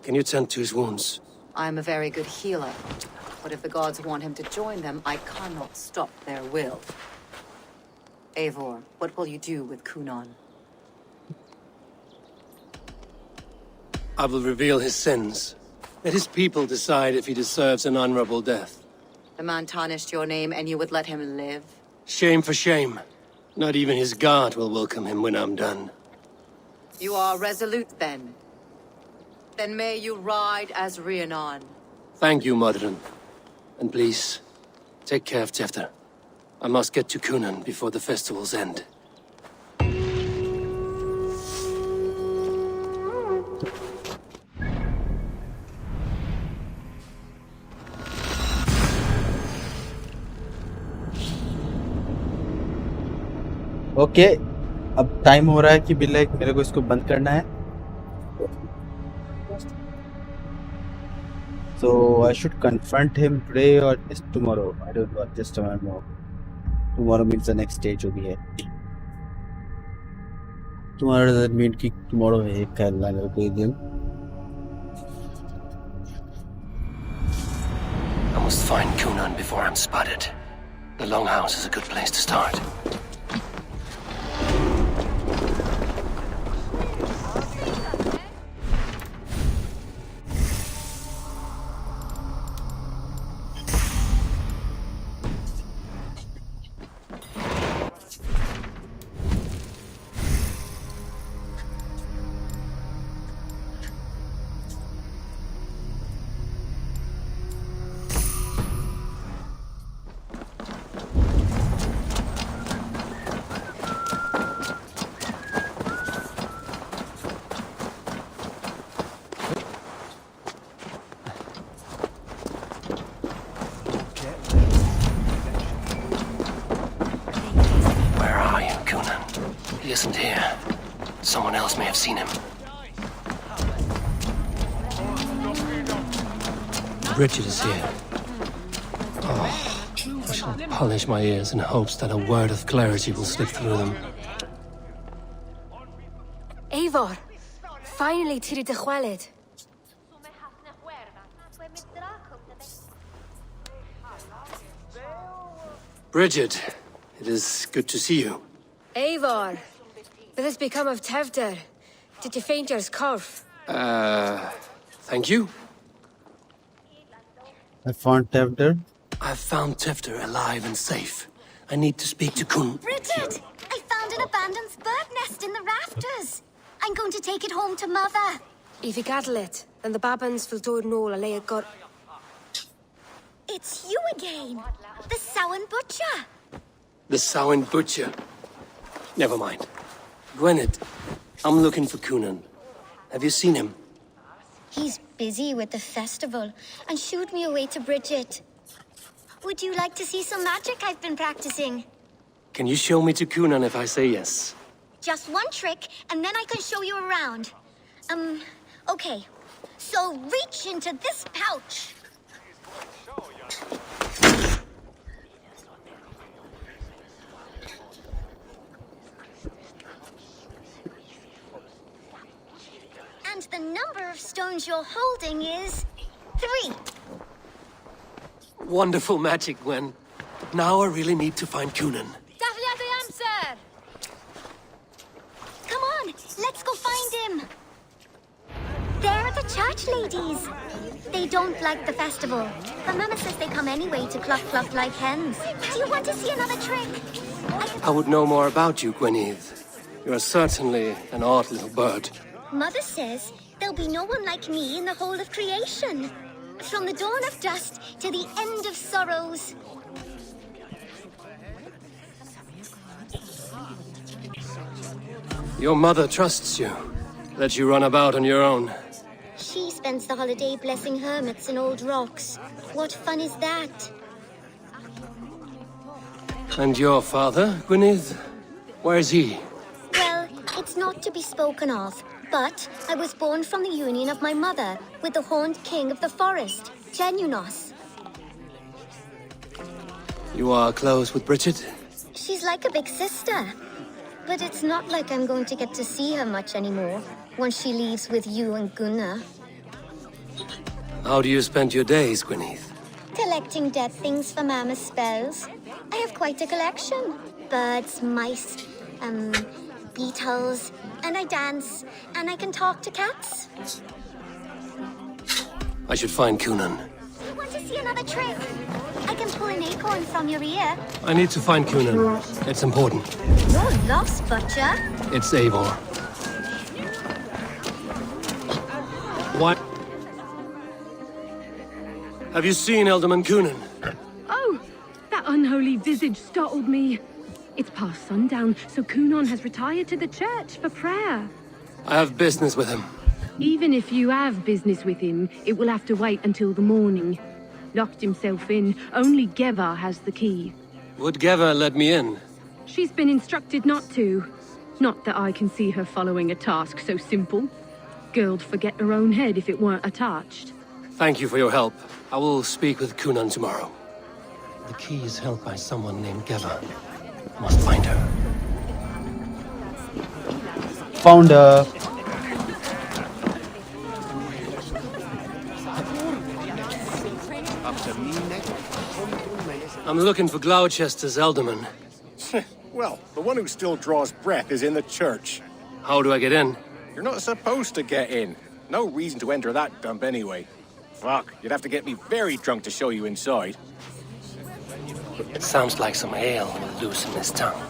Can you tend to his wounds? I'm a very good healer. But if the gods want him to join them, I cannot stop their will. Eivor, what will you do with Kunon? I will reveal his sins. Let his people decide if he deserves an honorable death. The man tarnished your name and you would let him live? Shame for shame. Not even his guard will welcome him when I'm done. You are resolute then. Then may you ride as Rhiannon. Thank you, Modern. And please, take care of Tefter. I must get to Kunon before the festivals end. Okay अब time हो रहा है कि बिल्ले मेरे को इसको बंद करना है so I should confront him today or just tomorrow. I don't know, just tomorrow. Tomorrow means the next stage होगी है. Tomorrow doesn't mean कि tomorrow है कल वाला कोई दिन. I must find Kunon before I'm spotted. The Longhouse is a good place to start. Someone else may have seen him. Bridget is here. Oh, I shall polish my ears in hopes that a word of clarity will slip through them. Eivor, finally tiri de chwaled. Bridget, it is good to see you. Eivor, what has become of Tevder? Did you faint your scarf? Thank you. I found Tevder. I've found Tevder alive and safe. I need to speak to Kun. Bridget! I found an abandoned bird nest in the rafters. I'm going to take it home to Mother. If you cattle it, and the babans will do it all, I lay a gut. It's you again. The Samhain Butcher. The Samhain Butcher. Never mind. Gwynedd, I'm looking for Kunan. Have you seen him? He's busy with the festival and shooed me away to Bridget. Would you like to see some magic I've been practicing? Can you show me to Kunan if I say yes? Just one trick, and then I can show you around. Okay. So reach into this pouch. And the number of stones you're holding is 3. Wonderful magic, Gwen. Now I really need to find Kunan. Come on, let's go find him. They're the church ladies. They don't like the festival, but Mama says they come anyway to cluck like hens. Do you want to see another trick? I would know more about you, Gwynedd. You are certainly an odd little bird. Mother says there'll be no one like me in the whole of creation. From the dawn of dust to the end of sorrows. Your mother trusts you. Let you run about on your own. She spends the holiday blessing hermits in old rocks. What fun is that? And your father, Gwynedd? Where is he? Well, it's not to be spoken of. But I was born from the union of my mother with the horned king of the forest, Genunos. You are close with Bridget? She's like a big sister. But it's not like I'm going to get to see her much anymore once she leaves with you and Gunnar. How do you spend your days, Gwynedd? Collecting dead things for Mama's spells. I have quite a collection. Birds, mice, beetles, and I dance, and I can talk to cats. I should find Kunan. You want to see another trick? I can pull an acorn from your ear. I need to find Kunan. It's important. You're lost, Butcher. It's Eivor. What? Have you seen Alderman Kunan? Oh, that unholy visage startled me. It's past sundown, so Kunan has retired to the church for prayer. I have business with him. Even if you have business with him, it will have to wait until the morning. Locked himself in. Only Geva has the key. Would Geva let me in? She's been instructed not to. Not that I can see her following a task so simple. Girl'd forget her own head if it weren't attached. Thank you for your help. I will speak with Kunan tomorrow. The key is held by someone named Geva. I must find her. Found her. I'm looking for Gloucester's alderman. Well, the one who still draws breath is in the church. How do I get in? You're not supposed to get in. No reason to enter that dump anyway. Fuck, you'd have to get me very drunk to show you inside. It sounds like some ale will loosen his tongue.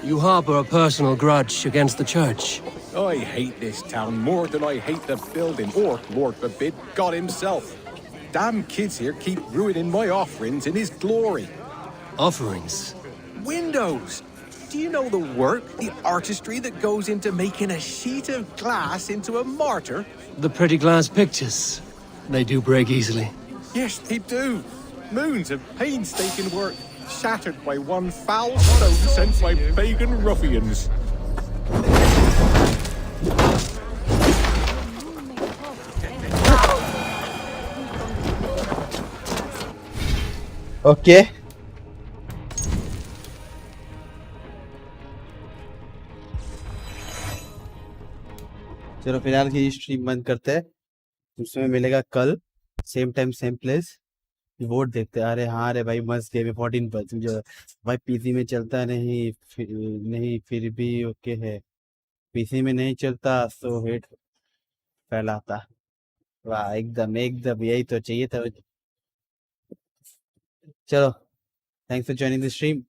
You harbor a personal grudge against the church. I hate this town more than I hate the building, or, Lord forbid, God himself. damn kids here keep ruining my offerings in his glory. Offerings? Windows! Do you know the work, the artistry that goes into making a sheet of glass into a martyr? The pretty glass pictures. They do break easily. Yes, they do. Moons of painstaking work, shattered by one foul stone sent by pagan ruffians. Okay चलो फिलहाल की stream बंद करते हैं। उसमें मिलेगा कल same time same place. Vote देखते हैं। अरे हाँ रे भाई मस्त गेम है 14% जो भाई पीसी में चलता नहीं नहीं फिर भी ओके है। पीसी में नहीं चलता तो हेट फैलाता। वाह एकदम एकदम यही तो चाहिए था। चलो thanks for joining the stream.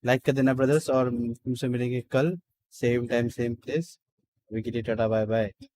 Like कर देना ब्रदर्स और तुमसे मिलेंगे कल सेम टाइम सेम प्लेस। विकेट टाटा बाय बाय।